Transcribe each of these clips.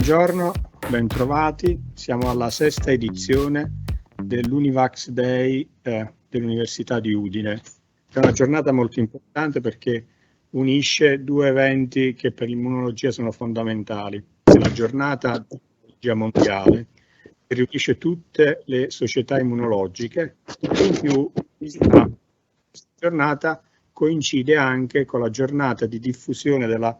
Buongiorno, bentrovati. Siamo alla sesta edizione dell'Univax Day dell'Università di Udine. È una giornata molto importante perché unisce due eventi che per l'immunologia sono fondamentali. È la giornata dell'immunologia mondiale che riunisce tutte le società immunologiche. In più, questa giornata coincide anche con la giornata di diffusione della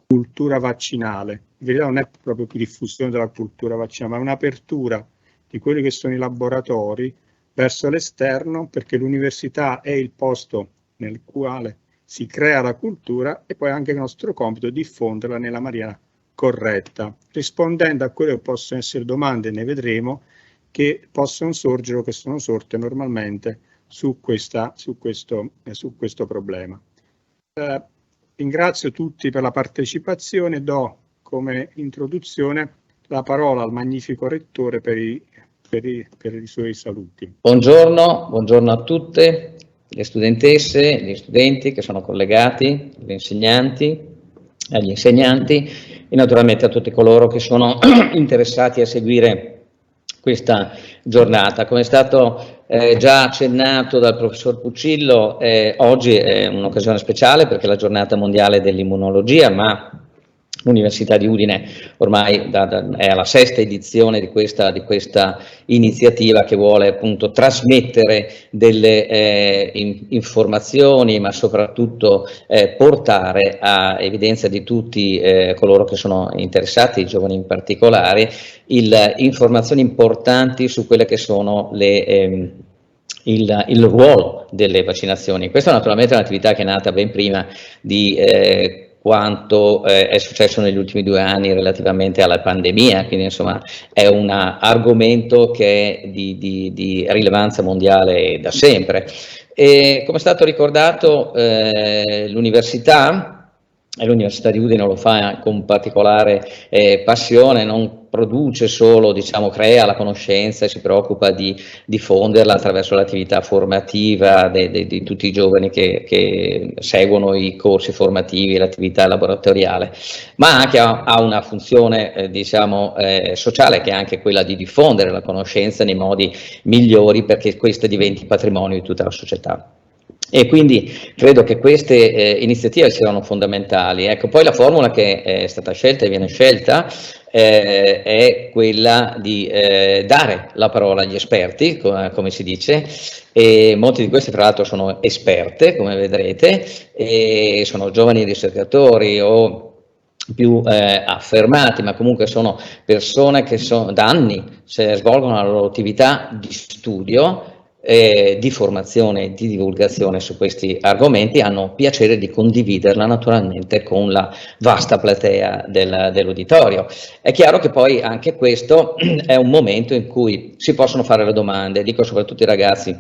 cultura vaccinale. In verità non è proprio più diffusione della cultura vaccinale, ma è un'apertura di quelli che sono i laboratori verso l'esterno, perché l'università è il posto nel quale si crea la cultura e poi anche il nostro compito diffonderla nella maniera corretta, rispondendo a quelle che possono essere domande, ne vedremo, che possono sorgere o che sono sorte normalmente su questo problema. Ringrazio tutti per la partecipazione e do come introduzione la parola al magnifico rettore per i suoi saluti. Buongiorno a tutte le studentesse, gli studenti che sono collegati, gli insegnanti, agli insegnanti e naturalmente a tutti coloro che sono interessati a seguire questa giornata. Come è stato già accennato dal professor Puccillo, oggi è un'occasione speciale perché è la giornata mondiale dell'immunologia, ma l'Università di Udine ormai è alla sesta edizione di questa iniziativa che vuole appunto trasmettere delle informazioni, ma soprattutto portare a evidenza di tutti coloro che sono interessati, i giovani in particolare, informazioni importanti su quelle che sono il ruolo delle vaccinazioni. Questa naturalmente è un'attività che è nata ben prima di quanto è successo negli ultimi 2 anni relativamente alla pandemia, quindi insomma è un argomento che è di rilevanza mondiale da sempre. E come è stato ricordato, l'Università di Udine lo fa con particolare passione, non produce solo, diciamo, crea la conoscenza e si preoccupa di diffonderla attraverso l'attività formativa di tutti i giovani che seguono i corsi formativi e l'attività laboratoriale, ma anche ha una funzione sociale, che è anche quella di diffondere la conoscenza nei modi migliori perché questa diventi patrimonio di tutta la società. E quindi credo che queste iniziative siano fondamentali. Ecco, poi la formula che è stata scelta e viene scelta è quella di dare la parola agli esperti, come si dice, e molti di questi tra l'altro sono esperte, come vedrete, e sono giovani ricercatori o più affermati, ma comunque sono persone che da anni svolgono la loro attività di studio, di formazione e di divulgazione su questi argomenti, hanno piacere di condividerla naturalmente con la vasta platea dell'uditorio. È chiaro che poi anche questo è un momento in cui si possono fare le domande, dico soprattutto ai ragazzi,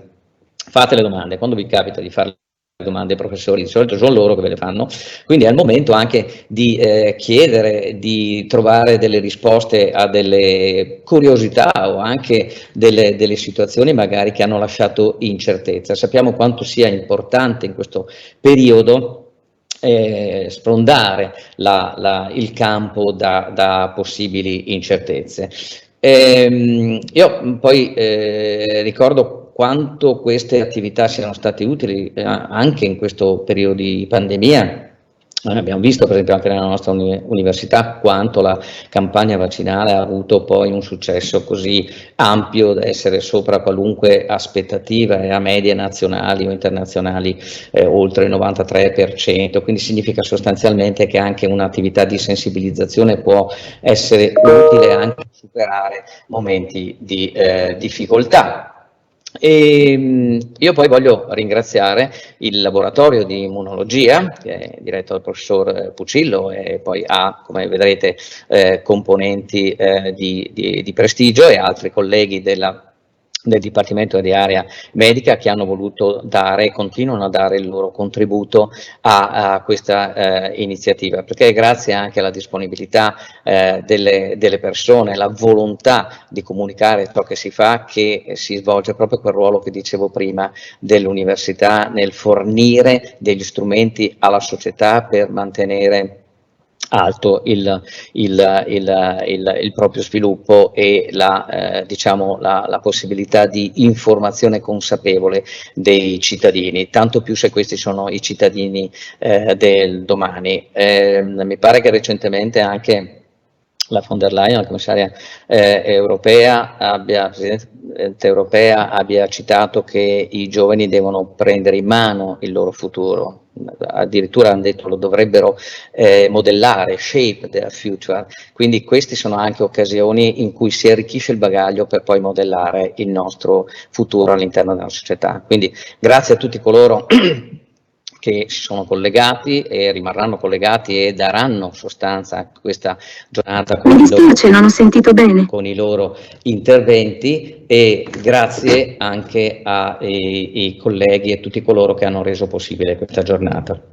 fate le domande, quando vi capita di fare domande ai professori, di solito sono loro che ve le fanno, quindi è il momento anche di chiedere, di trovare delle risposte a delle curiosità o anche delle situazioni magari che hanno lasciato incertezza. Sappiamo quanto sia importante in questo periodo sprondare il campo da possibili incertezze. Io poi ricordo quanto queste attività siano state utili anche in questo periodo di pandemia. Abbiamo visto per esempio anche nella nostra università quanto la campagna vaccinale ha avuto poi un successo così ampio da essere sopra qualunque aspettativa e a medie nazionali o internazionali oltre il 93%, quindi significa sostanzialmente che anche un'attività di sensibilizzazione può essere utile anche a superare momenti di difficoltà. E io poi voglio ringraziare il laboratorio di immunologia che è diretto dal professor Puccillo e poi ha, come vedrete, componenti di prestigio e altri colleghi del Dipartimento di Area Medica che hanno voluto dare e continuano a dare il loro contributo a questa iniziativa, perché è grazie anche alla disponibilità delle persone, la volontà di comunicare ciò che si fa, che si svolge proprio quel ruolo che dicevo prima dell'università nel fornire degli strumenti alla società per mantenere alto il proprio sviluppo e la possibilità di informazione consapevole dei cittadini, tanto più se questi sono i cittadini del domani. Mi pare che recentemente anche la von der Leyen, la commissaria presidente europea, abbia citato che i giovani devono prendere in mano il loro futuro. Addirittura hanno detto lo dovrebbero modellare, shape their future, quindi queste sono anche occasioni in cui si arricchisce il bagaglio per poi modellare il nostro futuro all'interno della società. Quindi grazie a tutti coloro che si sono collegati e rimarranno collegati e daranno sostanza a questa giornata con i loro interventi, e grazie anche ai colleghi e tutti coloro che hanno reso possibile questa giornata.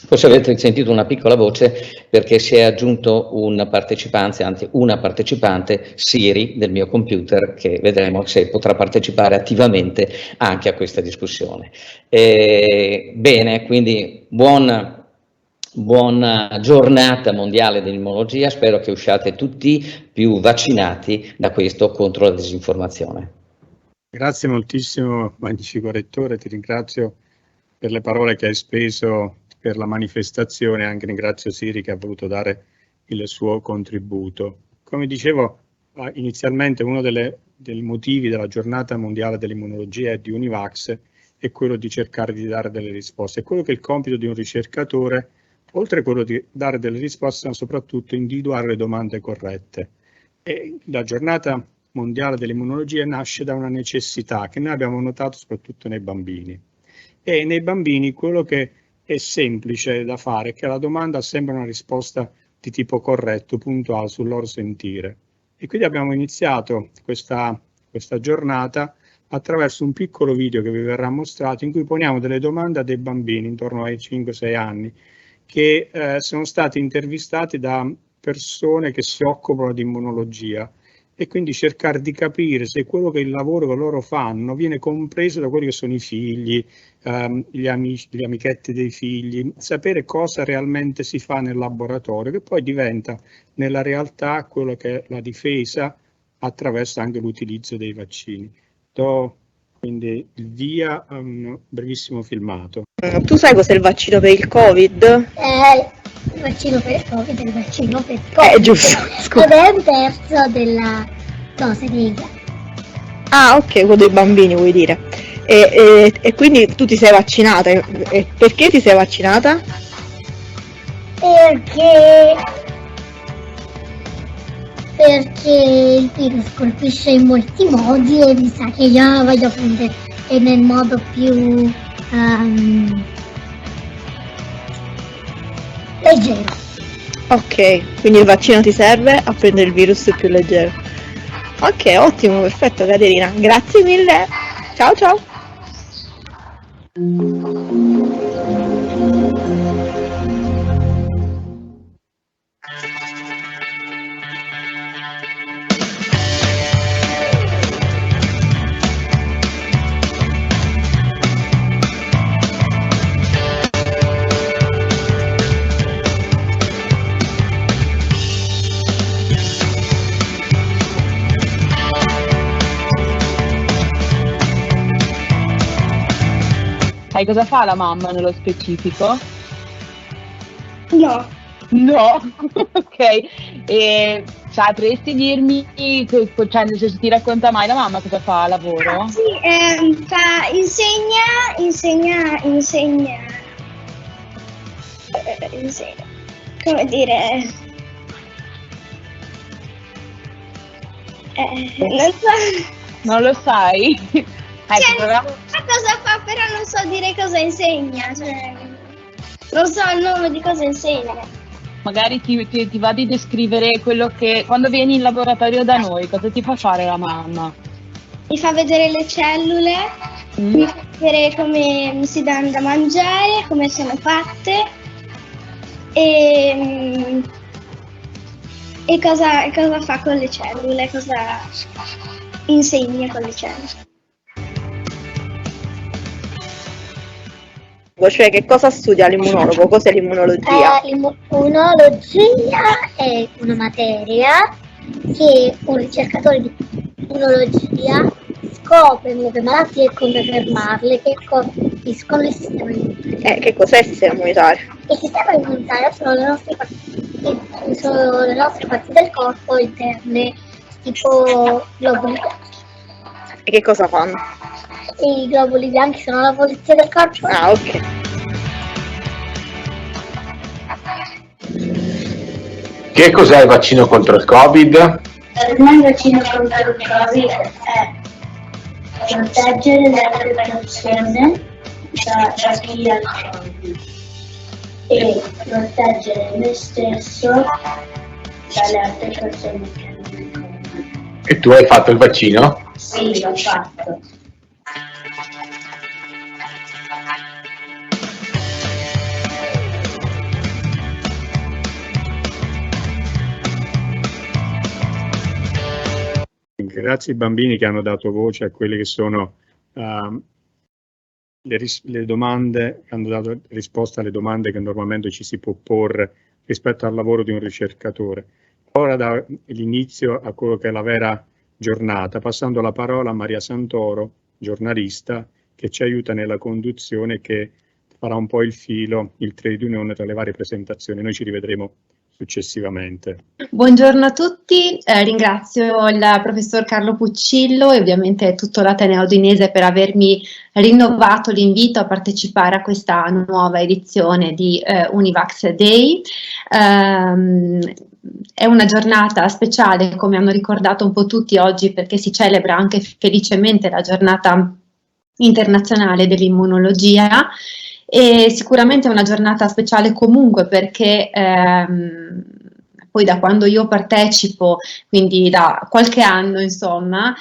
Forse avete sentito una piccola voce perché si è aggiunto un partecipante, anzi una partecipante, Siri, del mio computer, che vedremo se potrà partecipare attivamente anche a questa discussione. Bene, quindi buona giornata mondiale dell'immunologia, spero che usciate tutti più vaccinati da questo contro la disinformazione. Grazie moltissimo, magnifico Rettore, ti ringrazio per le parole che hai speso per la manifestazione, anche ringrazio Siri che ha voluto dare il suo contributo. Come dicevo inizialmente, uno dei motivi della giornata mondiale dell'immunologia e di Univax è quello di cercare di dare delle risposte. È quello che è il compito di un ricercatore, oltre a quello di dare delle risposte, ma soprattutto individuare le domande corrette. E la giornata mondiale dell'immunologia nasce da una necessità che noi abbiamo notato soprattutto nei bambini. E nei bambini quello che è semplice da fare è che la domanda sembra una risposta di tipo corretto, puntuale sul loro sentire. E quindi abbiamo iniziato questa giornata attraverso un piccolo video che vi verrà mostrato in cui poniamo delle domande a dei bambini intorno ai 5-6 anni che sono stati intervistati da persone che si occupano di immunologia, e quindi cercare di capire se quello che il lavoro che loro fanno viene compreso da quelli che sono i figli, gli amichetti dei figli, sapere cosa realmente si fa nel laboratorio, che poi diventa nella realtà quello che è la difesa attraverso anche l'utilizzo dei vaccini. Do quindi il via a un brevissimo filmato. Tu sai cos'è il vaccino per il Covid? Il vaccino per il Covid è il vaccino per il Covid. Giusto, scusa. Ed è un terzo della dose degli altri. Ah, ok, quello dei bambini vuoi dire. E quindi tu ti sei vaccinata. E perché ti sei vaccinata? Perché il virus colpisce in molti modi e mi sa che io voglio prendere nel modo più leggero. Ok, quindi il vaccino ti serve a prendere il virus più leggero. Ok, ottimo, perfetto Caterina, grazie mille. Ciao ciao. Sai cosa fa la mamma nello specifico? No. No, ok. Sapresti dirmi, cioè nel senso ti racconta mai la mamma cosa fa a lavoro? Sì, insegna, come dire, non so. Non lo sai? Cioè, non so cosa fa, però non so dire cosa insegna, cioè, non so il nome di cosa insegna. Magari ti va di descrivere quello che, quando vieni in laboratorio da noi, cosa ti fa fare la mamma? Mi fa vedere le cellule, mi fa vedere come si danno da mangiare, come sono fatte e cosa fa con le cellule, cosa insegna con le cellule. cioè che cosa studia l'immunologo? Cos'è l'immunologia? L'immunologia è una materia che un ricercatore di immunologia scopre nuove malattie e come fermarle che colpiscono il sistema immunitario. Che cos'è il sistema immunitario? Il sistema immunitario sono le nostre parti del corpo interne, tipo globuli bianchi. E che cosa fanno? I globuli bianchi sono la polizia del corpo. Ah, ok. Che cos'è il vaccino contro il Covid? Per me il vaccino contro il Covid è proteggere le persone da chi ha il Covid e proteggere me stesso dalle altre persone che hanno il Covid. E tu hai fatto il vaccino? Sì, l'ho fatto. Grazie ai bambini che hanno dato voce a quelle che sono le domande, che hanno dato risposta alle domande che normalmente ci si può porre rispetto al lavoro di un ricercatore. Ora da l'inizio a quello che è la vera giornata, passando la parola a Maria Santoro, giornalista, che ci aiuta nella conduzione, che farà un po' il filo, il trade union tra le varie presentazioni. Noi ci rivedremo successivamente. Buongiorno a tutti, ringrazio il professor Carlo Puccillo e ovviamente tutto l'Ateneo Udinese per avermi rinnovato l'invito a partecipare a questa nuova edizione di Univax Day. È una giornata speciale, come hanno ricordato un po' tutti oggi, perché si celebra anche felicemente la giornata internazionale dell'immunologia. E sicuramente è una giornata speciale comunque perché poi da quando io partecipo, quindi da qualche anno insomma,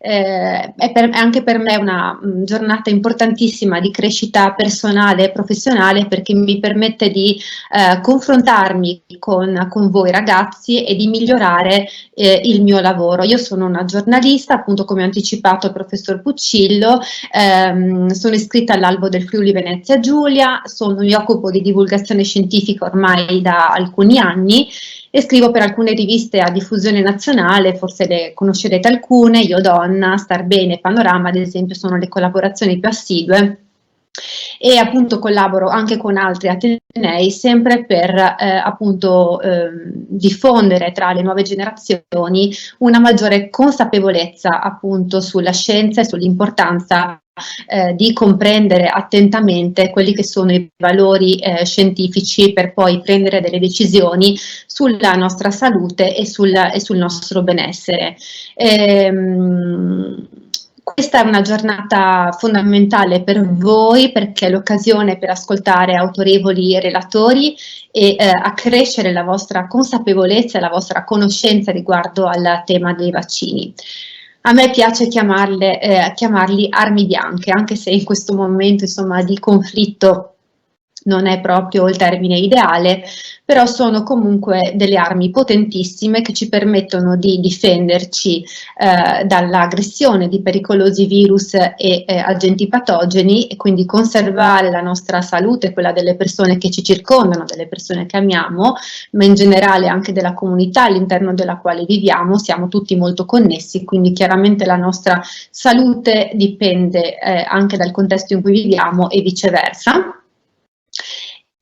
è anche per me una giornata importantissima di crescita personale e professionale, perché mi permette di confrontarmi con voi ragazzi e di migliorare il mio lavoro. Io sono una giornalista, appunto come ha anticipato il professor Puccillo, sono iscritta all'albo del Friuli Venezia Giulia, mi occupo di divulgazione scientifica ormai da alcuni anni e scrivo per alcune riviste a diffusione nazionale, forse le conoscerete alcune, Io Donna, Star Bene, Panorama ad esempio sono le collaborazioni più assidue, e appunto collaboro anche con altri atenei sempre per appunto diffondere tra le nuove generazioni una maggiore consapevolezza appunto sulla scienza e sull'importanza di comprendere attentamente quelli che sono i valori scientifici per poi prendere delle decisioni sulla nostra salute e sul nostro benessere. Questa è una giornata fondamentale per voi perché è l'occasione per ascoltare autorevoli relatori e accrescere la vostra consapevolezza e la vostra conoscenza riguardo al tema dei vaccini. A me piace chiamarli armi bianche, anche se in questo momento insomma di conflitto non è proprio il termine ideale, però sono comunque delle armi potentissime che ci permettono di difenderci dall'aggressione di pericolosi virus e agenti patogeni e quindi conservare la nostra salute, quella delle persone che ci circondano, delle persone che amiamo, ma in generale anche della comunità all'interno della quale viviamo. Siamo tutti molto connessi, quindi chiaramente la nostra salute dipende anche dal contesto in cui viviamo e viceversa.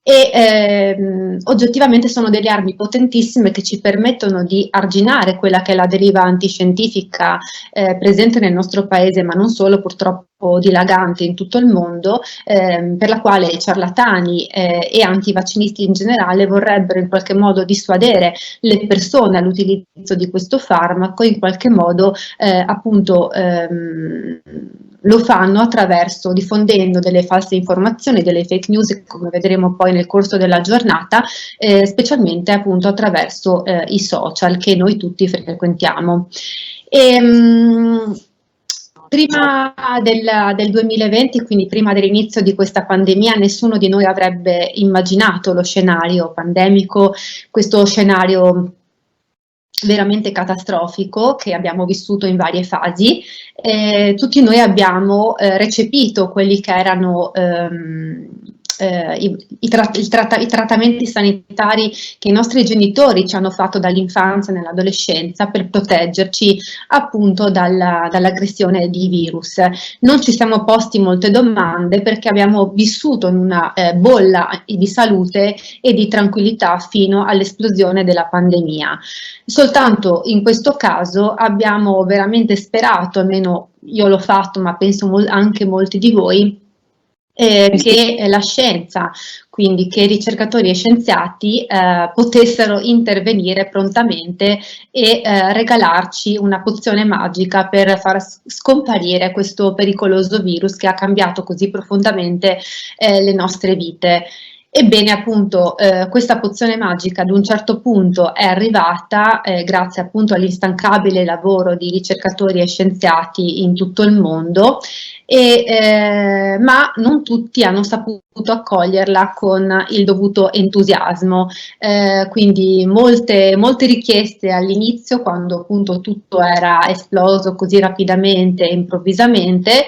E oggettivamente sono delle armi potentissime che ci permettono di arginare quella che è la deriva antiscientifica presente nel nostro paese, ma non solo, purtroppo dilagante in tutto il mondo, per la quale i ciarlatani e antivaccinisti in generale vorrebbero in qualche modo dissuadere le persone all'utilizzo di questo farmaco, in qualche modo appunto lo fanno attraverso, diffondendo delle false informazioni, delle fake news, come vedremo poi nel corso della giornata, specialmente appunto attraverso i social che noi tutti frequentiamo. Prima del 2020, quindi prima dell'inizio di questa pandemia, nessuno di noi avrebbe immaginato lo scenario pandemico, questo scenario veramente catastrofico che abbiamo vissuto in varie fasi. Tutti noi abbiamo recepito quelli che erano i trattamenti sanitari che i nostri genitori ci hanno fatto dall'infanzia e nell'adolescenza per proteggerci appunto dall'aggressione di virus. Non ci siamo posti molte domande perché abbiamo vissuto in una bolla di salute e di tranquillità fino all'esplosione della pandemia. Soltanto in questo caso abbiamo veramente sperato, almeno io l'ho fatto, ma penso anche molti di voi, che la scienza, quindi che i ricercatori e scienziati potessero intervenire prontamente e regalarci una pozione magica per far scomparire questo pericoloso virus che ha cambiato così profondamente le nostre vite. Ebbene, appunto, questa pozione magica ad un certo punto è arrivata grazie appunto all'instancabile lavoro di ricercatori e scienziati in tutto il mondo, ma non tutti hanno saputo accoglierla con il dovuto entusiasmo, quindi molte richieste all'inizio, quando appunto tutto era esploso così rapidamente e improvvisamente,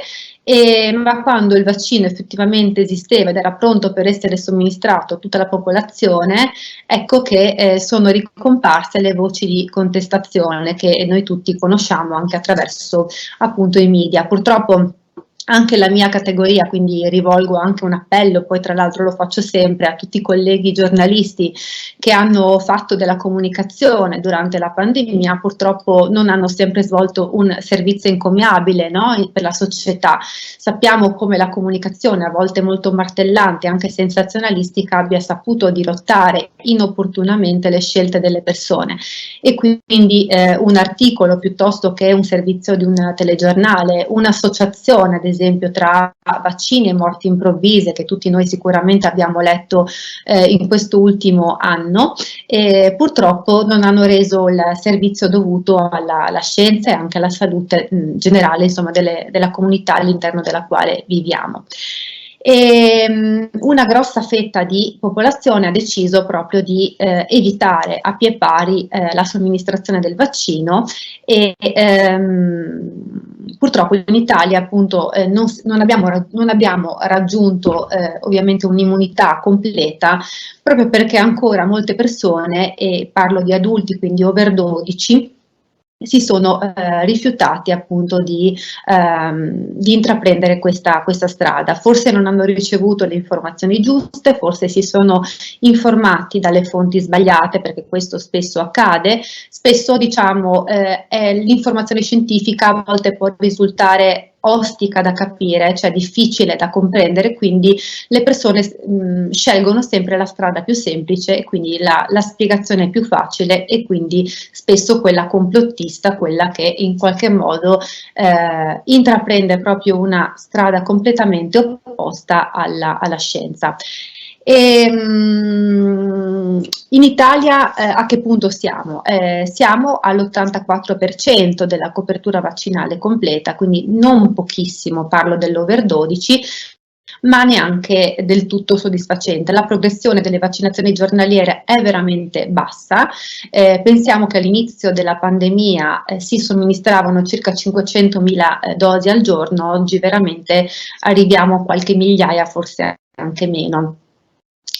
ma quando il vaccino effettivamente esisteva ed era pronto per essere somministrato a tutta la popolazione, ecco che sono ricomparse le voci di contestazione che noi tutti conosciamo anche attraverso appunto i media. Purtroppo anche la mia categoria, quindi rivolgo anche un appello, poi tra l'altro lo faccio sempre a tutti i colleghi giornalisti che hanno fatto della comunicazione durante la pandemia, purtroppo non hanno sempre svolto un servizio encomiabile, no? Per la società. Sappiamo come la comunicazione, a volte molto martellante, anche sensazionalistica, abbia saputo dirottare inopportunamente le scelte delle persone, e quindi un articolo piuttosto che un servizio di un telegiornale, un'associazione ad esempio tra vaccini e morti improvvise, che tutti noi sicuramente abbiamo letto in questo ultimo anno, purtroppo non hanno reso il servizio dovuto alla scienza e anche alla salute generale, insomma, della comunità all'interno della quale viviamo. Una grossa fetta di popolazione ha deciso proprio di evitare a pie pari la somministrazione del vaccino, e purtroppo in Italia appunto non abbiamo raggiunto ovviamente un'immunità completa, proprio perché ancora molte persone, e parlo di adulti, quindi over 12, si sono rifiutati appunto di intraprendere questa strada. Forse non hanno ricevuto le informazioni giuste, forse si sono informati dalle fonti sbagliate, perché questo spesso accade. Spesso, diciamo, l'informazione scientifica a volte può risultare ostica da capire, cioè difficile da comprendere, quindi le persone scelgono sempre la strada più semplice, e quindi la spiegazione più facile, e quindi spesso quella complottista, quella che in qualche modo intraprende proprio una strada completamente opposta alla scienza. In Italia a che punto siamo? Siamo all'84% della copertura vaccinale completa, quindi non pochissimo, parlo dell'over 12, ma neanche del tutto soddisfacente. La progressione delle vaccinazioni giornaliere è veramente bassa. Pensiamo che all'inizio della pandemia si somministravano circa 500.000 dosi al giorno, oggi veramente arriviamo a qualche migliaia, forse anche meno.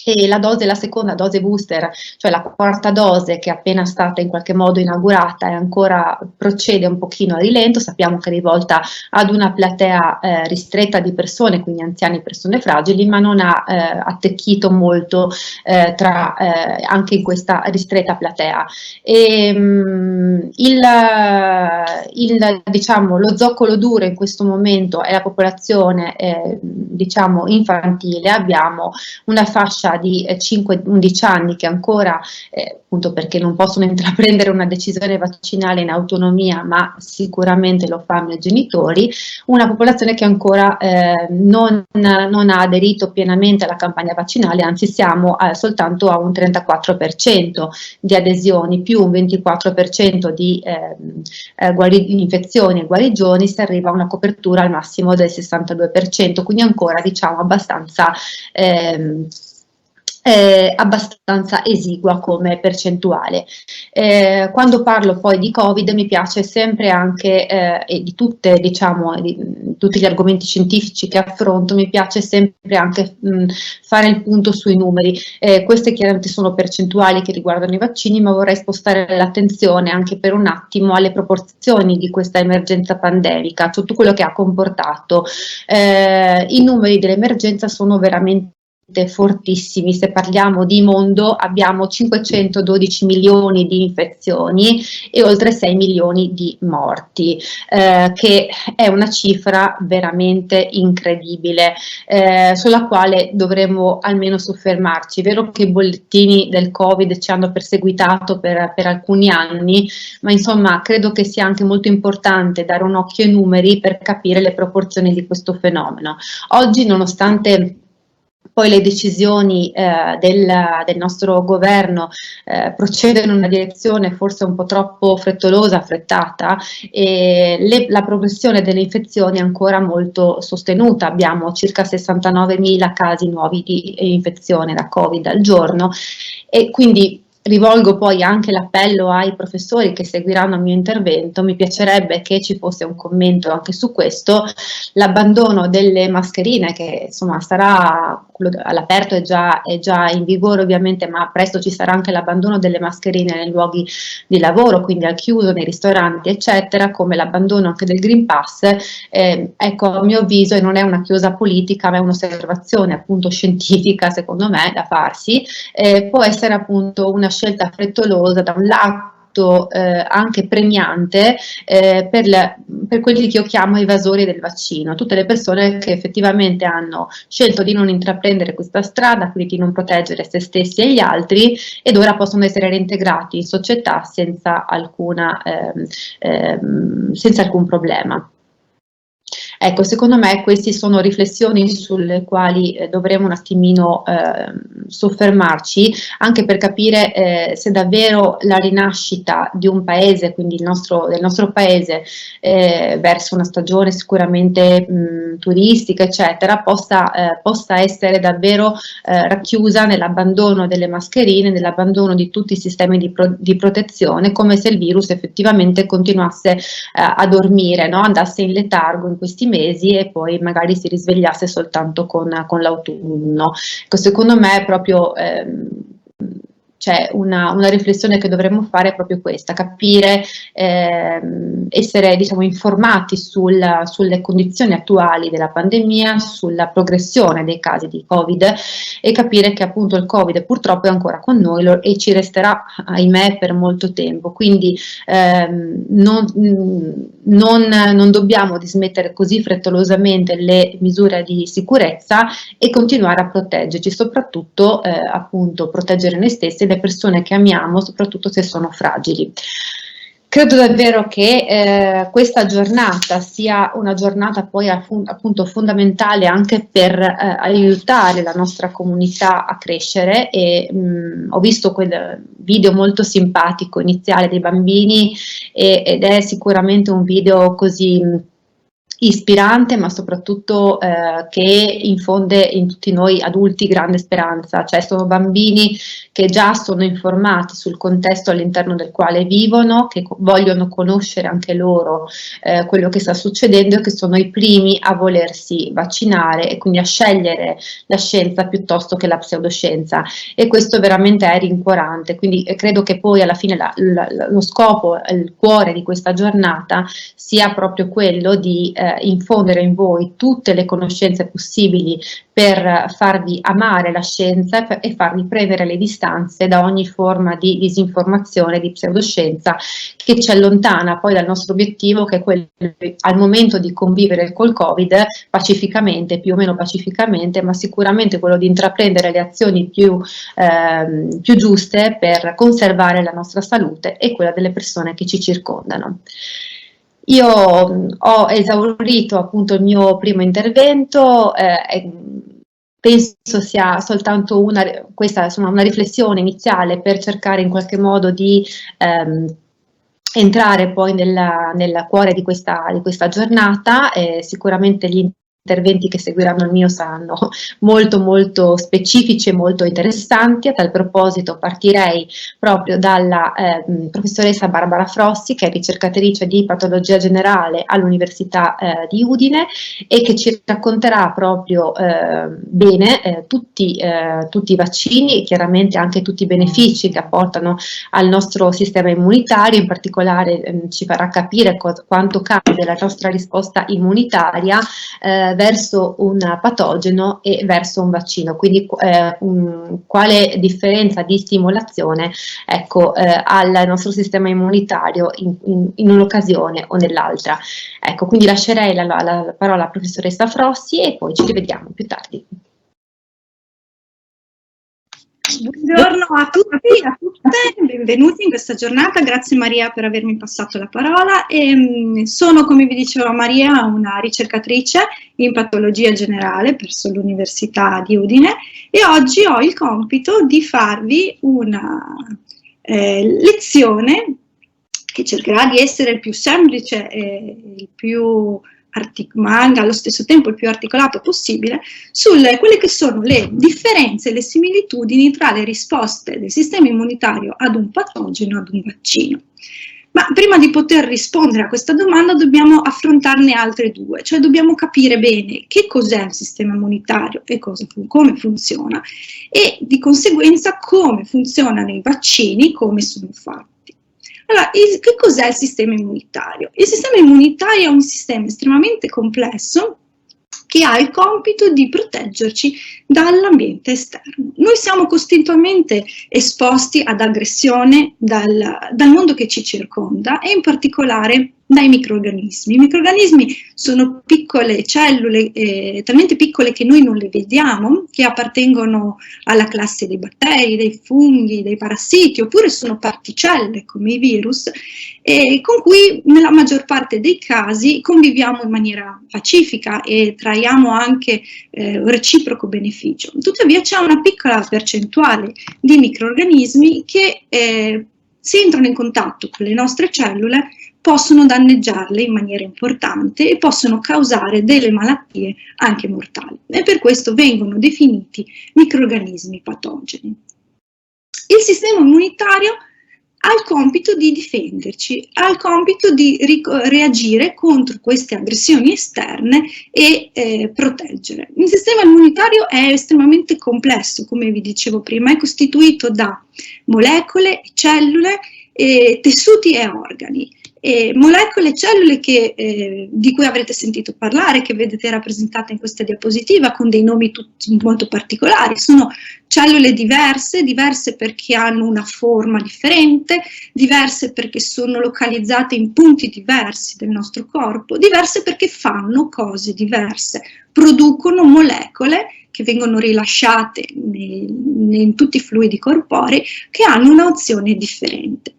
E la seconda dose booster, cioè la quarta dose, che è appena stata in qualche modo inaugurata e ancora procede un pochino a rilento, sappiamo che è rivolta ad una platea ristretta di persone, quindi anziani e persone fragili, ma non ha attecchito molto anche in questa ristretta platea. Diciamo, lo zoccolo duro in questo momento è la popolazione diciamo infantile. Abbiamo una fascia di 5-11 anni che ancora, appunto perché non possono intraprendere una decisione vaccinale in autonomia, ma sicuramente lo fanno i genitori, una popolazione che ancora non ha aderito pienamente alla campagna vaccinale, anzi siamo soltanto a un 34% di adesioni, più un 24% di infezioni e guarigioni, si arriva a una copertura al massimo del 62%, quindi ancora, diciamo, abbastanza abbastanza esigua come percentuale. Quando parlo poi di Covid mi piace sempre anche, e di tutte, diciamo, di tutti gli argomenti scientifici che affronto, mi piace sempre anche fare il punto sui numeri. Queste chiaramente sono percentuali che riguardano i vaccini, ma vorrei spostare l'attenzione anche per un attimo alle proporzioni di questa emergenza pandemica, tutto quello che ha comportato. I numeri dell'emergenza sono veramente fortissimi. Se parliamo di mondo, abbiamo 512 milioni di infezioni e oltre 6 milioni di morti, che è una cifra veramente incredibile, sulla quale dovremmo almeno soffermarci. È vero che i bollettini del Covid ci hanno perseguitato per alcuni anni, ma insomma credo che sia anche molto importante dare un occhio ai numeri per capire le proporzioni di questo fenomeno. Oggi, nonostante poi le decisioni del nostro governo procedono in una direzione forse un po' troppo frettolosa, affrettata, e la progressione delle infezioni è ancora molto sostenuta. Abbiamo circa 69.000 casi nuovi di infezione da Covid al giorno, e quindi rivolgo poi anche l'appello ai professori che seguiranno il mio intervento. Mi piacerebbe che ci fosse un commento anche su questo. L'abbandono delle mascherine, che insomma sarà all'aperto, è già in vigore ovviamente, ma presto ci sarà anche l'abbandono delle mascherine nei luoghi di lavoro, quindi al chiuso, nei ristoranti eccetera, come l'abbandono anche del Green Pass. Ecco, a mio avviso, e non è una chiosa politica ma è un'osservazione appunto scientifica secondo me da farsi, può essere appunto una scelta frettolosa da un lato, anche premiante per quelli che io chiamo evasori del vaccino, tutte le persone che effettivamente hanno scelto di non intraprendere questa strada, quindi di non proteggere se stessi e gli altri, ed ora possono essere reintegrati in società senza alcun problema. Ecco, secondo me queste sono riflessioni sulle quali dovremo un attimino soffermarci, anche per capire se davvero la rinascita di un paese, quindi del nostro paese, verso una stagione sicuramente turistica, eccetera, possa essere davvero racchiusa nell'abbandono delle mascherine, nell'abbandono di tutti i sistemi di protezione, come se il virus effettivamente continuasse a dormire, no? Andasse in letargo in questi mesi e poi magari si risvegliasse soltanto con l'autunno. Secondo me proprio c'è una riflessione che dovremmo fare, è proprio questa: capire, essere diciamo informati sulle condizioni attuali della pandemia, sulla progressione dei casi di Covid, e capire che appunto il Covid purtroppo è ancora con noi e ci resterà, ahimè, per molto tempo. Quindi non dobbiamo dismettere così frettolosamente le misure di sicurezza e continuare a proteggerci, soprattutto appunto proteggere noi stessi e le persone che amiamo, soprattutto se sono fragili. Credo davvero che questa giornata sia una giornata poi appunto fondamentale anche per aiutare la nostra comunità a crescere, e ho visto quel video molto simpatico iniziale dei bambini ed è sicuramente un video così ispirante, ma soprattutto che infonde in tutti noi adulti grande speranza. Cioè sono bambini che già sono informati sul contesto all'interno del quale vivono, che vogliono conoscere anche loro quello che sta succedendo, e che sono i primi a volersi vaccinare e quindi a scegliere la scienza piuttosto che la pseudoscienza, e questo veramente è rincuorante. Quindi credo che poi alla fine lo scopo, il cuore di questa giornata sia proprio quello di infondere in voi tutte le conoscenze possibili per farvi amare la scienza e farvi prendere le distanze da ogni forma di disinformazione, di pseudoscienza che ci allontana poi dal nostro obiettivo, che è quello al momento di convivere col Covid pacificamente, più o meno pacificamente, ma sicuramente quello di intraprendere le azioni più giuste per conservare la nostra salute e quella delle persone che ci circondano. Io ho esaurito appunto il mio primo intervento, penso sia soltanto una riflessione iniziale per cercare in qualche modo di entrare poi nel cuore di questa giornata. Sicuramente gli interventi che seguiranno il mio saranno molto molto specifici e molto interessanti. A tal proposito partirei proprio dalla professoressa Barbara Frossi, che è ricercatrice di patologia generale all'Università di Udine e che ci racconterà proprio bene tutti i vaccini e chiaramente anche tutti i benefici che apportano al nostro sistema immunitario. In particolare ci farà capire quanto cambia la nostra risposta immunitaria verso un patogeno e verso un vaccino, quindi quale differenza di stimolazione, ecco, al nostro sistema immunitario in un'occasione o nell'altra. Ecco, quindi lascerei la parola alla professoressa Frossi e poi ci rivediamo più tardi. Buongiorno a tutti e a tutte, benvenuti in questa giornata, grazie Maria per avermi passato la parola. Sono, come vi diceva Maria, una ricercatrice in patologia generale presso l'Università di Udine e oggi ho il compito di farvi una lezione che cercherà di essere il più semplice e il più ma anche allo stesso tempo il più articolato possibile, sulle quelle che sono le differenze e le similitudini tra le risposte del sistema immunitario ad un patogeno, ad un vaccino. Ma prima di poter rispondere a questa domanda dobbiamo affrontarne altre due, cioè dobbiamo capire bene che cos'è il sistema immunitario e come funziona e di conseguenza come funzionano i vaccini, come sono fatti. Allora, che cos'è il sistema immunitario? Il sistema immunitario è un sistema estremamente complesso che ha il compito di proteggerci dall'ambiente esterno. Noi siamo costantemente esposti ad aggressione dal mondo che ci circonda e in particolare dai microrganismi. I microrganismi sono piccole cellule, talmente piccole che noi non le vediamo, che appartengono alla classe dei batteri, dei funghi, dei parassiti, oppure sono particelle come i virus, con cui nella maggior parte dei casi conviviamo in maniera pacifica e traiamo anche un reciproco beneficio. Tuttavia c'è una piccola percentuale di microrganismi che se entrano in contatto con le nostre cellule possono danneggiarle in maniera importante e possono causare delle malattie anche mortali e per questo vengono definiti microrganismi patogeni. Il sistema immunitario ha il compito di difenderci, ha il compito di reagire contro queste aggressioni esterne e proteggere. Il sistema immunitario è estremamente complesso, come vi dicevo prima, è costituito da molecole, cellule, tessuti e organi. Molecole e cellule di cui avrete sentito parlare, che vedete rappresentate in questa diapositiva con dei nomi tutti molto particolari. Sono cellule diverse perché hanno una forma differente, diverse perché sono localizzate in punti diversi del nostro corpo, diverse perché fanno cose diverse, producono molecole che vengono rilasciate in tutti i fluidi corporei che hanno un'azione differente.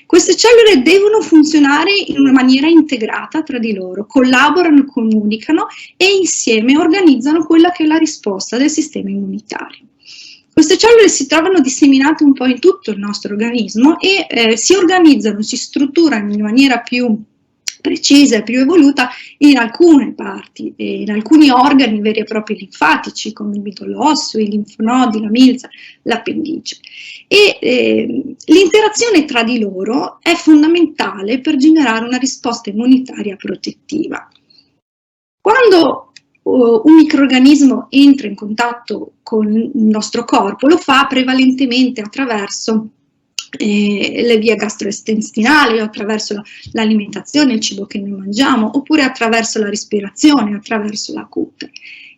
Queste cellule devono funzionare in una maniera integrata tra di loro, collaborano, comunicano e insieme organizzano quella che è la risposta del sistema immunitario. Queste cellule si trovano disseminate un po' in tutto il nostro organismo e si organizzano, si strutturano in maniera più precisa e più evoluta in alcune parti, in alcuni organi veri e propri linfatici come il midollo osseo, i linfonodi, la milza, l'appendice. L'interazione tra di loro è fondamentale per generare una risposta immunitaria protettiva. Quando un microrganismo entra in contatto con il nostro corpo, lo fa prevalentemente attraverso le vie gastrointestinali, o attraverso l'alimentazione, il cibo che noi mangiamo, oppure attraverso la respirazione, attraverso la cute.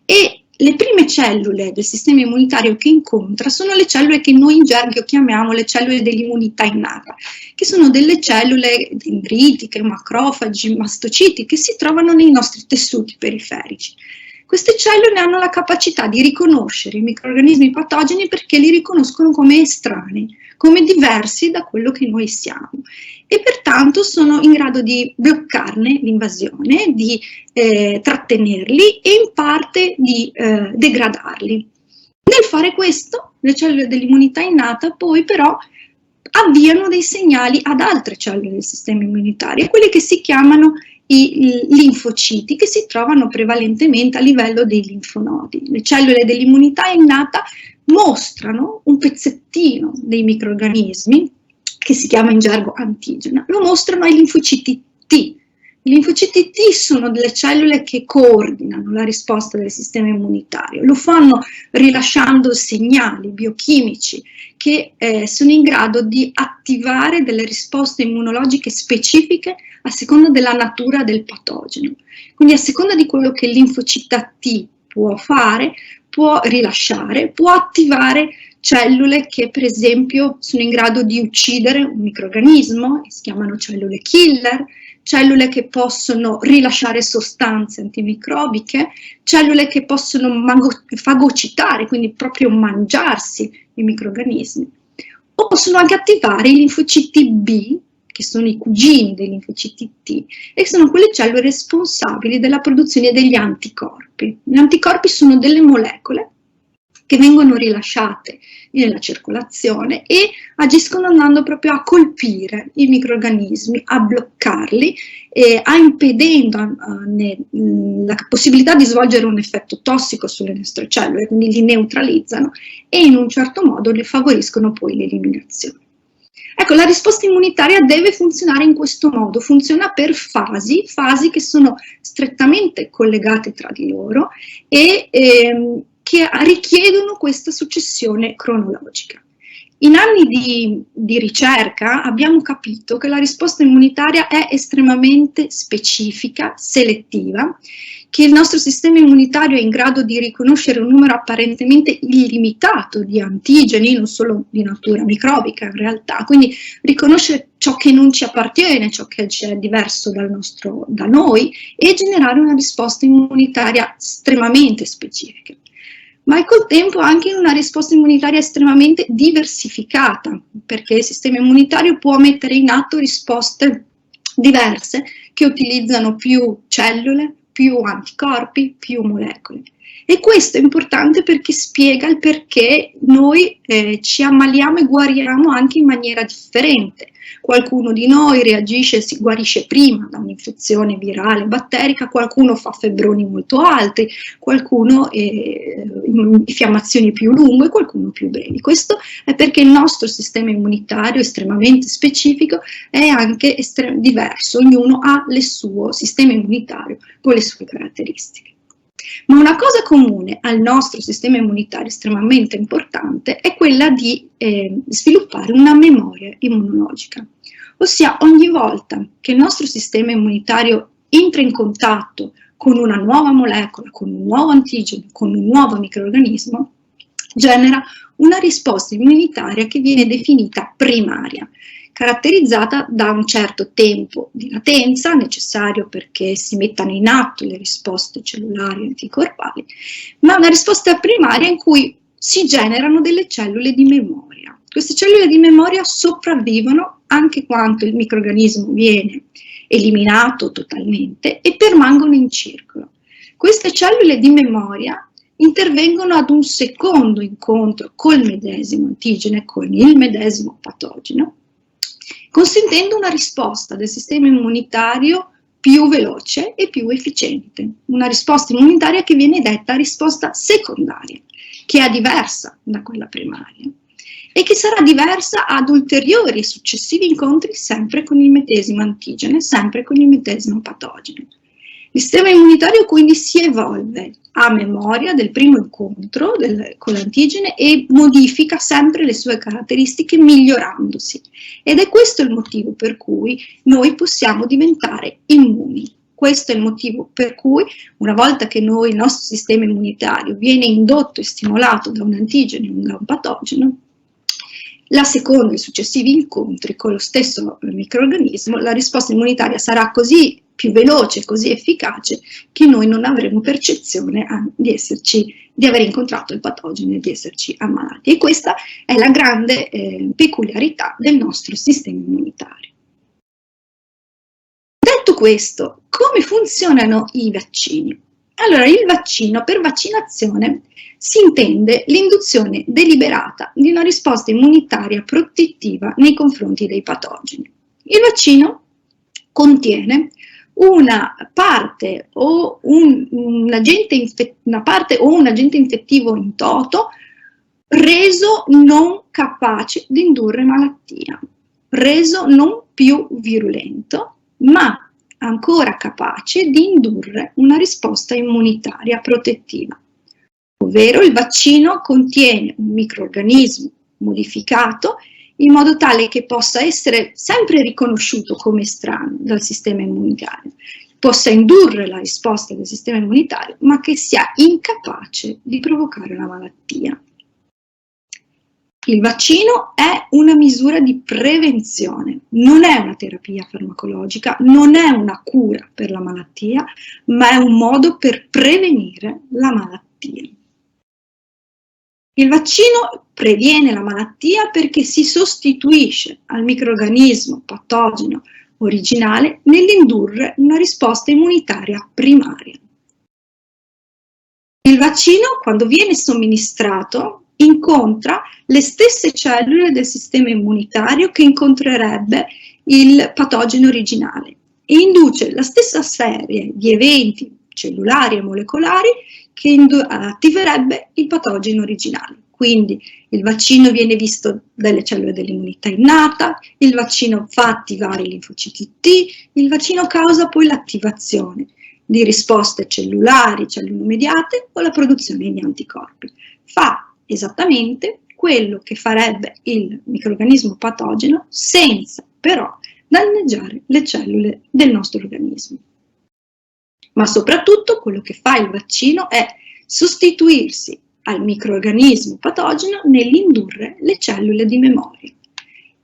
E le prime cellule del sistema immunitario che incontra sono le cellule che noi in gergo chiamiamo le cellule dell'immunità innata, che sono delle cellule dendritiche, macrofagi, mastociti, che si trovano nei nostri tessuti periferici. Queste cellule hanno la capacità di riconoscere i microrganismi patogeni perché li riconoscono come estranei, come diversi da quello che noi siamo e pertanto sono in grado di bloccarne l'invasione, di trattenerli e in parte di degradarli. Nel fare questo, le cellule dell'immunità innata poi però avviano dei segnali ad altre cellule del sistema immunitario, quelle che si chiamano i linfociti che si trovano prevalentemente a livello dei linfonodi. Le cellule dell'immunità innata mostrano un pezzettino dei microrganismi, che si chiama in gergo antigena, lo mostrano ai linfociti T. I linfociti T sono delle cellule che coordinano la risposta del sistema immunitario, lo fanno rilasciando segnali biochimici che sono in grado di attivare delle risposte immunologiche specifiche a seconda della natura del patogeno. Quindi a seconda di quello che il linfocita T può fare, può rilasciare, può attivare cellule che per esempio sono in grado di uccidere un microrganismo, si chiamano cellule killer, cellule che possono rilasciare sostanze antimicrobiche, cellule che possono fagocitare, quindi proprio mangiarsi i microrganismi, o possono anche attivare i linfociti B, che sono i cugini dei linfociti T, e sono quelle cellule responsabili della produzione degli anticorpi. Gli anticorpi sono delle molecole che vengono rilasciate nella circolazione e agiscono andando proprio a colpire i microrganismi, a bloccarli, a impedendo la possibilità di svolgere un effetto tossico sulle nostre cellule, quindi li neutralizzano e in un certo modo ne favoriscono poi l'eliminazione. Ecco, la risposta immunitaria deve funzionare in questo modo, funziona per fasi che sono strettamente collegate tra di loro e che richiedono questa successione cronologica. In anni di ricerca abbiamo capito che la risposta immunitaria è estremamente specifica, selettiva, che il nostro sistema immunitario è in grado di riconoscere un numero apparentemente illimitato di antigeni, non solo di natura microbica in realtà, quindi riconoscere ciò che non ci appartiene, ciò che è diverso da noi e generare una risposta immunitaria estremamente specifica. Ma col tempo anche in una risposta immunitaria estremamente diversificata, perché il sistema immunitario può mettere in atto risposte diverse che utilizzano più cellule, più anticorpi, più molecole. E questo è importante perché spiega il perché noi ci ammaliamo e guariamo anche in maniera differente. Qualcuno di noi reagisce e si guarisce prima da un'infezione virale batterica, qualcuno fa febbroni molto alti, qualcuno infiammazioni più lunghe, qualcuno più brevi. Questo è perché il nostro sistema immunitario estremamente specifico è anche diverso, ognuno ha il suo sistema immunitario con le sue caratteristiche. Ma una cosa comune al nostro sistema immunitario estremamente importante è quella di sviluppare una memoria immunologica. Ossia, ogni volta che il nostro sistema immunitario entra in contatto con una nuova molecola, con un nuovo antigeno, con un nuovo microrganismo, genera una risposta immunitaria che viene definita primaria, caratterizzata da un certo tempo di latenza necessario perché si mettano in atto le risposte cellulari anticorpali, ma una risposta primaria in cui si generano delle cellule di memoria. Queste cellule di memoria sopravvivono anche quando il microrganismo viene eliminato totalmente e permangono in circolo. Queste cellule di memoria intervengono ad un secondo incontro col medesimo antigene, con il medesimo patogeno, consentendo una risposta del sistema immunitario più veloce e più efficiente. Una risposta immunitaria che viene detta risposta secondaria, che è diversa da quella primaria e che sarà diversa ad ulteriori e successivi incontri sempre con il medesimo antigene, sempre con il medesimo patogeno. Il sistema immunitario quindi si evolve a memoria del primo incontro con l'antigene e modifica sempre le sue caratteristiche migliorandosi. Ed è questo il motivo per cui noi possiamo diventare immuni. Questo è il motivo per cui una volta che il nostro sistema immunitario viene indotto e stimolato da un antigene o da un patogeno, la seconda e i successivi incontri con lo stesso microrganismo, la risposta immunitaria sarà così più veloce, così efficace, che noi non avremo percezione di aver incontrato il patogeno e di esserci ammalati. E questa è la grande peculiarità del nostro sistema immunitario. Detto questo, come funzionano i vaccini? Allora, il vaccino, per vaccinazione si intende l'induzione deliberata di una risposta immunitaria protettiva nei confronti dei patogeni. Il vaccino contiene una parte o un agente infettivo in toto reso non capace di indurre malattia, reso non più virulento, ma ancora capace di indurre una risposta immunitaria protettiva. Ovvero il vaccino contiene un microrganismo modificato in modo tale che possa essere sempre riconosciuto come estraneo dal sistema immunitario, possa indurre la risposta del sistema immunitario, ma che sia incapace di provocare la malattia. Il vaccino è una misura di prevenzione, non è una terapia farmacologica, non è una cura per la malattia, ma è un modo per prevenire la malattia. Il vaccino previene la malattia perché si sostituisce al microrganismo patogeno originale nell'indurre una risposta immunitaria primaria. Il vaccino, quando viene somministrato, incontra le stesse cellule del sistema immunitario che incontrerebbe il patogeno originale e induce la stessa serie di eventi cellulari e molecolari che attiverebbe il patogeno originale. Quindi il vaccino viene visto dalle cellule dell'immunità innata, il vaccino fa attivare i linfociti T, il vaccino causa poi l'attivazione di risposte cellulari, cellulomediate o la produzione di anticorpi. Fa esattamente quello che farebbe il microrganismo patogeno senza però danneggiare le cellule del nostro organismo. Ma soprattutto quello che fa il vaccino è sostituirsi al microrganismo patogeno nell'indurre le cellule di memoria.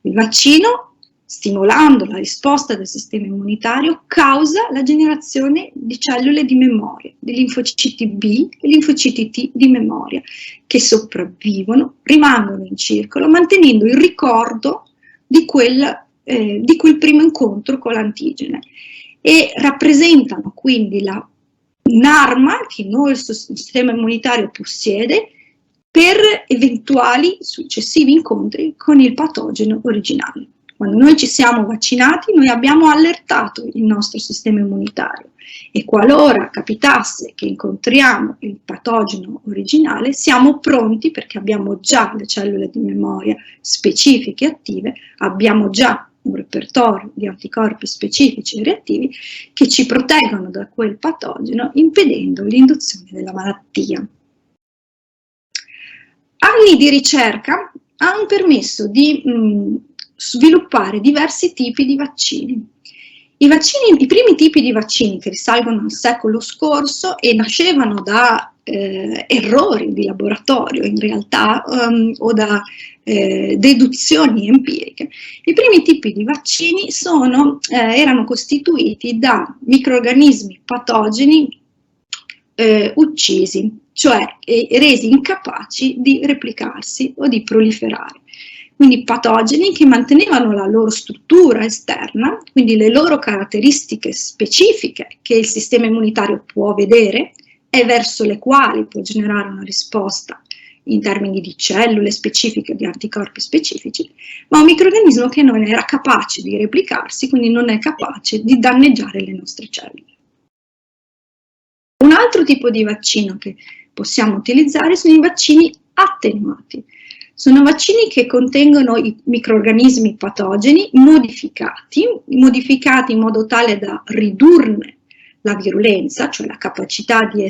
Il vaccino, stimolando la risposta del sistema immunitario, causa la generazione di cellule di memoria, di linfociti B e linfociti T di memoria, che sopravvivono, rimangono in circolo, mantenendo il ricordo di quel primo incontro con l'antigene e rappresentano quindi un'arma che il sistema immunitario possiede per eventuali successivi incontri con il patogeno originale. Quando noi ci siamo vaccinati, noi abbiamo allertato il nostro sistema immunitario e qualora capitasse che incontriamo il patogeno originale, siamo pronti perché abbiamo già le cellule di memoria specifiche attive, abbiamo già un repertorio di anticorpi specifici e reattivi che ci proteggono da quel patogeno, impedendo l'induzione della malattia. Anni di ricerca hanno permesso di sviluppare diversi tipi di vaccini. I primi tipi di vaccini che risalgono al secolo scorso e nascevano da errori di laboratorio in realtà o da deduzioni empiriche. I primi tipi di vaccini erano costituiti da microrganismi patogeni uccisi, cioè resi incapaci di replicarsi o di proliferare. Quindi patogeni che mantenevano la loro struttura esterna, quindi le loro caratteristiche specifiche che il sistema immunitario può vedere e verso le quali può generare una risposta in termini di cellule specifiche, di anticorpi specifici, ma un microrganismo che non era capace di replicarsi, quindi non è capace di danneggiare le nostre cellule. Un altro tipo di vaccino che possiamo utilizzare sono i vaccini attenuati. Sono vaccini che contengono i microrganismi patogeni modificati in modo tale da ridurne la virulenza, cioè la capacità di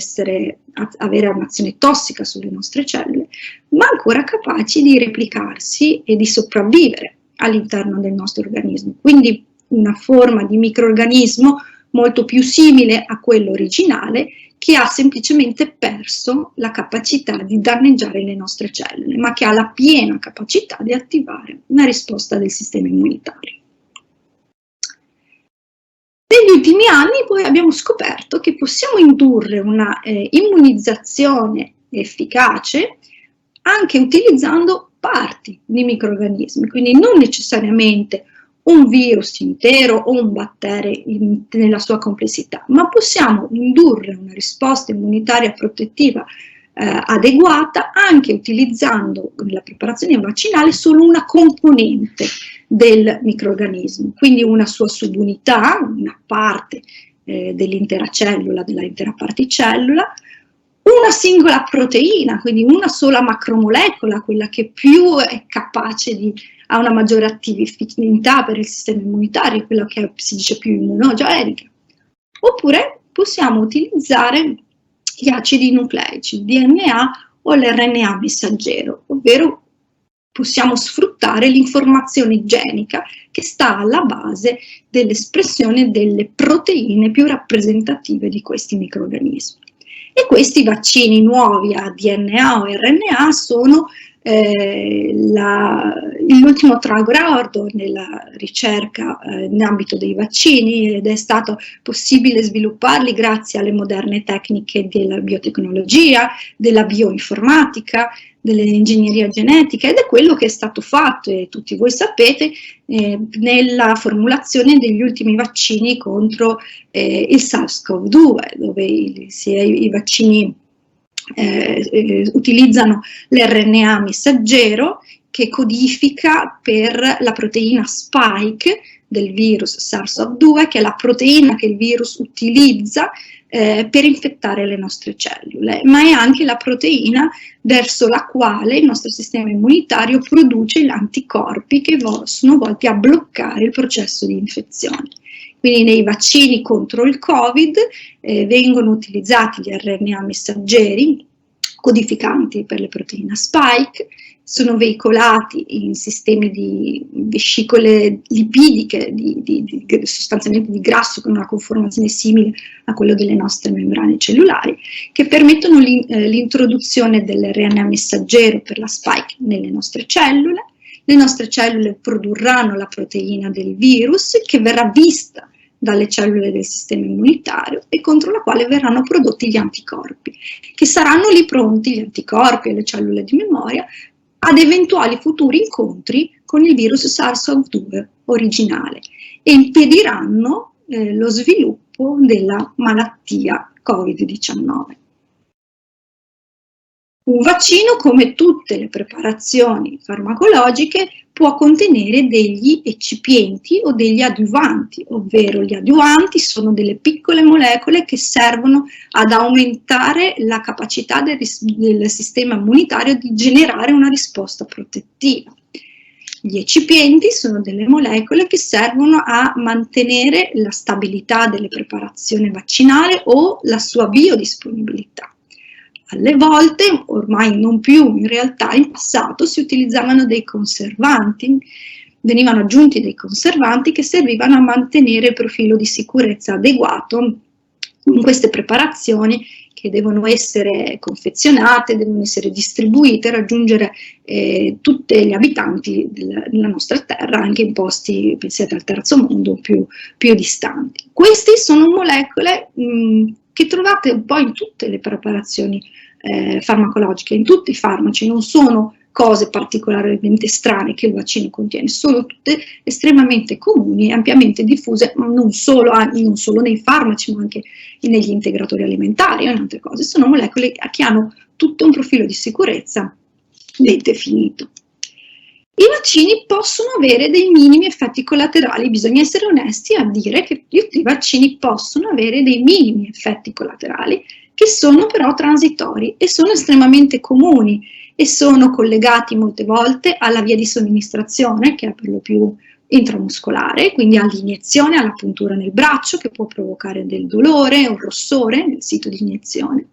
avere un'azione tossica sulle nostre cellule, ma ancora capaci di replicarsi e di sopravvivere all'interno del nostro organismo. Quindi una forma di microrganismo molto più simile a quello originale, che ha semplicemente perso la capacità di danneggiare le nostre cellule, ma che ha la piena capacità di attivare una risposta del sistema immunitario. Negli ultimi anni poi abbiamo scoperto che possiamo indurre una immunizzazione efficace anche utilizzando parti di microrganismi, quindi non necessariamente un virus intero o un batterio nella sua complessità, ma possiamo indurre una risposta immunitaria protettiva adeguata anche utilizzando nella preparazione vaccinale solo una componente del microrganismo, quindi una sua subunità, una parte dell'intera cellula, dell'intera particellula, una singola proteina, quindi una sola macromolecola, quella che più è capace ha una maggiore attività per il sistema immunitario, quella che si dice più immunogenica. Oppure possiamo utilizzare gli acidi nucleici, il DNA o l'RNA messaggero, ovvero possiamo sfruttare l'informazione genica che sta alla base dell'espressione delle proteine più rappresentative di questi microrganismi. E questi vaccini nuovi a DNA o RNA sono l'ultimo traguardo nella ricerca nell'ambito dei vaccini, ed è stato possibile svilupparli grazie alle moderne tecniche della biotecnologia, della bioinformatica, dell'ingegneria genetica, ed è quello che è stato fatto, e tutti voi sapete, nella formulazione degli ultimi vaccini contro il SARS-CoV-2, dove i vaccini utilizzano l'RNA messaggero che codifica per la proteina spike del virus SARS-CoV-2, che è la proteina che il virus utilizza per infettare le nostre cellule, ma è anche la proteina verso la quale il nostro sistema immunitario produce gli anticorpi che sono volti a bloccare il processo di infezione. Quindi nei vaccini contro il Covid vengono utilizzati gli RNA messaggeri codificanti per le proteine spike, sono veicolati in sistemi di vescicole lipidiche, sostanzialmente di grasso con una conformazione simile a quello delle nostre membrane cellulari, che permettono l'introduzione dell'RNA messaggero per la spike nelle nostre cellule. Le nostre cellule produrranno la proteina del virus che verrà vista dalle cellule del sistema immunitario e contro la quale verranno prodotti gli anticorpi, che saranno lì pronti, gli anticorpi e le cellule di memoria, ad eventuali futuri incontri con il virus SARS-CoV-2 originale e impediranno lo sviluppo della malattia Covid-19. Un vaccino, come tutte le preparazioni farmacologiche, può contenere degli eccipienti o degli adiuvanti, ovvero gli adiuvanti sono delle piccole molecole che servono ad aumentare la capacità del sistema immunitario di generare una risposta protettiva. Gli eccipienti sono delle molecole che servono a mantenere la stabilità della preparazione vaccinale o la sua biodisponibilità. Alle volte, ormai non più, in realtà in passato si utilizzavano dei conservanti, venivano aggiunti dei conservanti che servivano a mantenere il profilo di sicurezza adeguato in queste preparazioni che devono essere confezionate, devono essere distribuite, raggiungere tutti gli abitanti della nostra terra, anche in posti, pensate al terzo mondo, più distanti. Queste sono molecole che trovate un po' in tutte le preparazioni farmacologiche, in tutti i farmaci, non sono cose particolarmente strane che il vaccino contiene, sono tutte estremamente comuni e ampiamente diffuse, non solo nei farmaci, ma anche negli integratori alimentari o in altre cose. Sono molecole che hanno tutto un profilo di sicurezza ben definito. I vaccini possono avere dei minimi effetti collaterali, bisogna essere onesti a dire che i vaccini possono avere dei minimi effetti collaterali che sono però transitori e sono estremamente comuni e sono collegati molte volte alla via di somministrazione, che è per lo più intramuscolare, quindi all'iniezione, alla puntura nel braccio che può provocare del dolore o rossore nel sito di iniezione.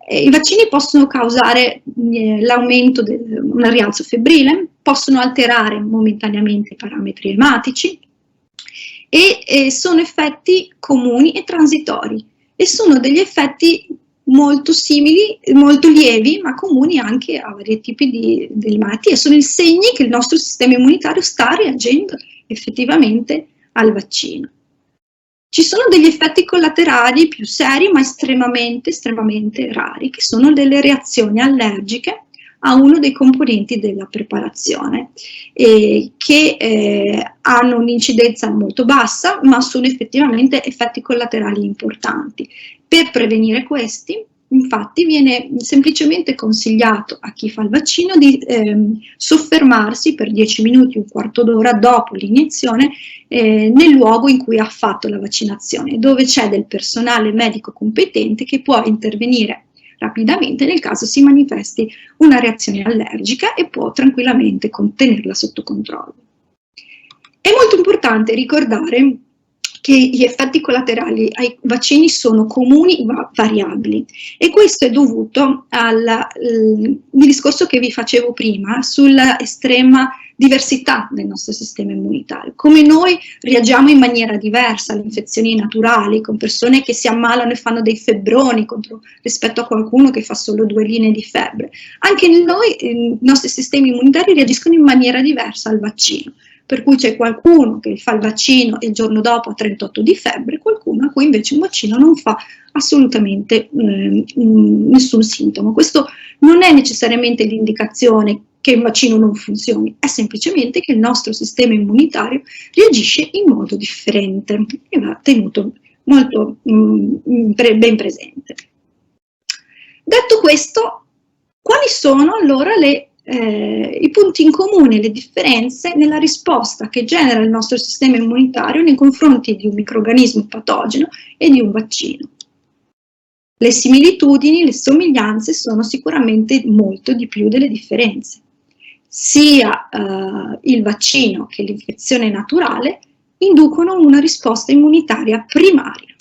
I vaccini possono causare l'aumento un rialzo febbrile, possono alterare momentaneamente i parametri ematici e sono effetti comuni e transitori e sono degli effetti molto simili, molto lievi, ma comuni anche a vari tipi di malattie. Sono i segni che il nostro sistema immunitario sta reagendo effettivamente al vaccino. Ci sono degli effetti collaterali più seri, ma estremamente rari, che sono delle reazioni allergiche a uno dei componenti della preparazione, che hanno un'incidenza molto bassa, ma sono effettivamente effetti collaterali importanti. Per prevenire questi, infatti viene semplicemente consigliato a chi fa il vaccino di soffermarsi per 10 minuti, un quarto d'ora dopo l'iniezione nel luogo in cui ha fatto la vaccinazione, dove c'è del personale medico competente che può intervenire rapidamente nel caso si manifesti una reazione allergica e può tranquillamente tenerla sotto controllo. È molto importante ricordare che gli effetti collaterali ai vaccini sono comuni ma variabili, e questo è dovuto al discorso che vi facevo prima sulla estrema diversità del nostro sistema immunitario. Come noi reagiamo in maniera diversa alle infezioni naturali, con persone che si ammalano e fanno dei febbroni rispetto a qualcuno che fa solo 2 linee di febbre. Anche noi, i nostri sistemi immunitari reagiscono in maniera diversa al vaccino. Per cui c'è qualcuno che fa il vaccino e il giorno dopo ha 38 di febbre, qualcuno a cui invece un vaccino non fa assolutamente nessun sintomo. Questo non è necessariamente l'indicazione che il vaccino non funzioni, è semplicemente che il nostro sistema immunitario reagisce in modo differente e va tenuto molto ben presente. Detto questo, quali sono allora i punti in comune, le differenze nella risposta che genera il nostro sistema immunitario nei confronti di un microrganismo patogeno e di un vaccino? Le similitudini, le somiglianze sono sicuramente molto di più delle differenze. Sia il vaccino che l'infezione naturale inducono una risposta immunitaria primaria.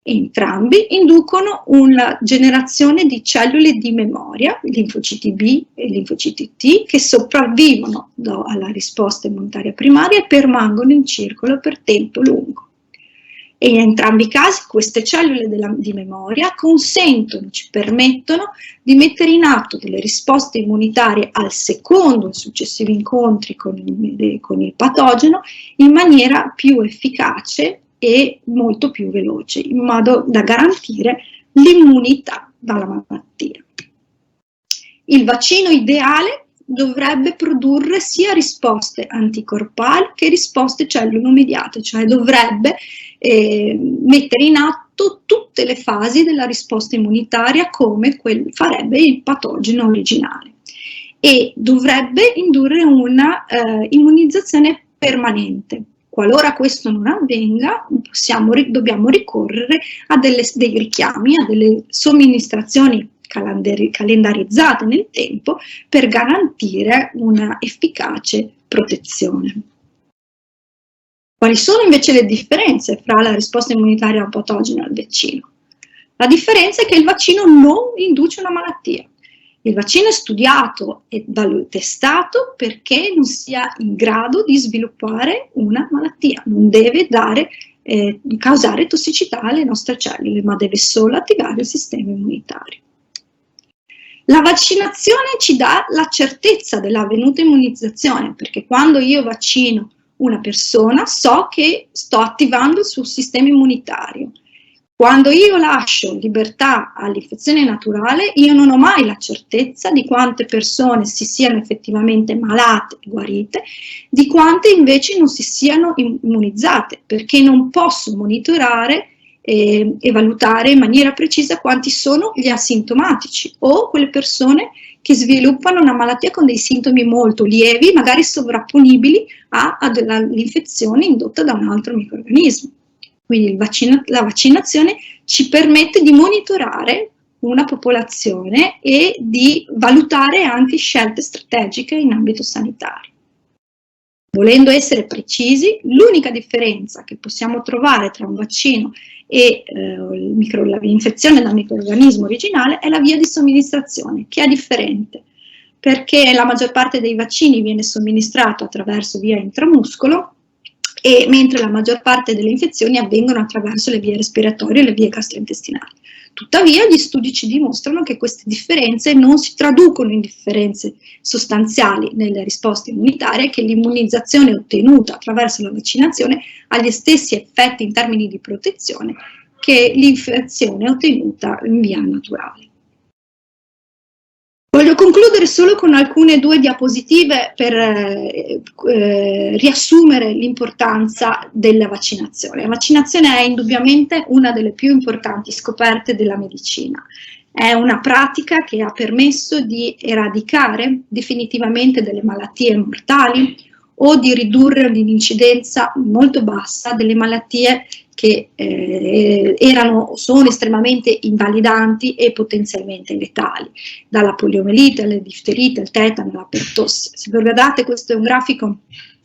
Entrambi inducono una generazione di cellule di memoria, i linfociti B e i linfociti T, che sopravvivono alla risposta immunitaria primaria e permangono in circolo per tempo lungo. E in entrambi i casi queste cellule di memoria consentono, ci permettono di mettere in atto delle risposte immunitarie al secondo e successivi incontri con il patogeno in maniera più efficace e molto più veloce, in modo da garantire l'immunità dalla malattia. Il vaccino ideale dovrebbe produrre sia risposte anticorpali che risposte cellulo-mediate, cioè dovrebbe mettere in atto tutte le fasi della risposta immunitaria come farebbe il patogeno originale, e dovrebbe indurre una immunizzazione permanente. Qualora questo non avvenga, dobbiamo ricorrere a dei richiami, a delle somministrazioni calendarizzate nel tempo per garantire una efficace protezione. Quali sono invece le differenze fra la risposta immunitaria a un patogeno e al vaccino? La differenza è che il vaccino non induce una malattia. Il vaccino è studiato e testato perché non sia in grado di sviluppare una malattia, non deve causare tossicità alle nostre cellule, ma deve solo attivare il sistema immunitario. La vaccinazione ci dà la certezza dell'avvenuta immunizzazione, perché quando io vaccino una persona so che sto attivando il suo sistema immunitario. Quando io lascio libertà all'infezione naturale, io non ho mai la certezza di quante persone si siano effettivamente malate e guarite, di quante invece non si siano immunizzate, perché non posso monitorare e valutare in maniera precisa quanti sono gli asintomatici o quelle persone che sviluppano una malattia con dei sintomi molto lievi, magari sovrapponibili all'infezione indotta da un altro microrganismo. Quindi la vaccinazione ci permette di monitorare una popolazione e di valutare anche scelte strategiche in ambito sanitario. Volendo essere precisi, l'unica differenza che possiamo trovare tra un vaccino e l'infezione da microrganismo originale è la via di somministrazione, che è differente, perché la maggior parte dei vaccini viene somministrato attraverso via intramuscolo, mentre la maggior parte delle infezioni avvengono attraverso le vie respiratorie e le vie gastrointestinali. Tuttavia, gli studi ci dimostrano che queste differenze non si traducono in differenze sostanziali nelle risposte immunitarie, che l'immunizzazione ottenuta attraverso la vaccinazione ha gli stessi effetti in termini di protezione che l'infezione ottenuta in via naturale. Voglio concludere solo con alcune 2 diapositive per riassumere l'importanza della vaccinazione. La vaccinazione è indubbiamente una delle più importanti scoperte della medicina. È una pratica che ha permesso di eradicare definitivamente delle malattie mortali o di ridurre l'incidenza molto bassa delle malattie che sono estremamente invalidanti e potenzialmente letali, dalla poliomielite alla difterite, al tetano, alla pertosse. Se vi guardate, questo è un grafico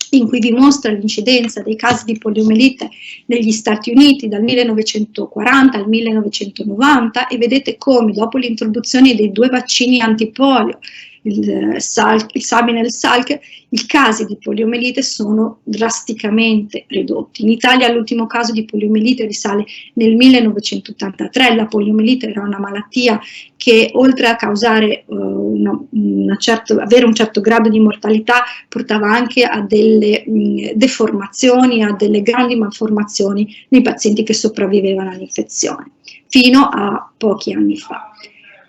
in cui vi mostra l'incidenza dei casi di poliomielite negli Stati Uniti dal 1940 al 1990 e vedete come dopo l'introduzione dei 2 vaccini antipolio, il Sabin e il Salk, i casi di poliomielite sono drasticamente ridotti. In Italia l'ultimo caso di poliomielite risale nel 1983. La poliomielite era una malattia che oltre a causare avere un certo grado di mortalità portava anche a delle deformazioni, a delle grandi malformazioni nei pazienti che sopravvivevano all'infezione, fino a pochi anni fa.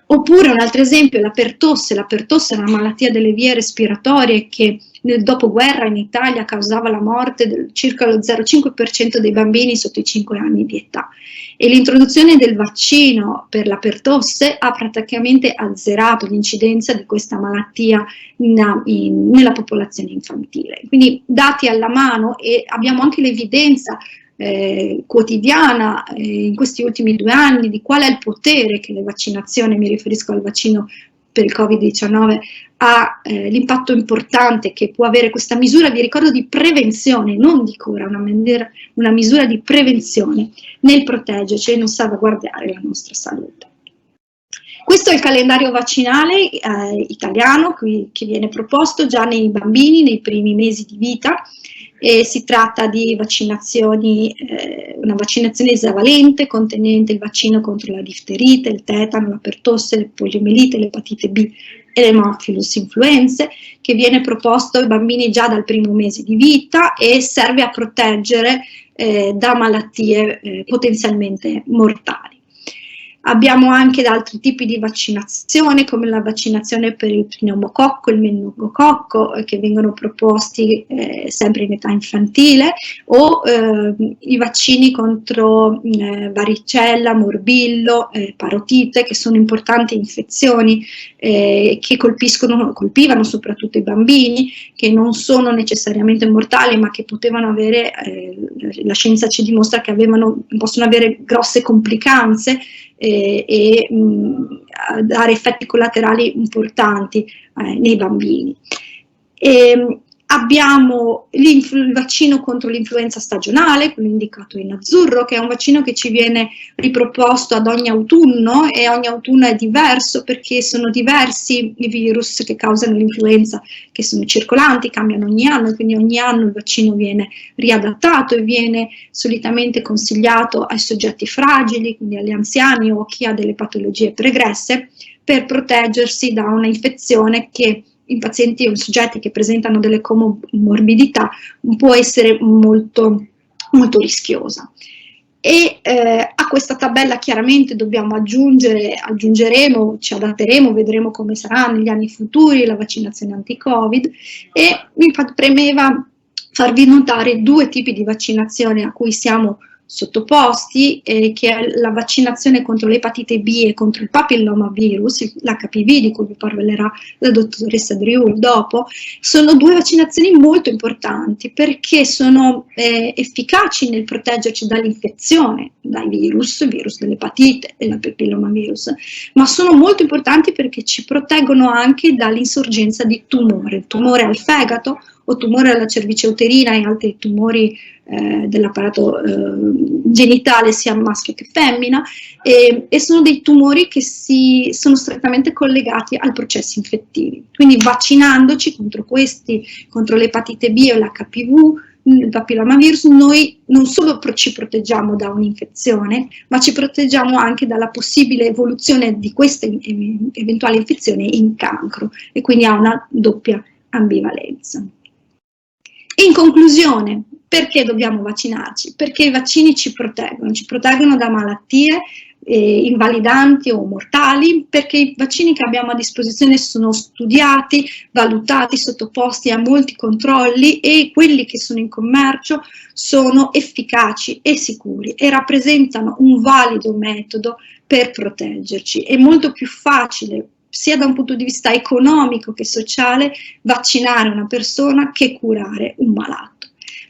Oppure un altro esempio è la pertosse. La pertosse è una malattia delle vie respiratorie che nel dopoguerra in Italia causava la morte del circa lo 0,5% dei bambini sotto i 5 anni di età. E l'introduzione del vaccino per la pertosse ha praticamente azzerato l'incidenza di questa malattia nella popolazione infantile. Quindi dati alla mano, e abbiamo anche l'evidenza quotidiana in questi ultimi 2 anni di qual è il potere che le vaccinazioni, mi riferisco al vaccino per il Covid-19, ha l'impatto importante che può avere questa misura, vi ricordo, di prevenzione, non di cura, una misura di prevenzione nel proteggerci e non salvaguardare la nostra salute. Questo è il calendario vaccinale italiano che viene proposto già nei bambini nei primi mesi di vita. E si tratta di vaccinazioni, una vaccinazione esavalente contenente il vaccino contro la difterite, il tetano, la pertosse, la poliomielite, l'epatite B e l'Haemophilus influenzae, che viene proposto ai bambini già dal primo mese di vita e serve a proteggere da malattie potenzialmente mortali. Abbiamo anche altri tipi di vaccinazione, come la vaccinazione per il pneumococco, il meningococco, che vengono proposti sempre in età infantile, o i vaccini contro varicella, morbillo, parotite, che sono importanti infezioni che colpivano soprattutto i bambini, che non sono necessariamente mortali, ma che potevano avere, la scienza ci dimostra che possono avere grosse complicanze e dare effetti collaterali importanti nei bambini. Abbiamo il vaccino contro l'influenza stagionale, quello indicato in azzurro, che è un vaccino che ci viene riproposto ad ogni autunno, e ogni autunno è diverso perché sono diversi i virus che causano l'influenza, che sono circolanti, cambiano ogni anno, e quindi ogni anno il vaccino viene riadattato e viene solitamente consigliato ai soggetti fragili, quindi agli anziani o a chi ha delle patologie pregresse, per proteggersi da una infezione che in pazienti o in soggetti che presentano delle comorbidità può essere molto, molto rischiosa. E a questa tabella chiaramente aggiungeremo, ci adatteremo, vedremo come sarà negli anni futuri la vaccinazione anti-Covid, e mi premeva farvi notare 2 tipi di vaccinazione a cui siamo sottoposti, che è la vaccinazione contro l'epatite B e contro il papillomavirus, l'HPV, di cui vi parlerà la dottoressa Driul dopo. Sono 2 vaccinazioni molto importanti perché sono efficaci nel proteggerci dall'infezione dai virus, il virus dell'epatite e il papillomavirus, ma sono molto importanti perché ci proteggono anche dall'insorgenza di tumore al fegato o tumore alla cervice uterina e altri tumori dell'apparato genitale sia maschio che femmina, e sono dei tumori che sono strettamente collegati ai processi infettivi. Quindi vaccinandoci contro questi, contro l'epatite B o l'HPV, il papillomavirus, noi non solo ci proteggiamo da un'infezione, ma ci proteggiamo anche dalla possibile evoluzione di queste eventuali infezioni in cancro, e quindi ha una doppia ambivalenza. In conclusione, perché dobbiamo vaccinarci? Perché i vaccini ci proteggono da malattie invalidanti o mortali, perché i vaccini che abbiamo a disposizione sono studiati, valutati, sottoposti a molti controlli, e quelli che sono in commercio sono efficaci e sicuri e rappresentano un valido metodo per proteggerci. È molto più facile, sia da un punto di vista economico che sociale, vaccinare una persona che curare un malato.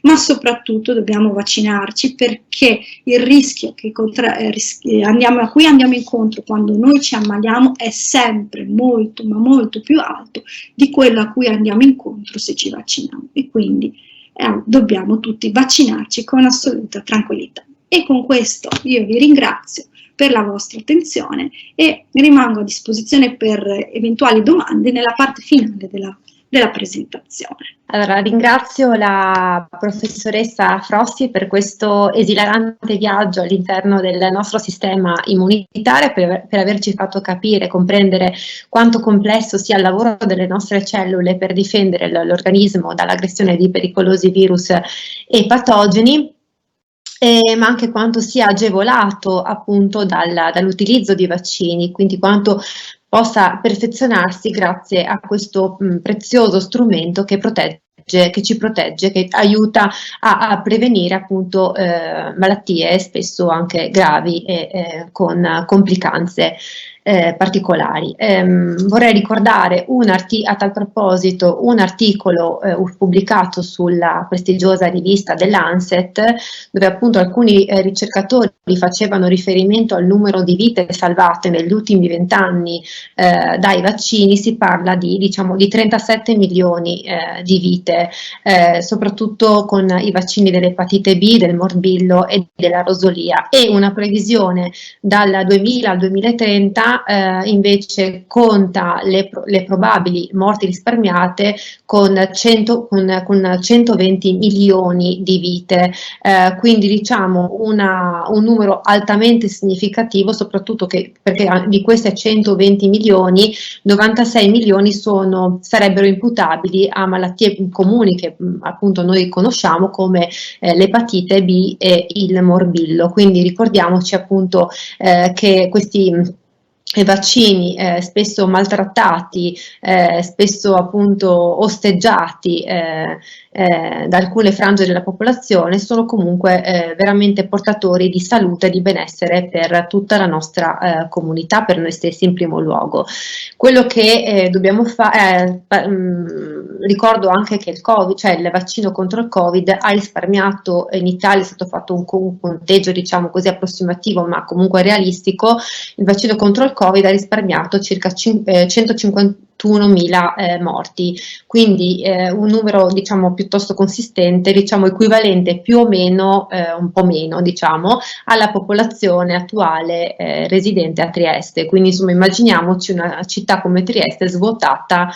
Ma soprattutto dobbiamo vaccinarci perché il rischio a cui andiamo incontro quando noi ci ammaliamo è sempre molto, ma molto più alto di quello a cui andiamo incontro se ci vacciniamo, e quindi dobbiamo tutti vaccinarci con assoluta tranquillità. E con questo io vi ringrazio per la vostra attenzione e rimango a disposizione per eventuali domande nella parte finale della presentazione. Allora, ringrazio la professoressa Frossi per questo esilarante viaggio all'interno del nostro sistema immunitario, per averci fatto capire e comprendere quanto complesso sia il lavoro delle nostre cellule per difendere l'organismo dall'aggressione di pericolosi virus e patogeni. Ma anche quanto sia agevolato appunto dall'utilizzo di vaccini, quindi quanto possa perfezionarsi grazie a questo prezioso strumento che ci protegge, che aiuta a prevenire appunto malattie spesso anche gravi e con complicanze particolari. Vorrei ricordare a tal proposito un articolo pubblicato sulla prestigiosa rivista dell'Lancet, dove appunto alcuni ricercatori facevano riferimento al numero di vite salvate negli ultimi 20 anni dai vaccini. Si parla di 37 milioni di vite, soprattutto con i vaccini dell'epatite B, del morbillo e della rosolia, e una previsione dal 2000 al 2030 invece conta le probabili morti risparmiate con 120 milioni di vite, quindi diciamo un numero altamente significativo, soprattutto perché di queste 120 milioni 96 milioni sarebbero imputabili a malattie comuni che appunto noi conosciamo come l'epatite B e il morbillo. Quindi ricordiamoci appunto che questi vaccini spesso maltrattati, spesso appunto osteggiati da alcune frange della popolazione, sono comunque veramente portatori di salute e di benessere per tutta la nostra comunità, per noi stessi in primo luogo. Quello che dobbiamo fare, ricordo anche che il Covid, cioè il vaccino contro il Covid, ha risparmiato, in Italia è stato fatto un conteggio diciamo così approssimativo ma comunque realistico, il vaccino contro il Covid ha risparmiato circa 151.000 morti, quindi un numero diciamo piuttosto consistente, diciamo equivalente più o meno, un po' meno diciamo, alla popolazione attuale residente a Trieste. Quindi insomma immaginiamoci una città come Trieste svuotata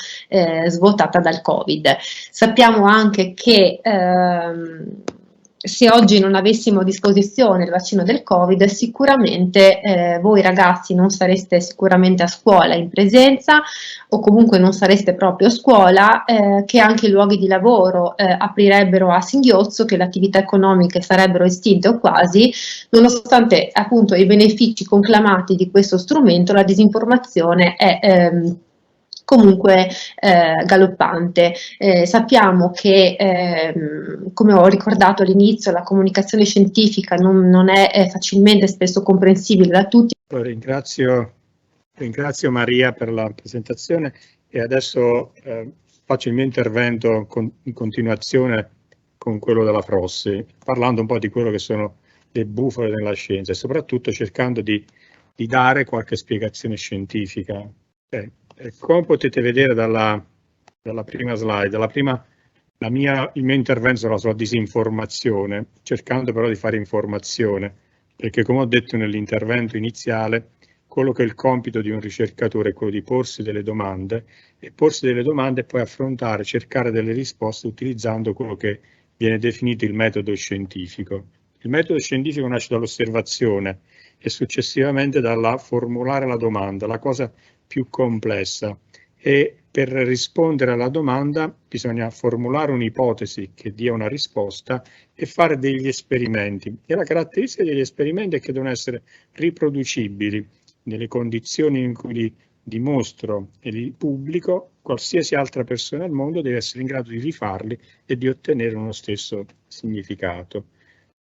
dal Covid. Sappiamo anche che se oggi non avessimo a disposizione il vaccino del Covid, sicuramente voi ragazzi non sareste sicuramente a scuola in presenza, o comunque non sareste proprio a scuola, che anche i luoghi di lavoro aprirebbero a singhiozzo, che le attività economiche sarebbero estinte o quasi. Nonostante appunto i benefici conclamati di questo strumento, la disinformazione è comunque galoppante. Sappiamo che, come ho ricordato all'inizio, la comunicazione scientifica non è facilmente spesso comprensibile da tutti. Ringrazio Maria per la presentazione e adesso faccio il mio intervento in continuazione con quello della Frossi, parlando un po' di quello che sono le bufale della scienza e soprattutto cercando di dare qualche spiegazione scientifica. Come potete vedere dalla prima slide, il mio intervento sarà sulla disinformazione, cercando però di fare informazione, perché come ho detto nell'intervento iniziale, quello che è il compito di un ricercatore è quello di porsi delle domande e poi affrontare, cercare delle risposte utilizzando quello che viene definito il metodo scientifico. Il metodo scientifico nasce dall'osservazione e successivamente dalla formulare la domanda, la cosa più complessa, e per rispondere alla domanda bisogna formulare un'ipotesi che dia una risposta e fare degli esperimenti. E la caratteristica degli esperimenti è che devono essere riproducibili nelle condizioni in cui li dimostro e li pubblico. Qualsiasi altra persona al mondo deve essere in grado di rifarli e di ottenere uno stesso significato.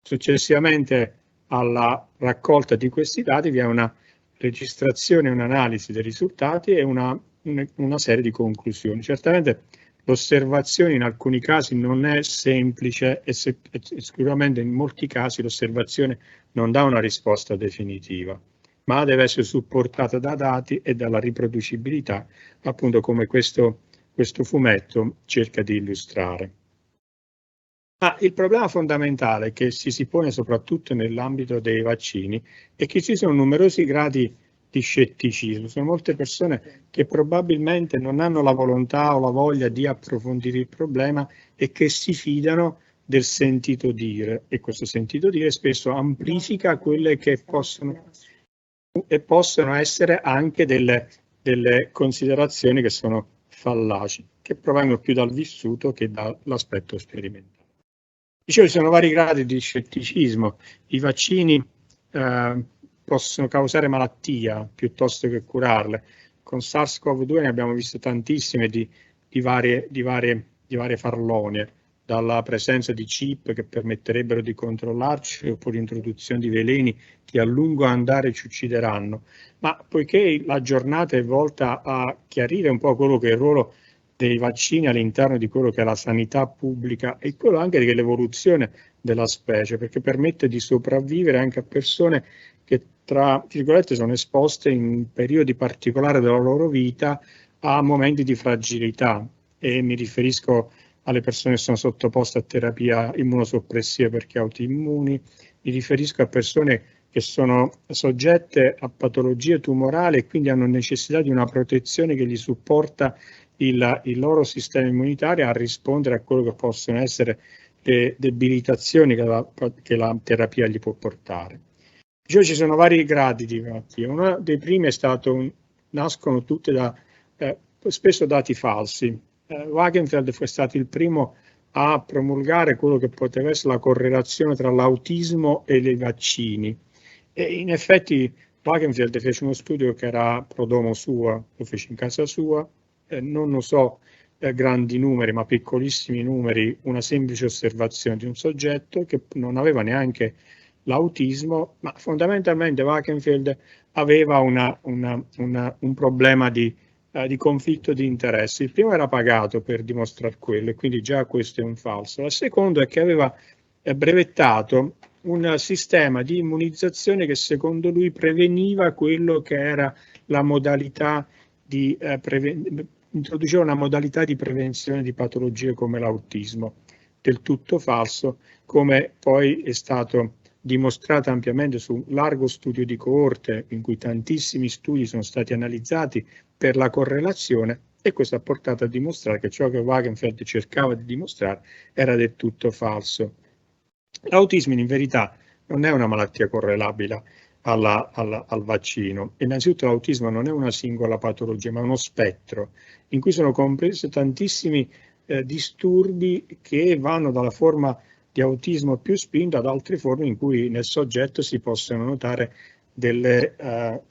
Successivamente alla raccolta di questi dati vi è una registrazione e un'analisi dei risultati e una serie di conclusioni. Certamente l'osservazione in alcuni casi non è semplice e esclusivamente in molti casi l'osservazione non dà una risposta definitiva, ma deve essere supportata da dati e dalla riproducibilità, appunto come questo fumetto cerca di illustrare. Ma il problema fondamentale che si pone soprattutto nell'ambito dei vaccini è che ci sono numerosi gradi di scetticismo. Sono molte persone che probabilmente non hanno la volontà o la voglia di approfondire il problema e che si fidano del sentito dire, e questo sentito dire spesso amplifica quelle che possono essere anche delle considerazioni che sono fallaci, che provengono più dal vissuto che dall'aspetto sperimentale. Dicevo, ci sono vari gradi di scetticismo. I vaccini possono causare malattia piuttosto che curarle. Con SARS-CoV-2 ne abbiamo viste tantissime di varie farlonie, dalla presenza di chip che permetterebbero di controllarci oppure l'introduzione di veleni che a lungo andare ci uccideranno. Ma poiché la giornata è volta a chiarire un po' quello che è il ruolo dei vaccini all'interno di quello che è la sanità pubblica e quello anche dell'evoluzione della specie, perché permette di sopravvivere anche a persone che tra virgolette sono esposte in periodi particolari della loro vita a momenti di fragilità, e mi riferisco alle persone che sono sottoposte a terapia immunosoppressiva perché autoimmuni, mi riferisco a persone che sono soggette a patologie tumorali e quindi hanno necessità di una protezione che gli supporta il loro sistema immunitario a rispondere a quello che possono essere le debilitazioni che la terapia gli può portare. Cioè, ci sono vari gradi di malattia. Uno dei primi è stato, nascono tutte da spesso dati falsi. Wagenfeld fu stato il primo a promulgare quello che poteva essere la correlazione tra l'autismo e i vaccini. E in effetti Wagenfeld fece uno studio che era pro domo sua, lo fece in casa sua, non usò grandi numeri ma piccolissimi numeri, una semplice osservazione di un soggetto che non aveva neanche l'autismo, ma fondamentalmente Wagenfeld aveva un problema di conflitto di interessi. Il primo era pagato per dimostrare quello, e quindi già questo è un falso. Il secondo è che aveva brevettato un sistema di immunizzazione che secondo lui preveniva quello che era la modalità di introduceva una modalità di prevenzione di patologie come l'autismo, del tutto falso, come poi è stato dimostrato ampiamente su un largo studio di coorte in cui tantissimi studi sono stati analizzati per la correlazione, e questo ha portato a dimostrare che ciò che Wagenfeld cercava di dimostrare era del tutto falso. L'autismo in verità non è una malattia correlabile al vaccino. Innanzitutto l'autismo non è una singola patologia, ma uno spettro in cui sono compresi tantissimi disturbi che vanno dalla forma di autismo più spinto ad altre forme in cui nel soggetto si possono notare delle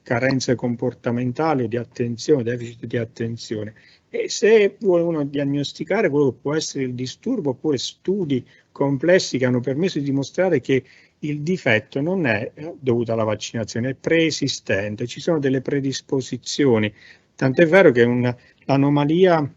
carenze comportamentali di attenzione, deficit di attenzione. E se vuole uno diagnosticare quello che può essere il disturbo, oppure studi complessi che hanno permesso di dimostrare che il difetto non è dovuto alla vaccinazione, è preesistente, ci sono delle predisposizioni, tant'è vero che l'anomalia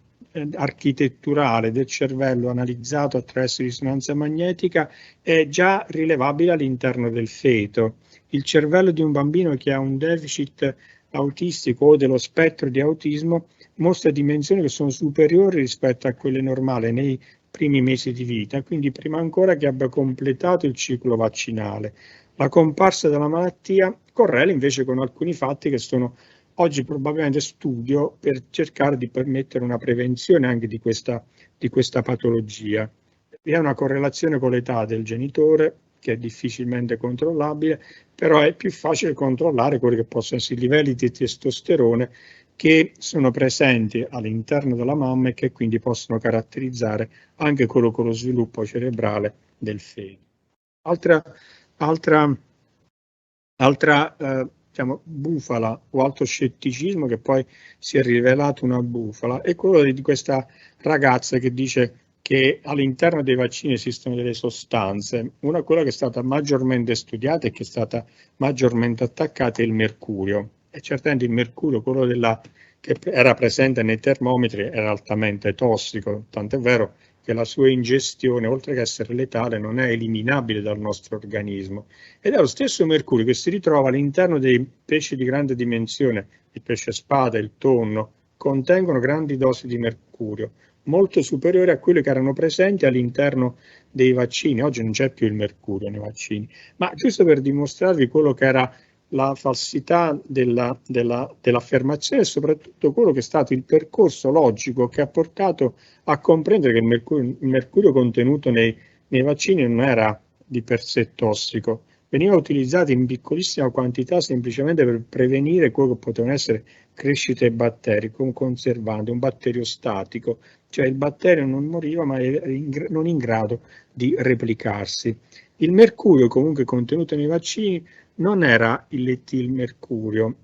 architetturale del cervello analizzato attraverso risonanza magnetica è già rilevabile all'interno del feto. Il cervello di un bambino che ha un deficit autistico o dello spettro di autismo mostra dimensioni che sono superiori rispetto a quelle normali nei primi mesi di vita, quindi prima ancora che abbia completato il ciclo vaccinale. La comparsa della malattia correla invece con alcuni fatti che sono oggi probabilmente studio per cercare di permettere una prevenzione anche di questa patologia. Vi è una correlazione con l'età del genitore che è difficilmente controllabile, però è più facile controllare quelli che possono essere i livelli di testosterone che sono presenti all'interno della mamma e che quindi possono caratterizzare anche quello con lo sviluppo cerebrale del feto. Altra diciamo, bufala o altro scetticismo che poi si è rivelato una bufala è quello di questa ragazza che dice che all'interno dei vaccini esistono delle sostanze. Una, quella che è stata maggiormente studiata e che è stata maggiormente attaccata, è il mercurio. E certamente il mercurio, quello che era presente nei termometri, era altamente tossico, tant'è vero che la sua ingestione, oltre che essere letale, non è eliminabile dal nostro organismo. Ed è lo stesso mercurio che si ritrova all'interno dei pesci di grande dimensione, il pesce spada, il tonno, contengono grandi dosi di mercurio, molto superiori a quelle che erano presenti all'interno dei vaccini. Oggi non c'è più il mercurio nei vaccini, ma giusto per dimostrarvi quello che era la falsità dell'affermazione e soprattutto quello che è stato il percorso logico che ha portato a comprendere che il mercurio contenuto nei vaccini non era di per sé tossico, veniva utilizzato in piccolissima quantità semplicemente per prevenire quello che potevano essere crescite batteri, con conservante, un batterio statico, cioè il batterio non moriva ma era non in grado di replicarsi. Il mercurio comunque contenuto nei vaccini non era il metilmercurio,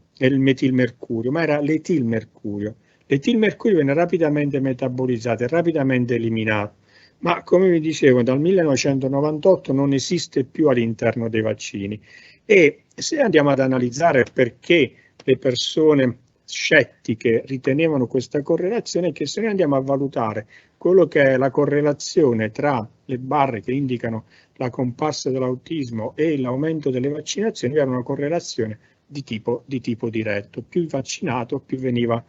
ma era l'etilmercurio. L'etilmercurio viene rapidamente metabolizzato e rapidamente eliminato, ma come vi dicevo dal 1998 non esiste più all'interno dei vaccini. E se andiamo ad analizzare perché le persone scettiche ritenevano questa correlazione, che se noi andiamo a valutare quello che è la correlazione tra le barre che indicano la comparsa dell'autismo e l'aumento delle vaccinazioni, era una correlazione di tipo diretto. Più vaccinato, più venivano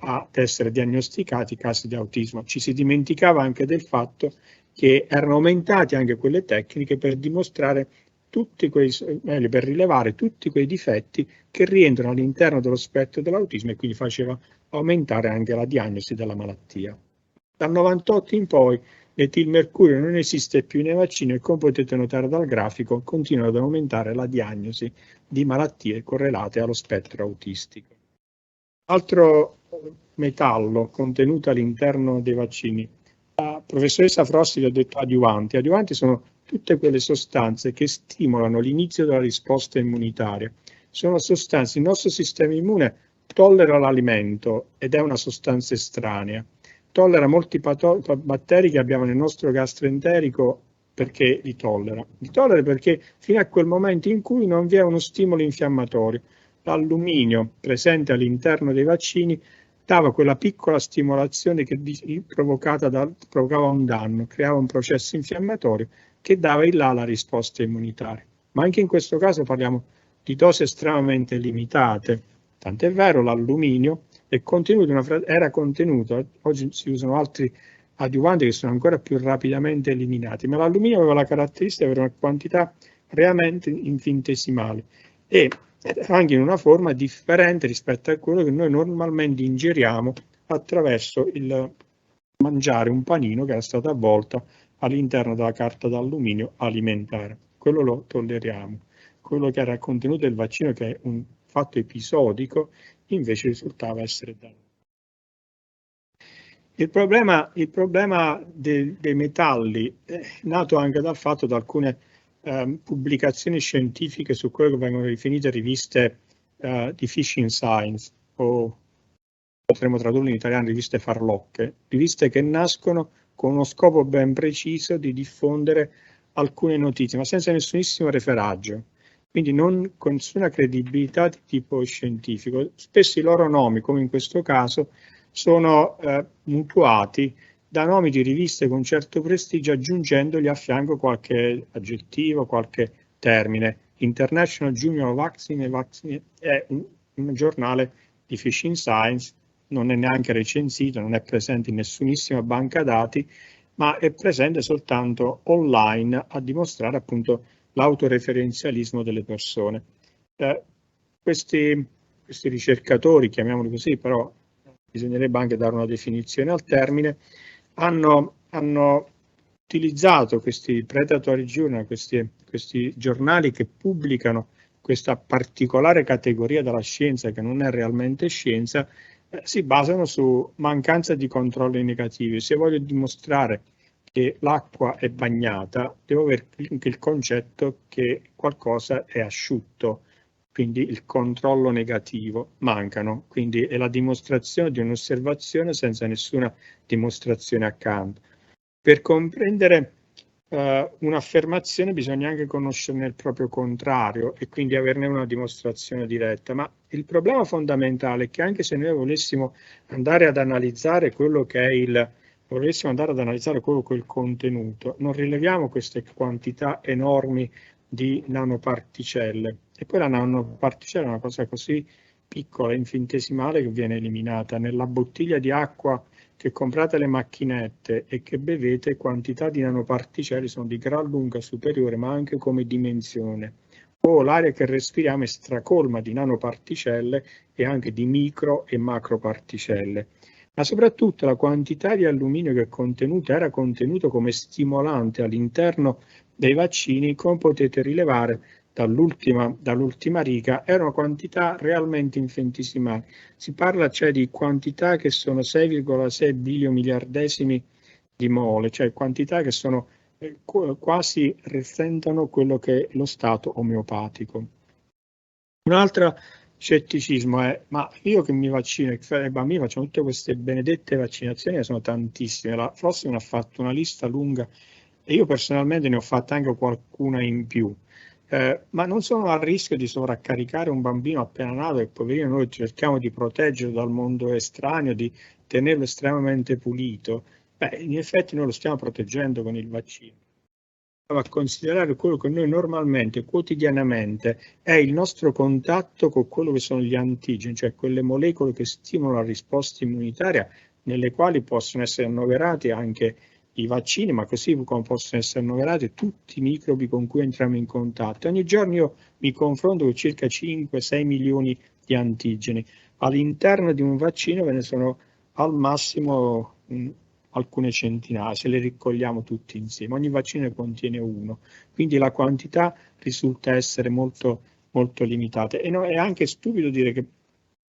ad essere diagnosticati casi di autismo. Ci si dimenticava anche del fatto che erano aumentate anche quelle tecniche per dimostrare per rilevare tutti quei difetti che rientrano all'interno dello spettro dell'autismo e quindi faceva aumentare anche la diagnosi della malattia. Dal 98 in poi l'etilmercurio non esiste più nei vaccini e come potete notare dal grafico continua ad aumentare la diagnosi di malattie correlate allo spettro autistico. Altro metallo contenuto all'interno dei vaccini. La professoressa Frossi ha detto adiuvanti. Adiuvanti sono tutte quelle sostanze che stimolano l'inizio della risposta immunitaria. Sono sostanze, il nostro sistema immune tollera l'alimento ed è una sostanza estranea. Tollera molti batteri che abbiamo nel nostro gastroenterico perché li tollera. Li tollera perché fino a quel momento in cui non vi è uno stimolo infiammatorio. L'alluminio presente all'interno dei vaccini dava quella piccola stimolazione che provocava un danno, creava un processo infiammatorio che dava in là la risposta immunitaria. Ma anche in questo caso parliamo di dosi estremamente limitate. Tant'è vero l'alluminio era contenuto, oggi si usano altri adiuvanti che sono ancora più rapidamente eliminati, ma l'alluminio aveva la caratteristica di avere una quantità realmente infinitesimale e anche in una forma differente rispetto a quello che noi normalmente ingeriamo attraverso il mangiare un panino che era stato avvolto all'interno della carta d'alluminio alimentare. Quello lo tolleriamo. Quello che era contenuto del vaccino, che è un fatto episodico, invece risultava essere dannoso. Il problema dei metalli è nato anche dal fatto di alcune pubblicazioni scientifiche su quello che vengono definite riviste di phishing science, o potremmo tradurle in italiano riviste farlocche, riviste che nascono con uno scopo ben preciso di diffondere alcune notizie, ma senza nessunissimo referaggio, quindi non con nessuna credibilità di tipo scientifico. Spesso i loro nomi, come in questo caso, sono mutuati da nomi di riviste con certo prestigio, aggiungendogli a fianco qualche aggettivo, qualche termine. International Junior Vaccine è un giornale di phishing science, non è neanche recensito, non è presente in nessunissima banca dati, ma è presente soltanto online a dimostrare appunto l'autoreferenzialismo delle persone. Questi ricercatori, chiamiamoli così, però bisognerebbe anche dare una definizione al termine, hanno utilizzato questi predatory journal, questi giornali che pubblicano questa particolare categoria della scienza che non è realmente scienza, si basano su mancanza di controlli negativi. Se voglio dimostrare che l'acqua è bagnata, devo avere anche il concetto che qualcosa è asciutto, quindi il controllo negativo mancano, quindi è la dimostrazione di un'osservazione senza nessuna dimostrazione accanto. Per comprendere un'affermazione bisogna anche conoscerne il proprio contrario e quindi averne una dimostrazione diretta, ma il problema fondamentale è che anche se noi volessimo andare ad analizzare quello che è il contenuto, non rileviamo queste quantità enormi di nanoparticelle, e poi la nanoparticella è una cosa così piccola, infinitesimale, che viene eliminata. Nella bottiglia di acqua che comprate alle macchinette e che bevete, quantità di nanoparticelle sono di gran lunga superiore, ma anche come dimensione. O l'aria che respiriamo è stracolma di nanoparticelle e anche di micro e macroparticelle. Ma soprattutto la quantità di alluminio che era contenuto come stimolante all'interno dei vaccini, come potete rilevare dall'ultima riga, era una quantità realmente infinitesimale. Si parla cioè di quantità che sono 6,6 biliomiliardesimi di mole, cioè quantità che sono quasi riflettono quello che è lo stato omeopatico. Un altro scetticismo è: ma io che mi vaccino, i bambini facciano tutte queste benedette vaccinazioni, sono tantissime. La Flossi ha fatto una lista lunga e io personalmente ne ho fatta anche qualcuna in più. Ma non sono a rischio di sovraccaricare un bambino appena nato, e poverino noi cerchiamo di proteggerlo dal mondo estraneo, di tenerlo estremamente pulito? In effetti noi lo stiamo proteggendo con il vaccino. A considerare quello che noi normalmente, quotidianamente, è il nostro contatto con quello che sono gli antigeni, cioè quelle molecole che stimolano la risposta immunitaria, nelle quali possono essere annoverati anche i vaccini, ma così come possono essere annoverati tutti i microbi con cui entriamo in contatto. Ogni giorno io mi confronto con circa 5-6 milioni di antigeni. All'interno di un vaccino ve ne sono al massimo alcune centinaia, se le ricogliamo tutti insieme. Ogni vaccino ne contiene uno, quindi la quantità risulta essere molto, molto limitata. E è anche stupido dire che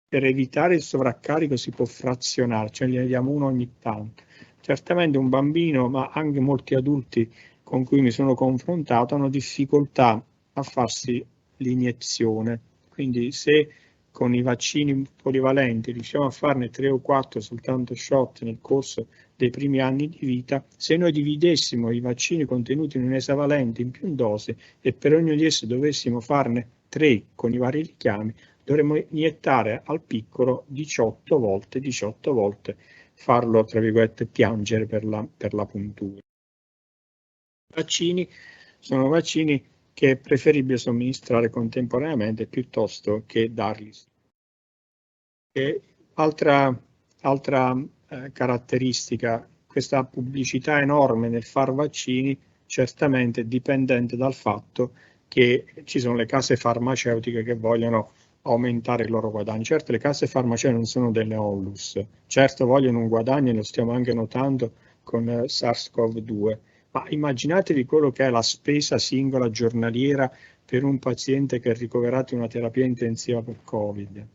per evitare il sovraccarico si può frazionare, cioè gliene diamo uno ogni tanto. Certamente un bambino, ma anche molti adulti con cui mi sono confrontato, hanno difficoltà a farsi l'iniezione. Quindi se con i vaccini polivalenti riusciamo a farne 3 o 4 soltanto shot nel corso dei primi anni di vita, se noi dividessimo i vaccini contenuti in un esavalente in più dosi e per ognuno di essi dovessimo farne 3 con i vari richiami, dovremmo iniettare al piccolo 18 volte, farlo tra virgolette piangere per la puntura. I vaccini sono vaccini che è preferibile somministrare contemporaneamente piuttosto che darli. Altra caratteristica, questa pubblicità enorme nel far vaccini certamente è dipendente dal fatto che ci sono le case farmaceutiche che vogliono aumentare il loro guadagno. Certo, le case farmaceutiche non sono delle onlus, certo vogliono un guadagno, e lo stiamo anche notando con SARS-CoV-2, ma immaginatevi quello che è la spesa singola giornaliera per un paziente che è ricoverato in una terapia intensiva per Covid.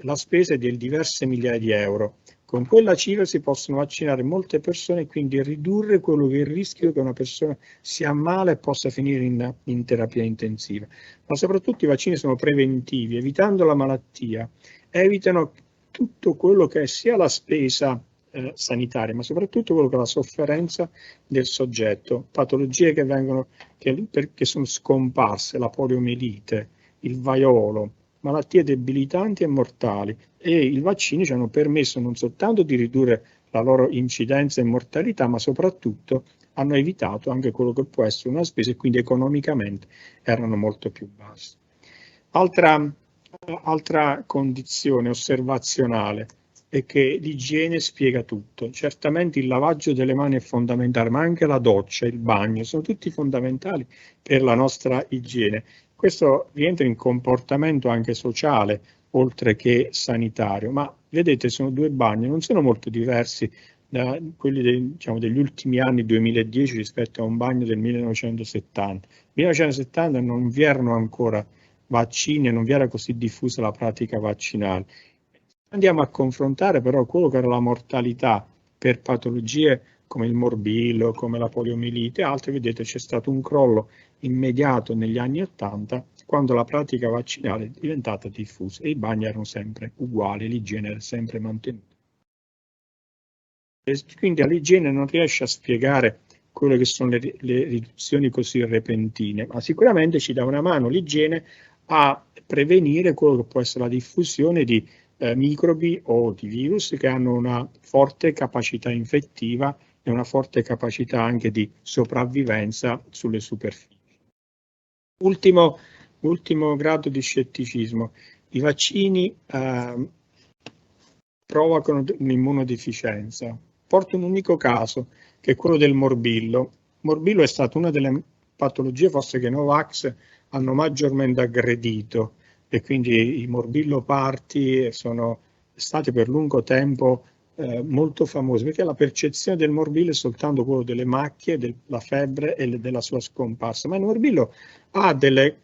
La spesa è di diverse migliaia di euro. Con quella cifra si possono vaccinare molte persone e quindi ridurre quello che è il rischio che una persona si ammala e possa finire in terapia intensiva. Ma soprattutto i vaccini sono preventivi, evitando la malattia, evitano tutto quello che è sia la spesa sanitaria, ma soprattutto quello che è la sofferenza del soggetto, patologie che sono scomparse, la poliomielite, il vaiolo, malattie debilitanti e mortali, e i vaccini ci hanno permesso non soltanto di ridurre la loro incidenza e mortalità, ma soprattutto hanno evitato anche quello che può essere una spesa, e quindi economicamente erano molto più bassi. Altra condizione osservazionale è che l'igiene spiega tutto. Certamente il lavaggio delle mani è fondamentale, ma anche la doccia, il bagno, sono tutti fondamentali per la nostra igiene. Questo rientra in comportamento anche sociale, oltre che sanitario, ma vedete sono due bagni, non sono molto diversi da quelli degli ultimi anni 2010 rispetto a un bagno del 1970. Nel 1970 non vi erano ancora vaccini e non vi era così diffusa la pratica vaccinale. Andiamo a confrontare però quello che era la mortalità per patologie come il morbillo, come la poliomielite e altre. Vedete, c'è stato un crollo immediato negli anni 80 quando la pratica vaccinale è diventata diffusa e i bagni erano sempre uguali, l'igiene era sempre mantenuta. E quindi all'igiene non riesce a spiegare quelle che sono le riduzioni così repentine, ma sicuramente ci dà una mano l'igiene a prevenire quello che può essere la diffusione di microbi o di virus che hanno una forte capacità infettiva e una forte capacità anche di sopravvivenza sulle superfici. Ultimo grado di scetticismo. I vaccini provocano un'immunodeficienza. Porto un unico caso, che è quello del morbillo. Il morbillo è stata una delle patologie forse che i Novax hanno maggiormente aggredito, e quindi i morbilloparti sono stati per lungo tempo molto famosi, perché la percezione del morbillo è soltanto quello delle macchie, della febbre e della sua scomparsa, ma il morbillo ha delle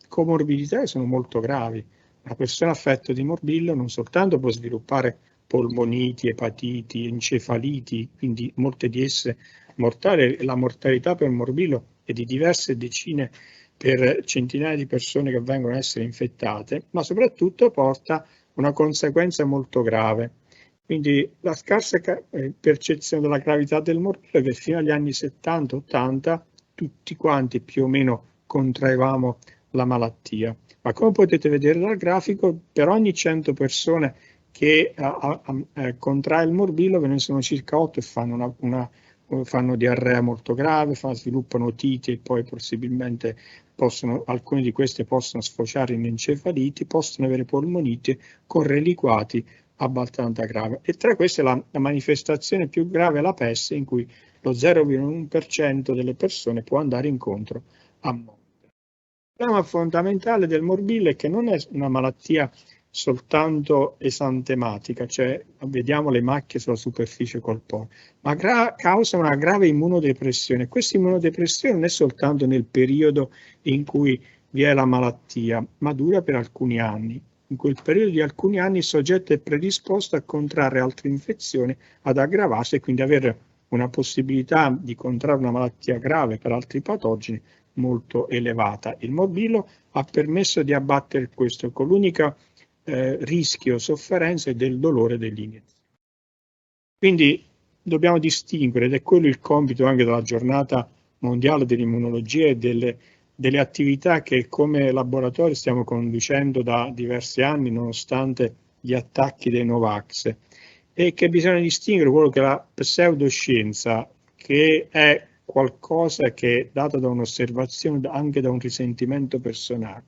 comorbidità che sono molto gravi. Una persona affetta di morbillo non soltanto può sviluppare polmoniti, epatiti, encefaliti, quindi molte di esse mortali, la mortalità per morbillo è di diverse decine per centinaia di persone che vengono a essere infettate, ma soprattutto porta una conseguenza molto grave. Quindi la scarsa percezione della gravità del morbillo è che fino agli anni 70-80 tutti quanti più o meno contraevamo la malattia. Ma come potete vedere dal grafico, per ogni 100 persone che contrae il morbillo ve ne sono circa 8 e fanno diarrea molto grave, sviluppano otiti e poi possibilmente alcune di queste possono sfociare in encefaliti, possono avere polmoniti con reliquati abbastanza gravi. E tra queste la manifestazione più grave è la peste, in cui lo 0,1% delle persone può andare incontro a morte. Il problema fondamentale del morbillo è che non è una malattia soltanto esantematica, cioè vediamo le macchie sulla superficie corporea, ma causa una grave immunodepressione. Questa immunodepressione non è soltanto nel periodo in cui vi è la malattia, ma dura per alcuni anni. In quel periodo di alcuni anni il soggetto è predisposto a contrarre altre infezioni, ad aggravarsi e quindi avere una possibilità di contrarre una malattia grave per altri patogeni molto elevata. Il morbillo ha permesso di abbattere questo con l'unica rischio, sofferenza e del dolore dell'iniezione. Quindi dobbiamo distinguere, ed è quello il compito anche della giornata mondiale dell'immunologia e delle attività che come laboratorio stiamo conducendo da diversi anni nonostante gli attacchi dei Novax, e che bisogna distinguere quello che è la pseudoscienza, che è qualcosa che è dato da un'osservazione, anche da un risentimento personale,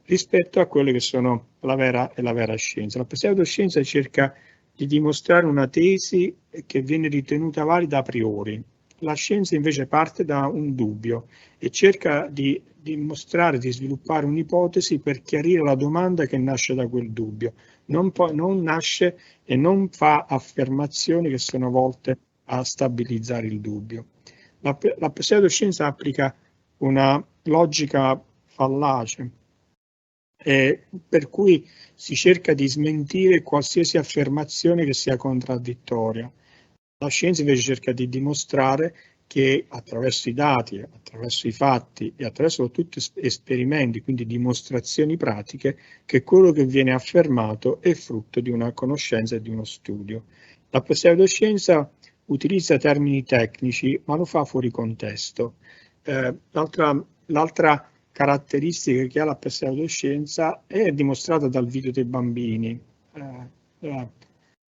rispetto a quelle che sono la vera scienza. La pseudoscienza cerca di dimostrare una tesi che viene ritenuta valida a priori. La scienza invece parte da un dubbio e cerca di dimostrare, di sviluppare un'ipotesi per chiarire la domanda che nasce da quel dubbio. Non nasce e non fa affermazioni che sono volte a stabilizzare il dubbio. La pseudoscienza applica una logica fallace, per cui si cerca di smentire qualsiasi affermazione che sia contraddittoria. La scienza invece cerca di dimostrare che attraverso i dati, attraverso i fatti e attraverso soprattutto esperimenti, quindi dimostrazioni pratiche, che quello che viene affermato è frutto di una conoscenza e di uno studio. La pseudoscienza utilizza termini tecnici, ma lo fa fuori contesto. L'altra caratteristica che ha la pseudoscienza è dimostrata dal video dei bambini.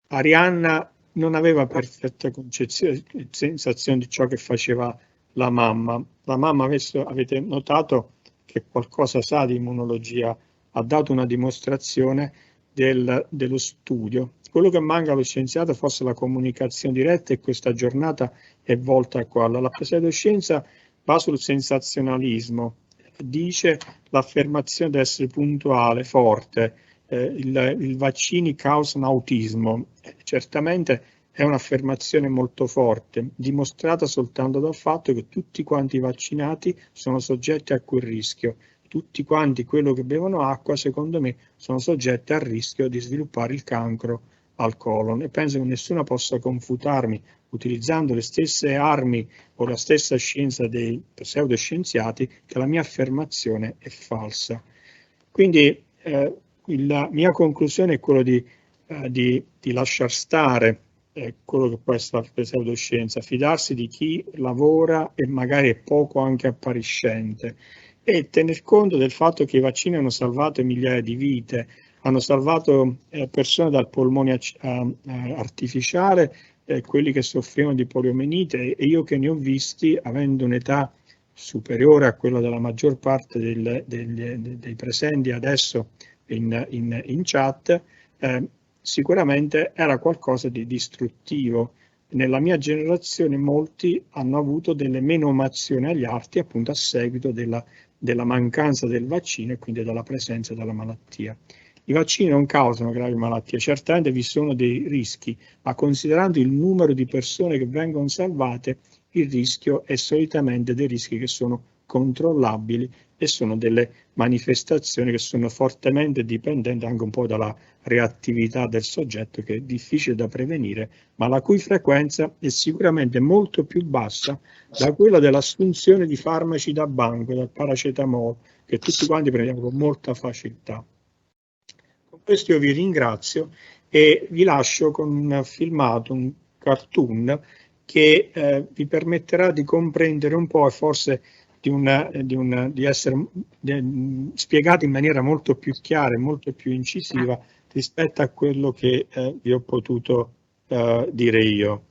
Arianna non aveva perfetta concezione, sensazione di ciò che faceva la mamma. La mamma, avete notato che qualcosa sa di immunologia, ha dato una dimostrazione dello studio. Quello che manca allo scienziato è forse la comunicazione diretta, e questa giornata è volta a quello. La pseudoscienza va sul sensazionalismo, dice l'affermazione deve essere puntuale, forte, i vaccini causano autismo. Certamente è un'affermazione molto forte, dimostrata soltanto dal fatto che tutti quanti i vaccinati sono soggetti a quel rischio. tutti quanti quello che bevono acqua, secondo me, sono soggetti al rischio di sviluppare il cancro al colon, e penso che nessuno possa confutarmi, utilizzando le stesse armi o la stessa scienza dei pseudoscienziati, che la mia affermazione è falsa. Quindi la mia conclusione è quella di lasciar stare quello che può essere la pseudoscienza, fidarsi di chi lavora e magari è poco anche appariscente, e tener conto del fatto che i vaccini hanno salvato migliaia di vite, hanno salvato persone dal polmone artificiale, quelli che soffrivano di poliomielite, e io che ne ho visti, avendo un'età superiore a quella della maggior parte dei presenti adesso in chat, sicuramente era qualcosa di distruttivo. Nella mia generazione molti hanno avuto delle menomazioni agli arti, appunto a seguito della mancanza del vaccino e quindi della presenza della malattia. I vaccini non causano gravi malattie, certamente vi sono dei rischi, ma considerando il numero di persone che vengono salvate, il rischio è solitamente dei rischi che sono controllabili e sono delle manifestazioni che sono fortemente dipendenti anche un po' dalla reattività del soggetto, che è difficile da prevenire, ma la cui frequenza è sicuramente molto più bassa da quella dell'assunzione di farmaci da banco, dal paracetamolo, che tutti quanti prendiamo con molta facilità. Con questo io vi ringrazio e vi lascio con un filmato, un cartoon, che vi permetterà di comprendere un po' e forse di essere spiegati in maniera molto più chiara e molto più incisiva rispetto a quello che vi ho potuto dire io.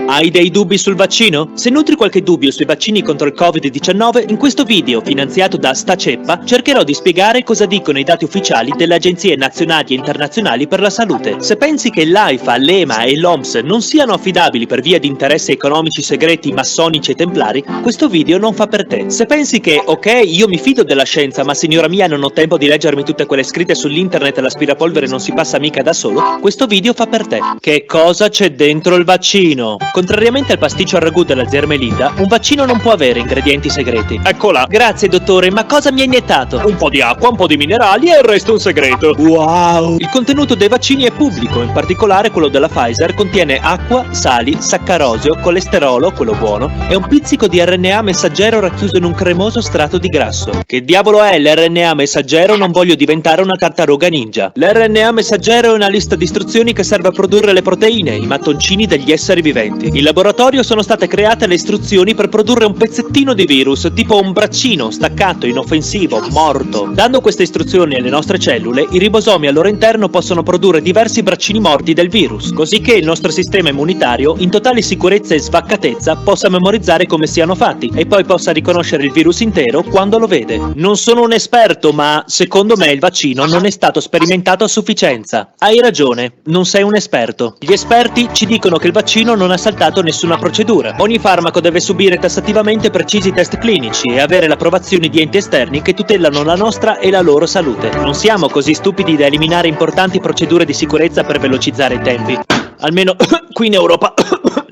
Hai dei dubbi sul vaccino? Se nutri qualche dubbio sui vaccini contro il Covid-19, in questo video, finanziato da Staceppa, cercherò di spiegare cosa dicono i dati ufficiali delle agenzie nazionali e internazionali per la salute. Se pensi che l'AIFA, l'EMA e l'OMS non siano affidabili per via di interessi economici segreti, massonici e templari, questo video non fa per te. Se pensi che, ok, io mi fido della scienza, ma signora mia non ho tempo di leggermi tutte quelle scritte sull'internet e l'aspirapolvere non si passa mica da solo, questo video fa per te. Che cosa c'è dentro il vaccino? Contrariamente al pasticcio al ragù della Zermelita, un vaccino non può avere ingredienti segreti. Eccola! Grazie dottore, ma cosa mi ha iniettato? Un po' di acqua, un po' di minerali e il resto un segreto. Wow! Il contenuto dei vaccini è pubblico, in particolare quello della Pfizer contiene acqua, sali, saccarosio, colesterolo, quello buono, e un pizzico di RNA messaggero racchiuso in un cremoso strato di grasso. Che diavolo è l'RNA messaggero? Non voglio diventare una tartaruga ninja. L'RNA messaggero è una lista di istruzioni che serve a produrre le proteine, i mattoncini degli esseri viventi. In laboratorio sono state create le istruzioni per produrre un pezzettino di virus, tipo un braccino, staccato, inoffensivo, morto. Dando queste istruzioni alle nostre cellule, i ribosomi al loro interno possono produrre diversi braccini morti del virus, così che il nostro sistema immunitario, in totale sicurezza e svaccatezza, possa memorizzare come siano fatti e poi possa riconoscere il virus intero quando lo vede. Non sono un esperto, ma secondo me il vaccino non è stato sperimentato a sufficienza. Hai ragione, non sei un esperto. Gli esperti ci dicono che il vaccino non ha saltato nessuna procedura. Ogni farmaco deve subire tassativamente precisi test clinici e avere l'approvazione di enti esterni che tutelano la nostra e la loro salute. Non siamo così stupidi da eliminare importanti procedure di sicurezza per velocizzare i tempi. Almeno qui in Europa.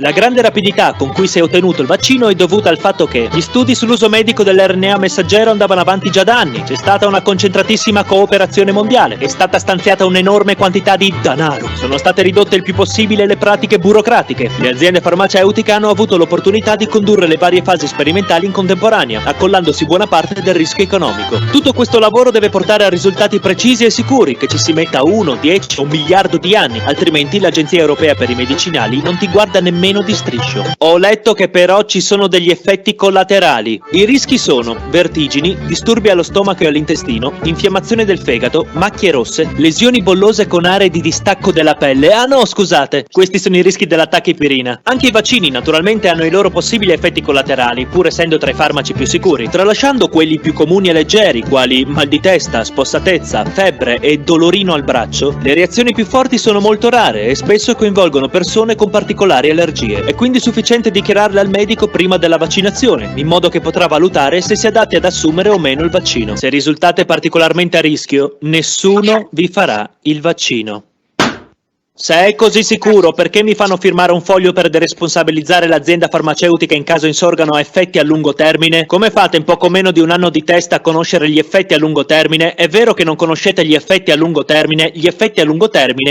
La grande rapidità con cui si è ottenuto il vaccino è dovuta al fatto che gli studi sull'uso medico dell'RNA messaggero andavano avanti già da anni, c'è stata una concentratissima cooperazione mondiale, è stata stanziata un'enorme quantità di denaro, sono state ridotte il più possibile le pratiche burocratiche, le aziende farmaceutiche hanno avuto l'opportunità di condurre le varie fasi sperimentali in contemporanea, accollandosi buona parte del rischio economico. Tutto questo lavoro deve portare a risultati precisi e sicuri, che ci si metta 1, 10 o 1 miliardo di anni, altrimenti l'Agenzia Europea per i Medicinali non ti guarda nemmeno di striscio. Ho letto che però ci sono degli effetti collaterali. I rischi sono vertigini, disturbi allo stomaco e all'intestino, infiammazione del fegato, macchie rosse, lesioni bollose con aree di distacco della pelle. Ah no, scusate, questi sono i rischi della tachipirina. Anche i vaccini naturalmente hanno i loro possibili effetti collaterali, pur essendo tra i farmaci più sicuri, tralasciando quelli più comuni e leggeri, quali mal di testa, spossatezza, febbre e dolorino al braccio. Le reazioni più forti sono molto rare e spesso coinvolgono persone con particolari allergie. È quindi sufficiente dichiararle al medico prima della vaccinazione, in modo che potrà valutare se si è adatti ad assumere o meno il vaccino. Se risultate particolarmente a rischio, nessuno vi farà il vaccino. Se è così sicuro, perché mi fanno firmare un foglio per deresponsabilizzare l'azienda farmaceutica in caso insorgano effetti a lungo termine? Come fate in poco meno di un anno di test a conoscere gli effetti a lungo termine? È vero che non conoscete gli effetti a lungo termine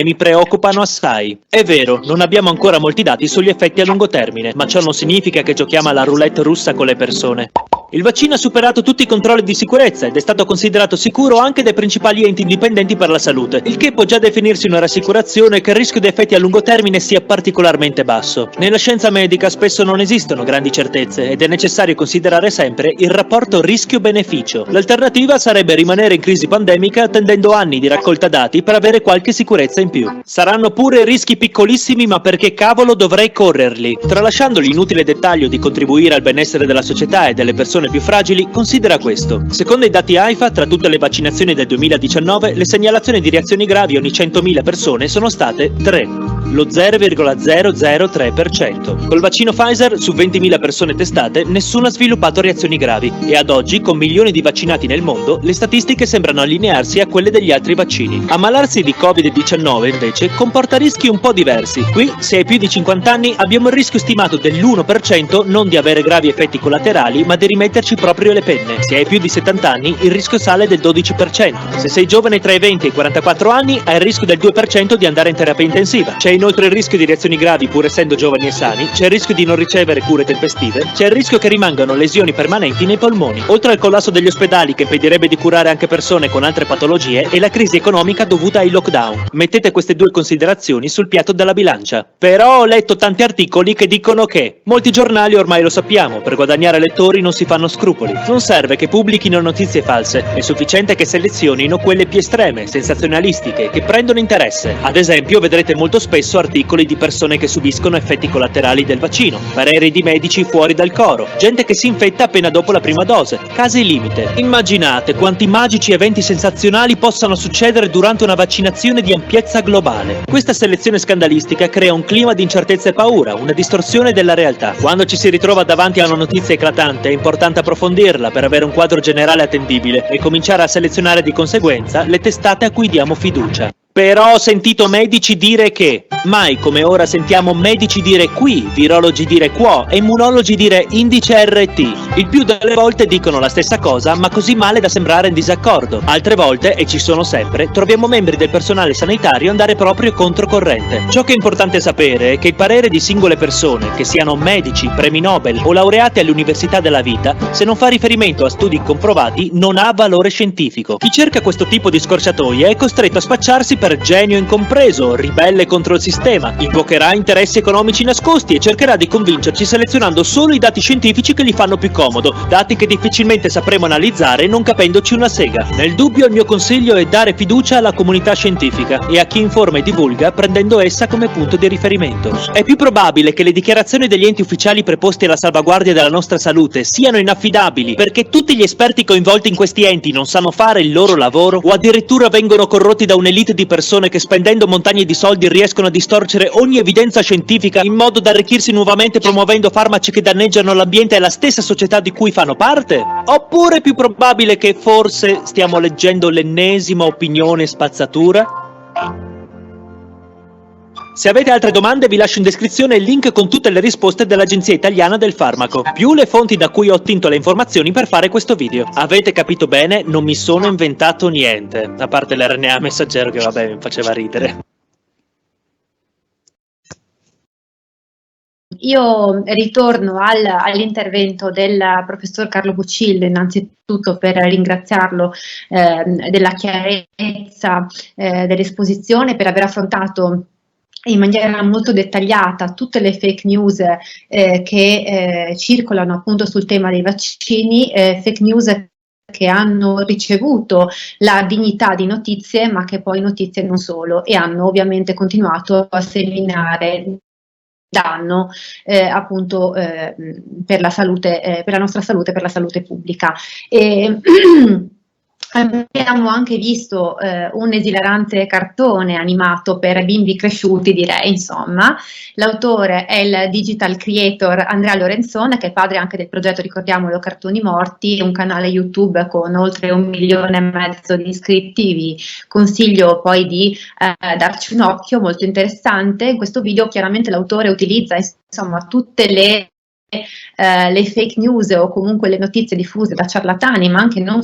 mi preoccupano assai. È vero, non abbiamo ancora molti dati sugli effetti a lungo termine, ma ciò non significa che giochiamo alla roulette russa con le persone. Il vaccino ha superato tutti i controlli di sicurezza ed è stato considerato sicuro anche dai principali enti indipendenti per la salute, il che può già definirsi una rassicurazione che il rischio di effetti a lungo termine sia particolarmente basso. Nella scienza medica spesso non esistono grandi certezze ed è necessario considerare sempre il rapporto rischio-beneficio. L'alternativa sarebbe rimanere in crisi pandemica attendendo anni di raccolta dati per avere qualche sicurezza in più. Saranno pure rischi piccolissimi, ma perché cavolo dovrei correrli? Tralasciando l'inutile dettaglio di contribuire al benessere della società e delle persone più fragili, considera questo. Secondo i dati AIFA, tra tutte le vaccinazioni del 2019, le segnalazioni di reazioni gravi ogni 100.000 persone sono state 3, lo 0,003%. Col vaccino Pfizer, su 20.000 persone testate, nessuno ha sviluppato reazioni gravi e ad oggi, con milioni di vaccinati nel mondo, le statistiche sembrano allinearsi a quelle degli altri vaccini. Ammalarsi di Covid-19, invece, comporta rischi un po' diversi. Qui, se hai più di 50 anni, abbiamo il rischio stimato dell'1% non di avere gravi effetti collaterali, ma di rimetterci proprio le penne. Se hai più di 70 anni, il rischio sale del 12%. Se sei giovane tra i 20 e i 44 anni, hai il rischio del 2% di andare in terapia intensiva. C'è inoltre il rischio di reazioni gravi pur essendo giovani e sani, c'è il rischio di non ricevere cure tempestive, c'è il rischio che rimangano lesioni permanenti nei polmoni. Oltre al collasso degli ospedali che impedirebbe di curare anche persone con altre patologie e la crisi economica dovuta ai lockdown. Mettete queste due considerazioni sul piatto della bilancia. Però ho letto tanti articoli che dicono che molti giornali ormai lo sappiamo, per guadagnare lettori non si fanno scrupoli. Non serve che pubblichino notizie false, è sufficiente che selezionino quelle più estreme, sensazionalistiche, che prendono interesse. Ad esempio, vedrete molto spesso articoli di persone che subiscono effetti collaterali del vaccino, pareri di medici fuori dal coro, gente che si infetta appena dopo la prima dose, casi limite. Immaginate quanti magici eventi sensazionali possano succedere durante una vaccinazione di ampiezza globale. Questa selezione scandalistica crea un clima di incertezza e paura, una distorsione della realtà. Quando ci si ritrova davanti a una notizia eclatante, è importante approfondirla per avere un quadro generale attendibile e cominciare a selezionare di conseguenza le testate a cui diamo fiducia. Però ho sentito medici dire che, mai come ora sentiamo medici dire qui, virologi dire quo e immunologi dire indice RT. Il più delle volte dicono la stessa cosa, ma così male da sembrare in disaccordo. Altre volte, e ci sono sempre, troviamo membri del personale sanitario andare proprio controcorrente. Ciò che è importante sapere è che il parere di singole persone, che siano medici, premi Nobel o laureati all'università della vita, se non fa riferimento a studi comprovati, non ha valore scientifico. Chi cerca questo tipo di scorciatoie è costretto a spacciarsi per genio incompreso, ribelle contro il sistema, invocherà interessi economici nascosti e cercherà di convincerci selezionando solo i dati scientifici che gli fanno più comodo, dati che difficilmente sapremo analizzare non capendoci una sega. Nel dubbio il mio consiglio è dare fiducia alla comunità scientifica e a chi informa e divulga prendendo essa come punto di riferimento. È più probabile che le dichiarazioni degli enti ufficiali preposti alla salvaguardia della nostra salute siano inaffidabili perché tutti gli esperti coinvolti in questi enti non sanno fare il loro lavoro o addirittura vengono corrotti da un'elite di persone che spendendo montagne di soldi riescono a distorcere ogni evidenza scientifica in modo da arricchirsi nuovamente promuovendo farmaci che danneggiano l'ambiente e la stessa società di cui fanno parte? Oppure è più probabile che forse stiamo leggendo l'ennesima opinione spazzatura? Se avete altre domande vi lascio in descrizione il link con tutte le risposte dell'Agenzia Italiana del Farmaco, più le fonti da cui ho ottenuto le informazioni per fare questo video. Avete capito bene? Non mi sono inventato niente, a parte l'RNA messaggero che vabbè mi faceva ridere. Io ritorno all'intervento del professor Carlo Bucillo, innanzitutto per ringraziarlo della chiarezza dell'esposizione, per aver affrontato in maniera molto dettagliata tutte le fake news che circolano appunto sul tema dei vaccini, fake news che hanno ricevuto la dignità di notizie, ma che poi notizie non solo, e hanno ovviamente continuato a seminare danno appunto per la salute, per la nostra salute, per la salute pubblica. abbiamo anche visto un esilarante cartone animato per bimbi cresciuti, direi, insomma. L'autore è il digital creator Andrea Lorenzon, che è padre anche del progetto, ricordiamolo, Cartoni Morti, un canale YouTube con oltre 1,5 milioni di iscritti. Vi consiglio poi di darci un occhio, molto interessante. In questo video chiaramente l'autore utilizza insomma tutte le fake news o comunque le notizie diffuse da ciarlatani, ma anche non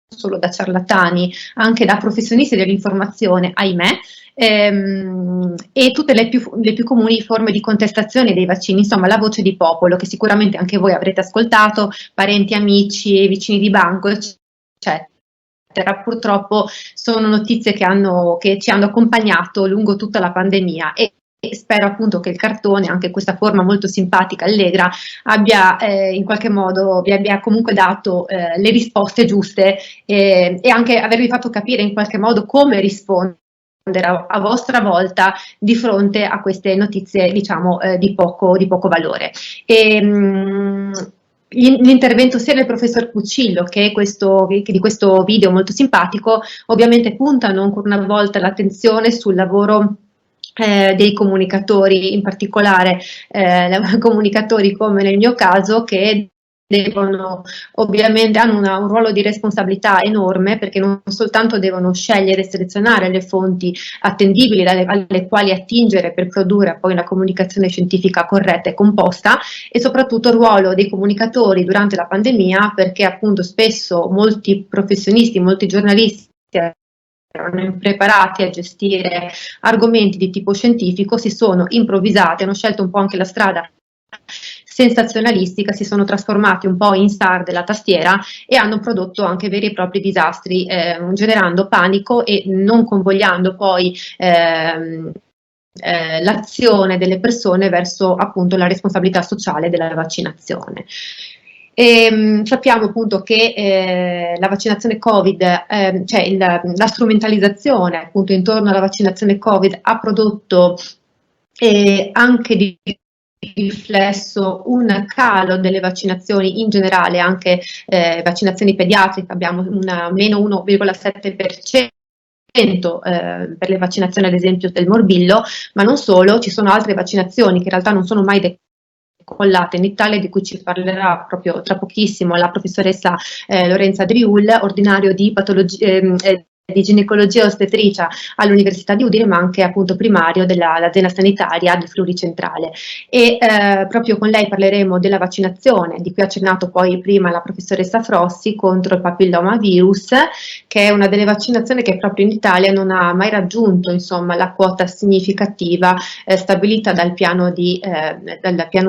solo da ciarlatani, anche da professionisti dell'informazione, ahimè, e tutte le più comuni forme di contestazione dei vaccini, insomma la voce di popolo che sicuramente anche voi avrete ascoltato, parenti, amici, vicini di banco, eccetera. Purtroppo sono notizie che ci hanno accompagnato lungo tutta la pandemia e spero appunto che il cartone, anche questa forma molto simpatica, allegra, abbia in qualche modo vi abbia comunque dato le risposte giuste e anche avervi fatto capire in qualche modo come rispondere a vostra volta di fronte a queste notizie, diciamo, di poco valore. L'intervento sia del professor Puccillo che di questo video molto simpatico ovviamente puntano ancora una volta l'attenzione sul lavoro dei comunicatori, in particolare comunicatori come nel mio caso, che ovviamente hanno un ruolo di responsabilità enorme, perché non soltanto devono scegliere e selezionare le fonti attendibili alle quali attingere per produrre poi una comunicazione scientifica corretta e composta, e soprattutto il ruolo dei comunicatori durante la pandemia, perché appunto spesso molti professionisti, molti giornalisti erano impreparati a gestire argomenti di tipo scientifico, si sono improvvisati, hanno scelto un po' anche la strada sensazionalistica, si sono trasformati un po' in star della tastiera e hanno prodotto anche veri e propri disastri, generando panico e non convogliando poi l'azione delle persone verso appunto la responsabilità sociale della vaccinazione. Sappiamo appunto che la vaccinazione Covid, cioè la strumentalizzazione appunto intorno alla vaccinazione Covid ha prodotto anche di riflesso un calo delle vaccinazioni in generale, anche vaccinazioni pediatriche, abbiamo una meno 1,7%. Per le vaccinazioni ad esempio del morbillo, ma non solo, ci sono altre vaccinazioni che in realtà non sono mai decollate in Italia, di cui ci parlerà proprio tra pochissimo la professoressa Lorenza Driul, ordinario di di ginecologia e ostetricia all'Università di Udine, ma anche appunto primario dell'azienda sanitaria del Friuli Centrale. E proprio con lei parleremo della vaccinazione, di cui ha accennato poi prima la professoressa Frossi, contro il papillomavirus, che è una delle vaccinazioni che proprio in Italia non ha mai raggiunto insomma la quota significativa stabilita dal piano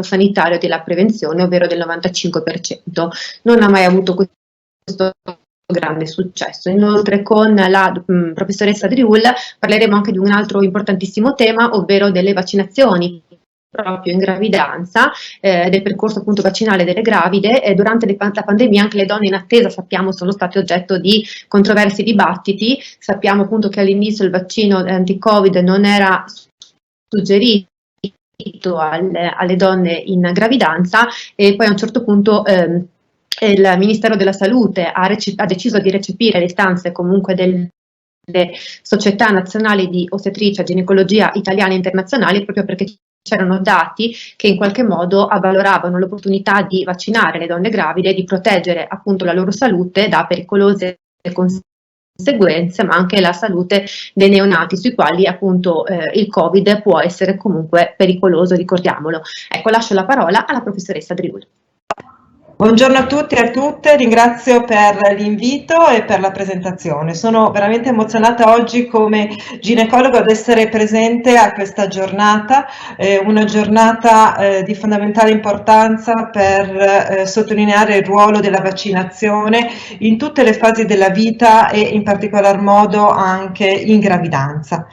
sanitario della prevenzione, ovvero del 95%. Non ha mai avuto questo grande successo. Inoltre con la professoressa Driul parleremo anche di un altro importantissimo tema, ovvero delle vaccinazioni proprio in gravidanza, del percorso appunto vaccinale delle gravide. Durante la pandemia anche le donne in attesa, sappiamo, sono state oggetto di controversi dibattiti. Sappiamo appunto che all'inizio il vaccino anti-Covid non era suggerito alle donne in gravidanza e poi a un certo punto il Ministero della Salute ha deciso di recepire le istanze comunque delle società nazionali di ostetricia e ginecologia italiane e internazionali, proprio perché c'erano dati che in qualche modo avvaloravano l'opportunità di vaccinare le donne gravide e di proteggere appunto la loro salute da pericolose conseguenze, ma anche la salute dei neonati, sui quali appunto il Covid può essere comunque pericoloso, ricordiamolo. Ecco, lascio la parola alla professoressa Driul. Buongiorno a tutti e a tutte, ringrazio per l'invito e per la presentazione. Sono veramente emozionata oggi come ginecologo ad essere presente a questa giornata, una giornata di fondamentale importanza per sottolineare il ruolo della vaccinazione in tutte le fasi della vita e in particolar modo anche in gravidanza.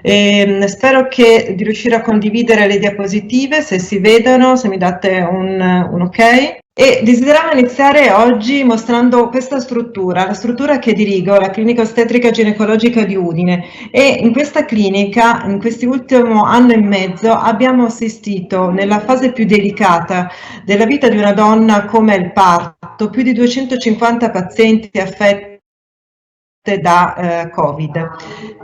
Spero di riuscire a condividere le diapositive, se si vedono, se mi date un ok. E desideravo iniziare oggi mostrando questa struttura, la struttura che dirigo, la clinica ostetrica ginecologica di Udine, e in questa clinica, in quest'ultimo anno e mezzo, abbiamo assistito nella fase più delicata della vita di una donna come il parto, più di 250 pazienti affetti da Covid.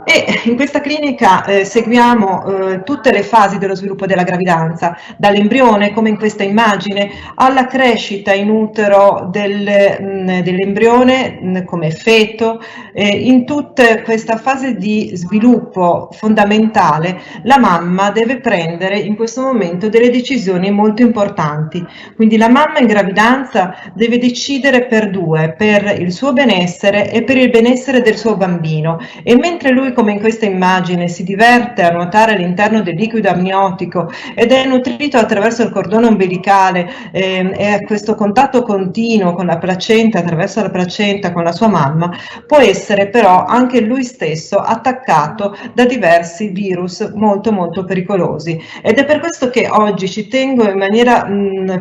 E in questa clinica seguiamo tutte le fasi dello sviluppo della gravidanza, dall'embrione, come in questa immagine, alla crescita in utero dell'embrione come feto. In tutta questa fase di sviluppo fondamentale la mamma deve prendere in questo momento delle decisioni molto importanti. Quindi la mamma in gravidanza deve decidere per due, per il suo benessere e per il benessere del suo bambino, e mentre lui, come in questa immagine, si diverte a nuotare all'interno del liquido amniotico ed è nutrito attraverso il cordone ombelicale e a questo contatto continuo con la placenta, attraverso la placenta con la sua mamma, può essere però anche lui stesso attaccato da diversi virus molto molto pericolosi. Ed è per questo che oggi ci tengo in maniera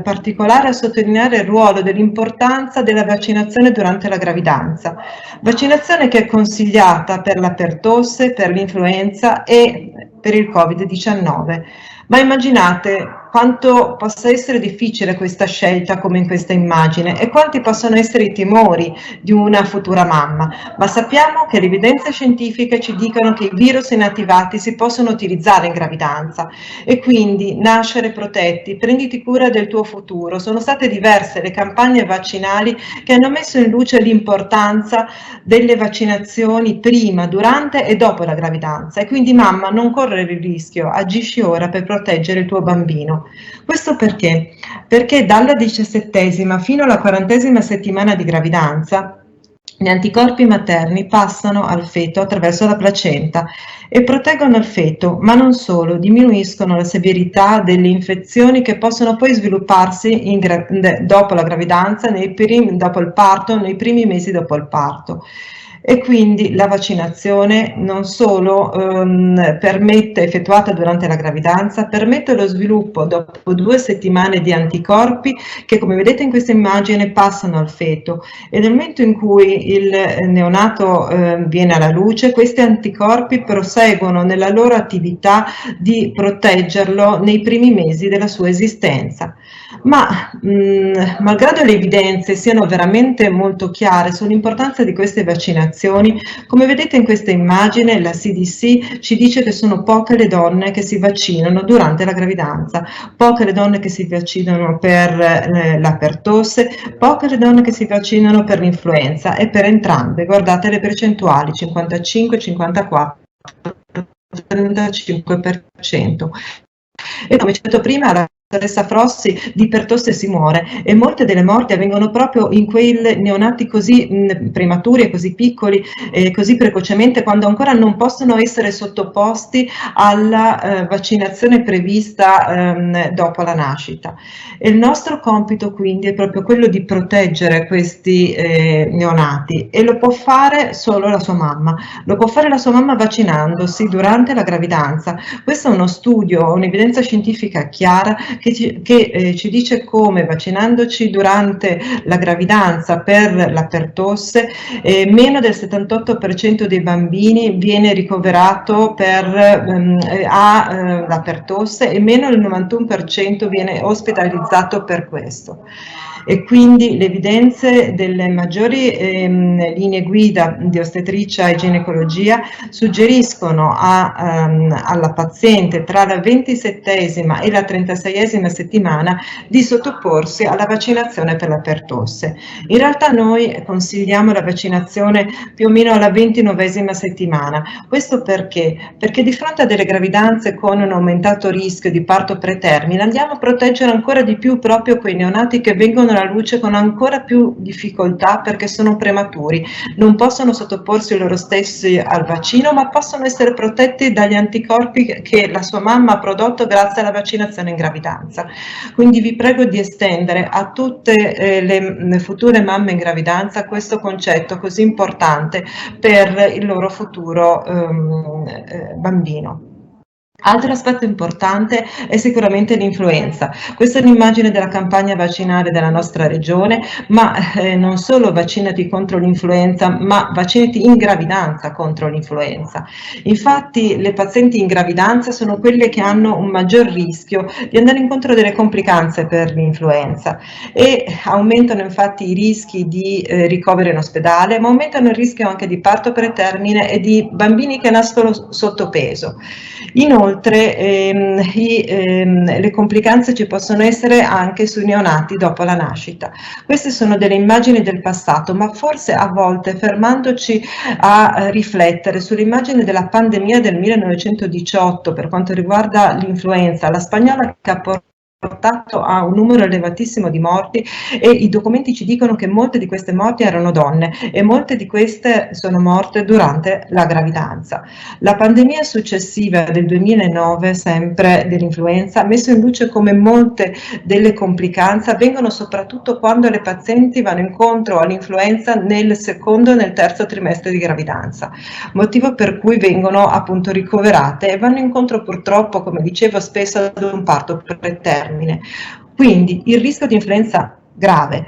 particolare a sottolineare il ruolo dell'importanza della vaccinazione durante la gravidanza. Vaccinazione che è consigliata per la pertosse, per l'influenza e per il Covid-19. Ma immaginate quanto possa essere difficile questa scelta, come in questa immagine, e quanti possono essere i timori di una futura mamma, ma sappiamo che le evidenze scientifiche ci dicono che i virus inattivati si possono utilizzare in gravidanza e quindi nascere protetti, prenditi cura del tuo futuro. Sono state diverse le campagne vaccinali che hanno messo in luce l'importanza delle vaccinazioni prima, durante e dopo la gravidanza, e quindi mamma, non correre il rischio, agisci ora per proteggere il tuo bambino. Questo perché? Perché dalla 17ª fino alla 40ª settimana di gravidanza gli anticorpi materni passano al feto attraverso la placenta e proteggono il feto, ma non solo, diminuiscono la severità delle infezioni che possono poi svilupparsi dopo la gravidanza, dopo il parto, nei primi mesi dopo il parto. E quindi la vaccinazione non solo permette, effettuata durante la gravidanza, permette lo sviluppo dopo 2 settimane di anticorpi che, come vedete in questa immagine, passano al feto, e nel momento in cui il neonato viene alla luce, questi anticorpi proseguono nella loro attività di proteggerlo nei primi mesi della sua esistenza. Ma malgrado le evidenze siano veramente molto chiare sull'importanza di queste vaccinazioni, come vedete in questa immagine la CDC ci dice che sono poche le donne che si vaccinano durante la gravidanza, poche le donne che si vaccinano per la pertosse, poche le donne che si vaccinano per l'influenza, e per entrambe guardate le percentuali 55, 54, 35%. E come ci ho detto prima, la dottoressa Frossi di pertosse si muore, e molte delle morti avvengono proprio in quei neonati così prematuri e così piccoli e così precocemente, quando ancora non possono essere sottoposti alla vaccinazione prevista dopo la nascita. E il nostro compito quindi è proprio quello di proteggere questi neonati, e lo può fare solo la sua mamma, lo può fare la sua mamma vaccinandosi durante la gravidanza. Questo è uno studio, un'evidenza scientifica chiara che ci dice come vaccinandoci durante la gravidanza per la pertosse meno del 78% dei bambini viene ricoverato la pertosse, e meno del 91% viene ospedalizzato per questo. E quindi le evidenze delle maggiori linee guida di ostetricia e ginecologia suggeriscono alla paziente tra la 27ª e la 36ª settimana di sottoporsi alla vaccinazione per la pertosse. In realtà noi consigliamo la vaccinazione più o meno alla 29ª settimana. Questo perché? Perché di fronte a delle gravidanze con un aumentato rischio di parto pretermine andiamo a proteggere ancora di più proprio quei neonati che vengono alla luce con ancora più difficoltà perché sono prematuri, non possono sottoporsi loro stessi al vaccino, ma possono essere protetti dagli anticorpi che la sua mamma ha prodotto grazie alla vaccinazione in gravidanza. Quindi vi prego di estendere a tutte le future mamme in gravidanza questo concetto così importante per il loro futuro bambino. Altro aspetto importante è sicuramente l'influenza. Questa è un'immagine della campagna vaccinale della nostra regione, ma non solo vaccinati contro l'influenza, ma vaccinati in gravidanza contro l'influenza. Infatti le pazienti in gravidanza sono quelle che hanno un maggior rischio di andare incontro a delle complicanze per l'influenza e aumentano infatti i rischi di ricovero in ospedale, ma aumentano il rischio anche di parto pretermine e di bambini che nascono sotto peso. Inoltre le complicanze ci possono essere anche sui neonati dopo la nascita. Queste sono delle immagini del passato, ma forse a volte fermandoci a riflettere sull'immagine della pandemia del 1918 per quanto riguarda l'influenza, la spagnola che ha portato a un numero elevatissimo di morti, e i documenti ci dicono che molte di queste morti erano donne e molte di queste sono morte durante la gravidanza. La pandemia successiva del 2009, sempre dell'influenza, ha messo in luce come molte delle complicanze avvengono soprattutto quando le pazienti vanno incontro all'influenza nel secondo e nel terzo trimestre di gravidanza, motivo per cui vengono appunto ricoverate e vanno incontro purtroppo, come dicevo, spesso ad un parto pretermine. Quindi il rischio di influenza grave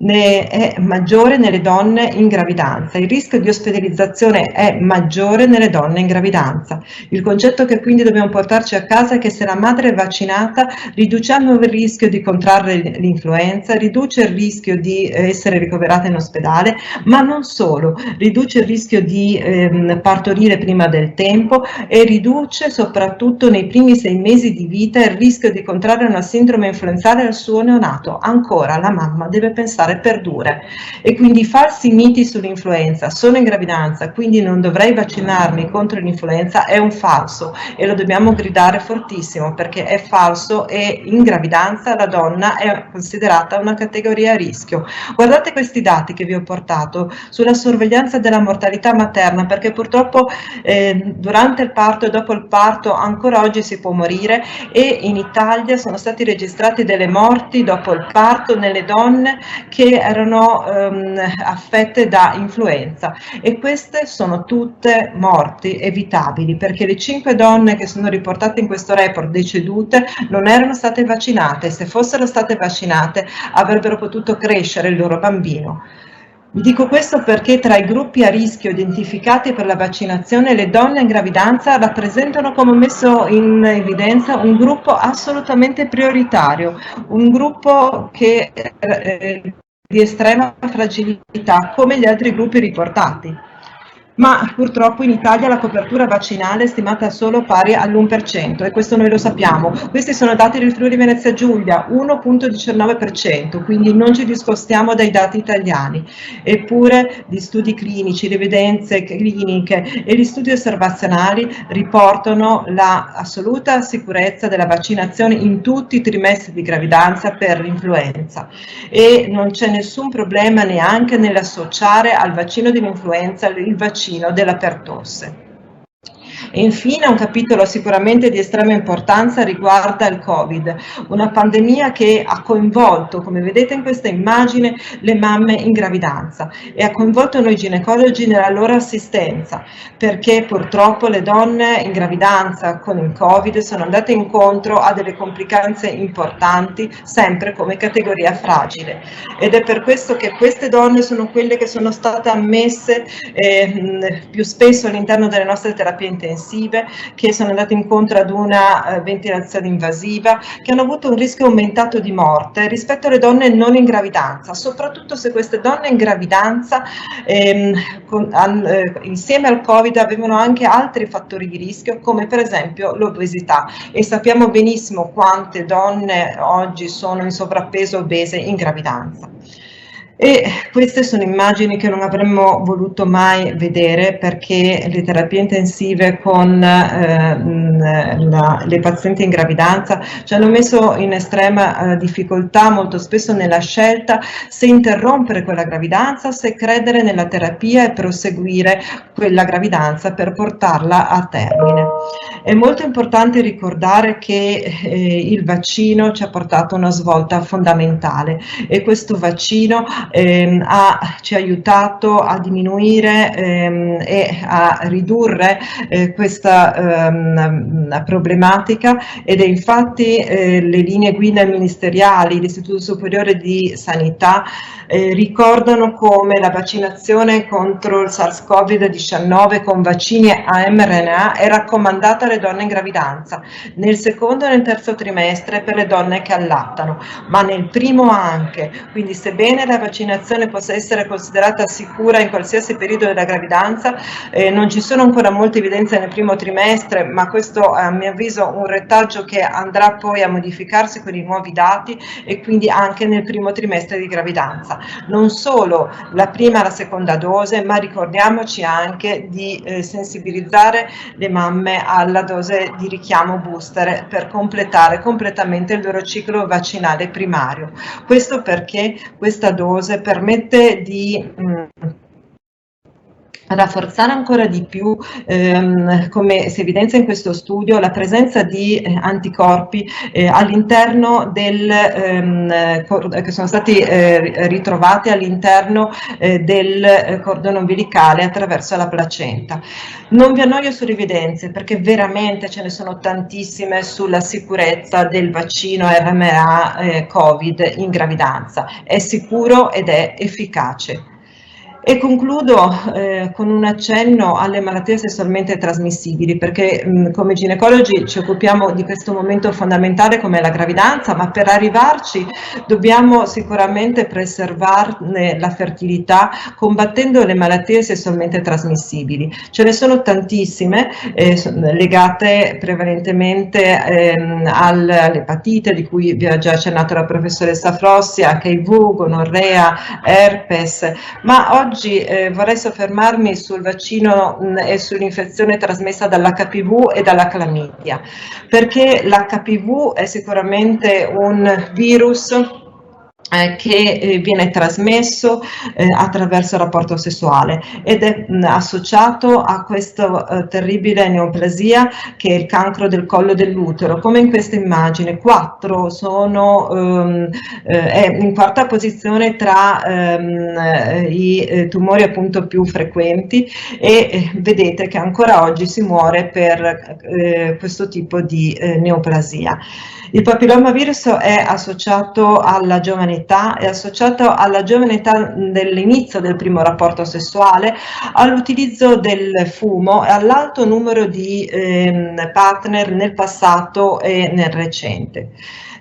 è maggiore nelle donne in gravidanza, il rischio di ospedalizzazione è maggiore nelle donne in gravidanza. Il concetto che quindi dobbiamo portarci a casa è che se la madre è vaccinata, riduciamo il rischio di contrarre l'influenza, riduce il rischio di essere ricoverata in ospedale, ma non solo, riduce il rischio di partorire prima del tempo e riduce soprattutto nei primi 6 mesi di vita il rischio di contrarre una sindrome influenzale al suo neonato. Ancora la mamma deve pensare perdure, e quindi i falsi miti sull'influenza: sono in gravidanza quindi non dovrei vaccinarmi contro l'influenza, è un falso e lo dobbiamo gridare fortissimo, perché è falso e in gravidanza la donna è considerata una categoria a rischio. Guardate questi dati che vi ho portato sulla sorveglianza della mortalità materna, perché purtroppo durante il parto e dopo il parto ancora oggi si può morire, e in Italia sono stati registrati delle morti dopo il parto nelle donne che erano affette da influenza, e queste sono tutte morti evitabili, perché le 5 donne che sono riportate in questo report decedute non erano state vaccinate. Se fossero state vaccinate avrebbero potuto crescere il loro bambino. Vi dico questo perché tra i gruppi a rischio identificati per la vaccinazione le donne in gravidanza rappresentano, come ho messo in evidenza, un gruppo assolutamente prioritario, un gruppo che di estrema fragilità come gli altri gruppi riportati. Ma purtroppo in Italia la copertura vaccinale è stimata solo pari all'1%, e questo noi lo sappiamo. Questi sono dati del Friuli Venezia Giulia, 1,19%, quindi non ci discostiamo dai dati italiani. Eppure gli studi clinici, le evidenze cliniche e gli studi osservazionali riportano la assoluta sicurezza della vaccinazione in tutti i trimestri di gravidanza per l'influenza, e non c'è nessun problema neanche nell'associare al vaccino dell'influenza il vaccino della pertosse. E infine un capitolo sicuramente di estrema importanza riguarda il Covid, una pandemia che ha coinvolto, come vedete in questa immagine, le mamme in gravidanza e ha coinvolto noi ginecologi nella loro assistenza, perché purtroppo le donne in gravidanza con il Covid sono andate incontro a delle complicanze importanti, sempre come categoria fragile, ed è per questo che queste donne sono quelle che sono state ammesse più spesso all'interno delle nostre terapie intensive, che sono andate incontro ad una ventilazione invasiva, che hanno avuto un rischio aumentato di morte rispetto alle donne non in gravidanza, soprattutto se queste donne in gravidanza insieme al Covid avevano anche altri fattori di rischio, come per esempio l'obesità, e sappiamo benissimo quante donne oggi sono in sovrappeso obese in gravidanza. E queste sono immagini che non avremmo voluto mai vedere, perché le terapie intensive con le pazienti in gravidanza ci hanno messo in estrema difficoltà molto spesso nella scelta se interrompere quella gravidanza, se credere nella terapia e proseguire quella gravidanza per portarla a termine. È molto importante ricordare che il vaccino ci ha portato una svolta fondamentale, e questo vaccino ci ha aiutato a diminuire e a ridurre questa problematica, ed è infatti le linee guida ministeriali, l'Istituto Superiore di Sanità ricordano come la vaccinazione contro il SARS-CoV-19 con vaccini a mRNA è raccomandata alle donne in gravidanza, nel secondo e nel terzo trimestre per le donne che allattano, ma nel primo anche. Quindi sebbene la vaccinazione possa essere considerata sicura in qualsiasi periodo della gravidanza, non ci sono ancora molte evidenze nel primo trimestre, ma questo a mio avviso è un retaggio che andrà poi a modificarsi con i nuovi dati, e quindi anche nel primo trimestre di gravidanza. Non solo la prima e la seconda dose, ma ricordiamoci anche di sensibilizzare le mamme alla dose di richiamo booster per completare completamente il loro ciclo vaccinale primario. Questo perché questa dose permette di rafforzare ancora di più, come si evidenzia in questo studio, la presenza di anticorpi all'interno che sono stati ritrovati all'interno del cordone ombelicale attraverso la placenta. Non vi annoio sulle evidenze, perché veramente ce ne sono tantissime sulla sicurezza del vaccino mRNA Covid in gravidanza. È sicuro ed è efficace. E concludo con un accenno alle malattie sessualmente trasmissibili, perché come ginecologi ci occupiamo di questo momento fondamentale come la gravidanza, ma per arrivarci dobbiamo sicuramente preservarne la fertilità combattendo le malattie sessualmente trasmissibili. Ce ne sono tantissime legate prevalentemente all'epatite, di cui vi ha già accennato la professoressa Frossi, HIV, gonorrea, herpes, ma oggi vorrei soffermarmi sul vaccino e sull'infezione trasmessa dall'HPV e dalla clamidia, perché l'HPV è sicuramente un virus che viene trasmesso attraverso il rapporto sessuale ed è associato a questa terribile neoplasia che è il cancro del collo dell'utero. Come in questa immagine, 4 sono è in quarta posizione tra i tumori appunto più frequenti, e vedete che ancora oggi si muore per questo tipo di neoplasia. Il papillomavirus è associato alla giovane età, è associato alla giovane età dell'inizio del primo rapporto sessuale, all'utilizzo del fumo e all'alto numero di partner nel passato e nel recente.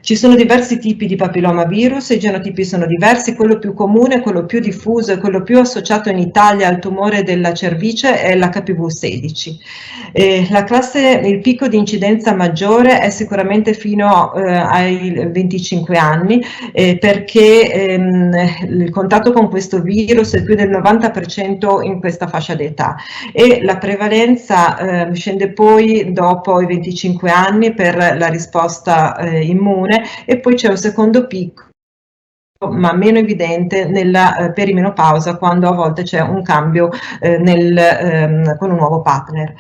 Ci sono diversi tipi di papillomavirus, i genotipi sono diversi, quello più comune, quello più diffuso e quello più associato in Italia al tumore della cervice è l'HPV-16. Il picco di incidenza maggiore è sicuramente fino ai 25 anni, perché il contatto con questo virus è più del 90% in questa fascia d'età, e la prevalenza scende poi dopo i 25 anni per la risposta immune, e poi c'è un secondo picco ma meno evidente nella perimenopausa, quando a volte c'è un cambio con un nuovo partner.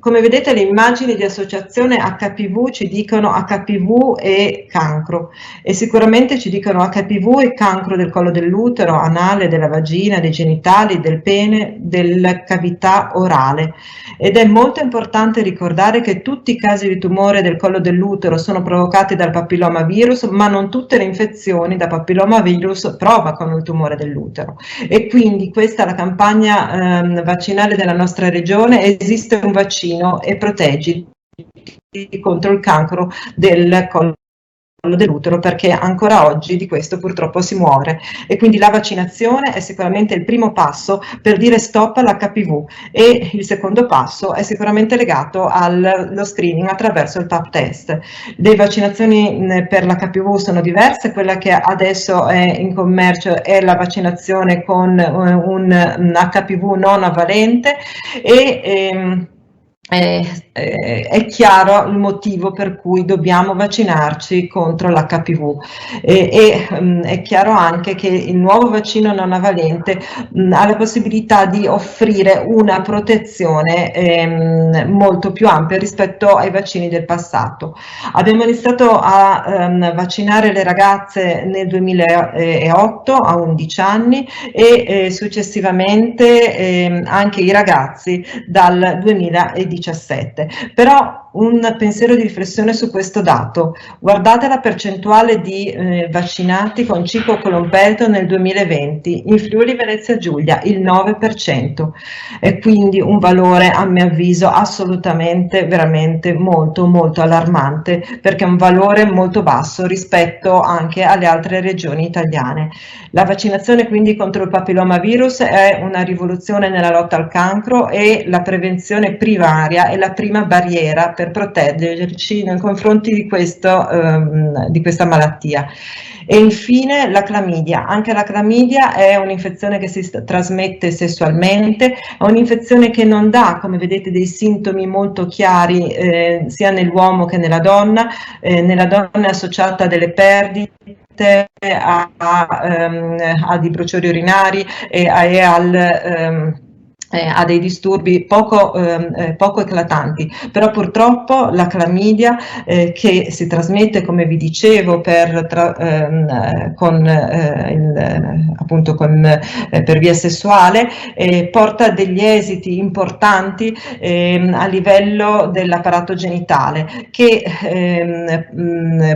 Come vedete, le immagini di associazione HPV ci dicono HPV e cancro, e sicuramente ci dicono HPV e cancro del collo dell'utero, anale, della vagina, dei genitali, del pene, della cavità orale. Ed è molto importante ricordare che tutti i casi di tumore del collo dell'utero sono provocati dal papillomavirus, ma non tutte le infezioni da papillomavirus provocano il tumore dell'utero. E quindi questa è la campagna vaccinale della nostra regione. Esiste un vaccino e proteggi contro il cancro del collo dell'utero, perché ancora oggi di questo purtroppo si muore, e quindi la vaccinazione è sicuramente il primo passo per dire stop all'HPV, e il secondo passo è sicuramente legato allo screening attraverso il PAP test. Le vaccinazioni per l'HPV sono diverse, quella che adesso è in commercio è la vaccinazione con un HPV non avvalente, e è chiaro il motivo per cui dobbiamo vaccinarci contro l'HPV è chiaro anche che il nuovo vaccino non avvalente ha la possibilità di offrire una protezione molto più ampia rispetto ai vaccini del passato. Abbiamo iniziato a vaccinare le ragazze nel 2008 a 11 anni e successivamente anche i ragazzi dal 2017. Però un pensiero di riflessione su questo dato: guardate la percentuale di vaccinati con ciclo colompeto nel 2020 in Friuli Venezia Giulia, il 9%, e quindi un valore a mio avviso assolutamente veramente molto allarmante, perché è un valore molto basso rispetto anche alle altre regioni italiane. La vaccinazione quindi contro il papillomavirus è una rivoluzione nella lotta al cancro e la prevenzione primaria è la prima barriera per proteggerci nei confronti di questa malattia. E infine la clamidia. Anche la clamidia è un'infezione che si trasmette sessualmente, è un'infezione che non dà, come vedete, dei sintomi molto chiari sia nell'uomo che nella donna. Nella donna è associata a delle perdite, a dei bruciori urinari e ha dei disturbi poco eclatanti, però purtroppo la clamidia che si trasmette, come vi dicevo, per via sessuale, porta degli esiti importanti a livello dell'apparato genitale, che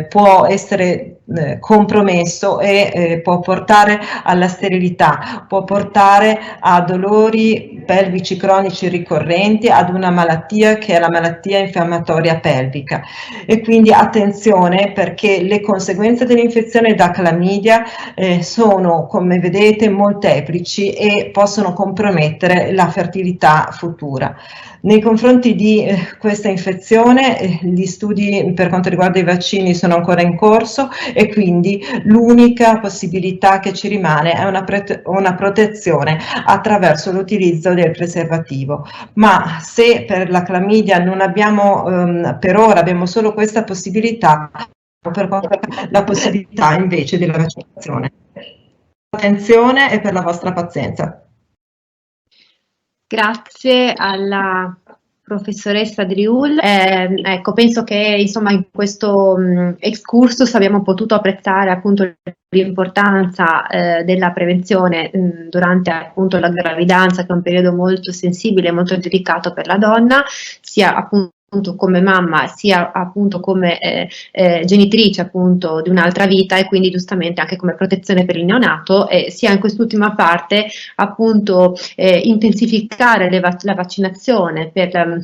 può essere compromesso e può portare alla sterilità, può portare a dolori pelvici cronici ricorrenti, ad una malattia che è la malattia infiammatoria pelvica. E quindi attenzione, perché le conseguenze dell'infezione da clamidia sono, come vedete, molteplici e possono compromettere la fertilità futura. Nei confronti di questa infezione gli studi per quanto riguarda i vaccini sono ancora in corso e quindi l'unica possibilità che ci rimane è una protezione attraverso l'utilizzo del preservativo. Ma se per la clamidia non abbiamo, per ora abbiamo solo questa possibilità, per la possibilità invece della vaccinazione. Attenzione e per la vostra pazienza. Grazie alla professoressa Driul. Ecco, penso che insomma in questo excursus abbiamo potuto apprezzare appunto l'importanza della prevenzione durante appunto la gravidanza, che è un periodo molto sensibile e molto delicato per la donna, sia appunto come mamma sia appunto come genitrice appunto di un'altra vita, e quindi giustamente anche come protezione per il neonato, sia in quest'ultima parte appunto intensificare la vaccinazione per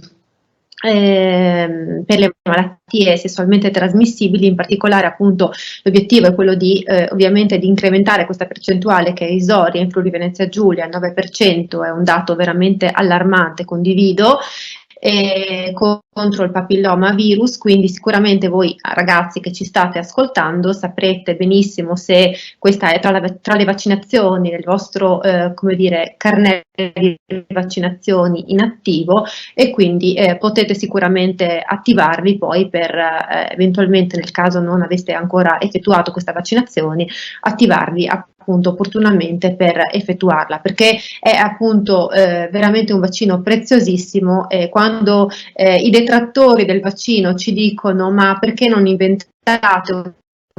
le malattie sessualmente trasmissibili. In particolare appunto l'obiettivo è quello di ovviamente di incrementare questa percentuale che è irrisoria in Friuli Venezia Giulia, il 9%, è un dato veramente allarmante, condivido, contro il papillomavirus. Quindi sicuramente voi ragazzi che ci state ascoltando saprete benissimo se questa è tra le vaccinazioni nel vostro come dire carnet di vaccinazioni in attivo, e quindi potete sicuramente attivarvi poi per eventualmente, nel caso non aveste ancora effettuato questa vaccinazione, attivarvi appunto opportunamente per effettuarla, perché è appunto veramente un vaccino preziosissimo. Quando i detrattori del vaccino ci dicono ma perché non inventate un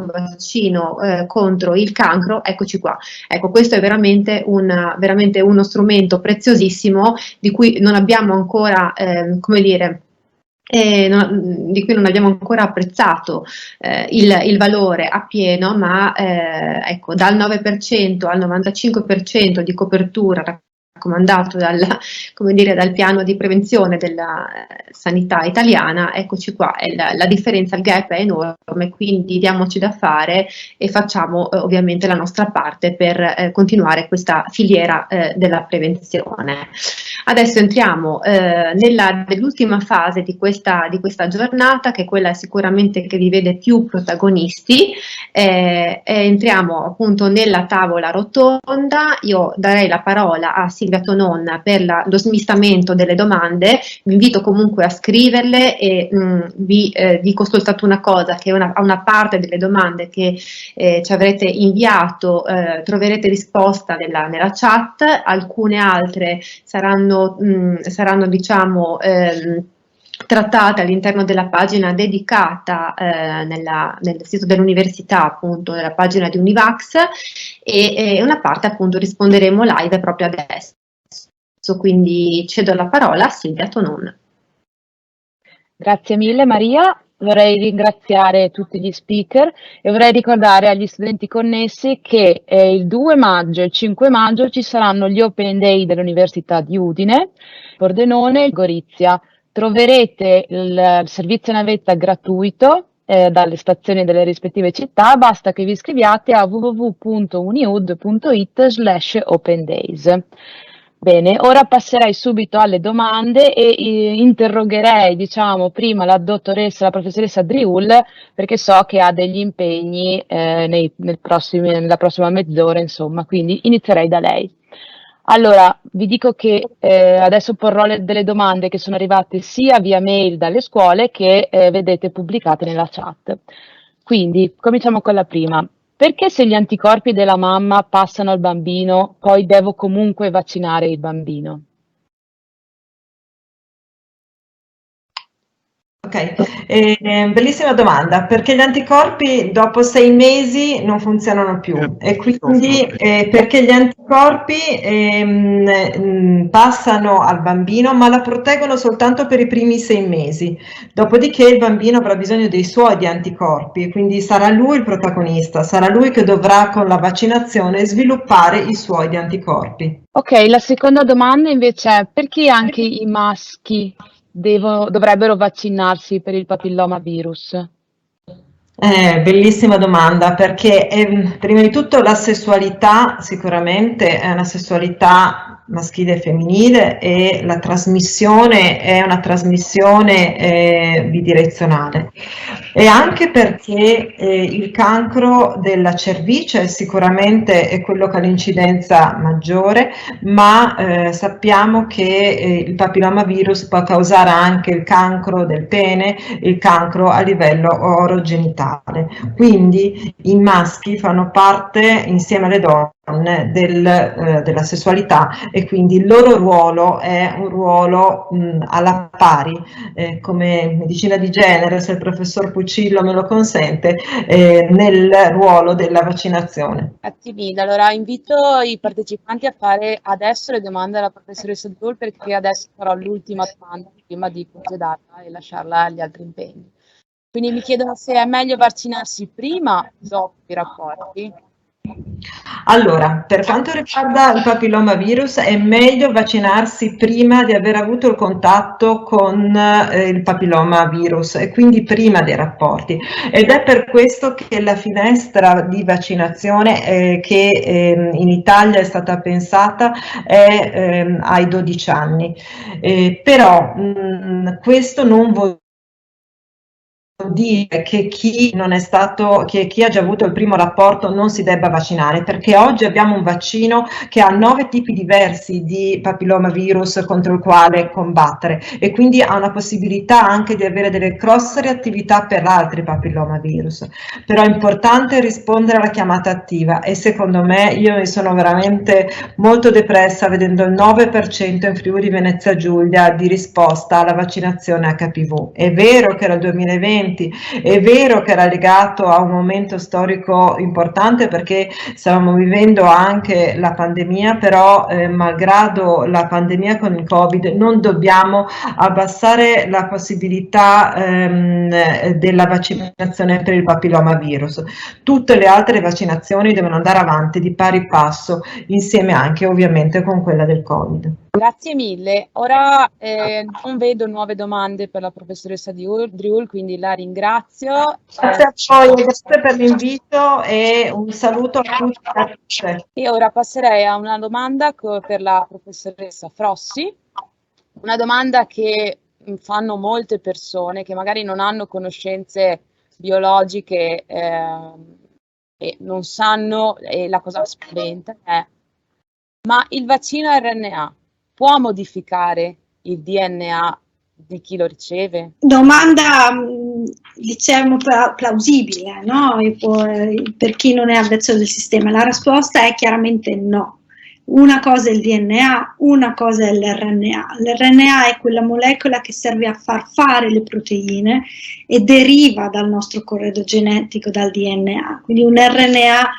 vaccino contro il cancro, eccoci qua. Ecco, questo è veramente uno strumento preziosissimo di cui non abbiamo ancora come dire di cui non abbiamo ancora apprezzato il valore appieno, ma ecco, dal 9% al 95% di copertura raccomandato dal piano di prevenzione della sanità italiana, eccoci qua, la differenza, il gap è enorme, quindi diamoci da fare e facciamo ovviamente la nostra parte per continuare questa filiera della prevenzione. Adesso entriamo nell'ultima fase di questa giornata, che è quella sicuramente che vi vede più protagonisti, entriamo appunto nella tavola rotonda. Io darei la parola a Silvia Tonon per lo smistamento delle domande. Vi invito comunque a scriverle e vi dico soltanto una cosa, che a una parte delle domande che ci avrete inviato troverete risposta nella chat, alcune altre saranno diciamo trattate all'interno della pagina dedicata nel sito dell'università, appunto nella pagina di Univax, e una parte appunto risponderemo live proprio adesso. Quindi cedo la parola a Silvia Tonon. Grazie mille Maria, vorrei ringraziare tutti gli speaker e vorrei ricordare agli studenti connessi che il 2 maggio e il 5 maggio ci saranno gli Open Day dell'Università di Udine, Pordenone e Gorizia. Troverete il servizio navetta gratuito dalle stazioni delle rispettive città, basta che vi iscriviate a www.uniud.it/opendays. Bene, ora passerei subito alle domande e interrogherei, diciamo, prima la professoressa Driul, perché so che ha degli impegni nella prossima mezz'ora, insomma, quindi inizierei da lei. Allora, vi dico che adesso porrò delle domande che sono arrivate sia via mail dalle scuole che vedete pubblicate nella chat. Quindi, cominciamo con la prima. Perché se gli anticorpi della mamma passano al bambino, poi devo comunque vaccinare il bambino? Ok, bellissima domanda, perché gli anticorpi dopo 6 mesi non funzionano più e quindi perché gli anticorpi passano al bambino ma la proteggono soltanto per i primi 6 mesi, dopodiché il bambino avrà bisogno dei suoi di anticorpi e quindi sarà lui il protagonista, sarà lui che dovrà con la vaccinazione sviluppare i suoi di anticorpi. Ok, la seconda domanda invece è perché anche i maschi dovrebbero vaccinarsi per il papillomavirus? Bellissima domanda, perché prima di tutto la sessualità sicuramente è una sessualità maschile e femminile e la trasmissione è una trasmissione bidirezionale, e anche perché il cancro della cervice sicuramente è quello che ha l'incidenza maggiore, ma sappiamo che il papillomavirus può causare anche il cancro del pene, il cancro a livello orogenitale. Quindi i maschi fanno parte insieme alle donne della sessualità e quindi il loro ruolo è un ruolo alla pari, come medicina di genere, se il professor Puccillo me lo consente, nel ruolo della vaccinazione. Grazie mille. Allora invito i partecipanti a fare adesso le domande alla professoressa Driul, perché adesso farò l'ultima domanda prima di congedarla e lasciarla agli altri impegni. Quindi mi chiedono se è meglio vaccinarsi prima o dopo i rapporti. Allora, per quanto riguarda il papillomavirus, è meglio vaccinarsi prima di aver avuto il contatto con il papillomavirus e quindi prima dei rapporti. Ed è per questo che la finestra di vaccinazione che in Italia è stata pensata è ai 12 anni. Però questo non vuol dire che chi non è stato, che chi ha già avuto il primo rapporto non si debba vaccinare, perché oggi abbiamo un vaccino che ha 9 tipi diversi di papillomavirus contro il quale combattere e quindi ha una possibilità anche di avere delle cross reattività per altri papillomavirus. Però è importante rispondere alla chiamata attiva e secondo me io mi sono veramente molto depressa vedendo il 9% in Friuli Venezia Giulia di risposta alla vaccinazione HPV. È vero che era il 2020, è vero che era legato a un momento storico importante perché stavamo vivendo anche la pandemia, però malgrado la pandemia con il Covid non dobbiamo abbassare la possibilità della vaccinazione per il papillomavirus. Tutte le altre vaccinazioni devono andare avanti di pari passo insieme anche ovviamente con quella del Covid. Grazie mille. Ora non vedo nuove domande per la professoressa Driul, quindi la ringrazio. Grazie a voi, grazie per l'invito e un saluto a tutti. E ora passerei a una domanda per la professoressa Frossi, una domanda che fanno molte persone che magari non hanno conoscenze biologiche e non sanno, e la cosa spaventa è: ma il vaccino RNA può modificare il DNA di chi lo riceve? Domanda, diciamo, plausibile, no? Per chi non è avvezzo del sistema. La risposta è chiaramente no. Una cosa è il DNA, una cosa è l'RNA. L'RNA è quella molecola che serve a far fare le proteine e deriva dal nostro corredo genetico, dal DNA. Quindi un RNA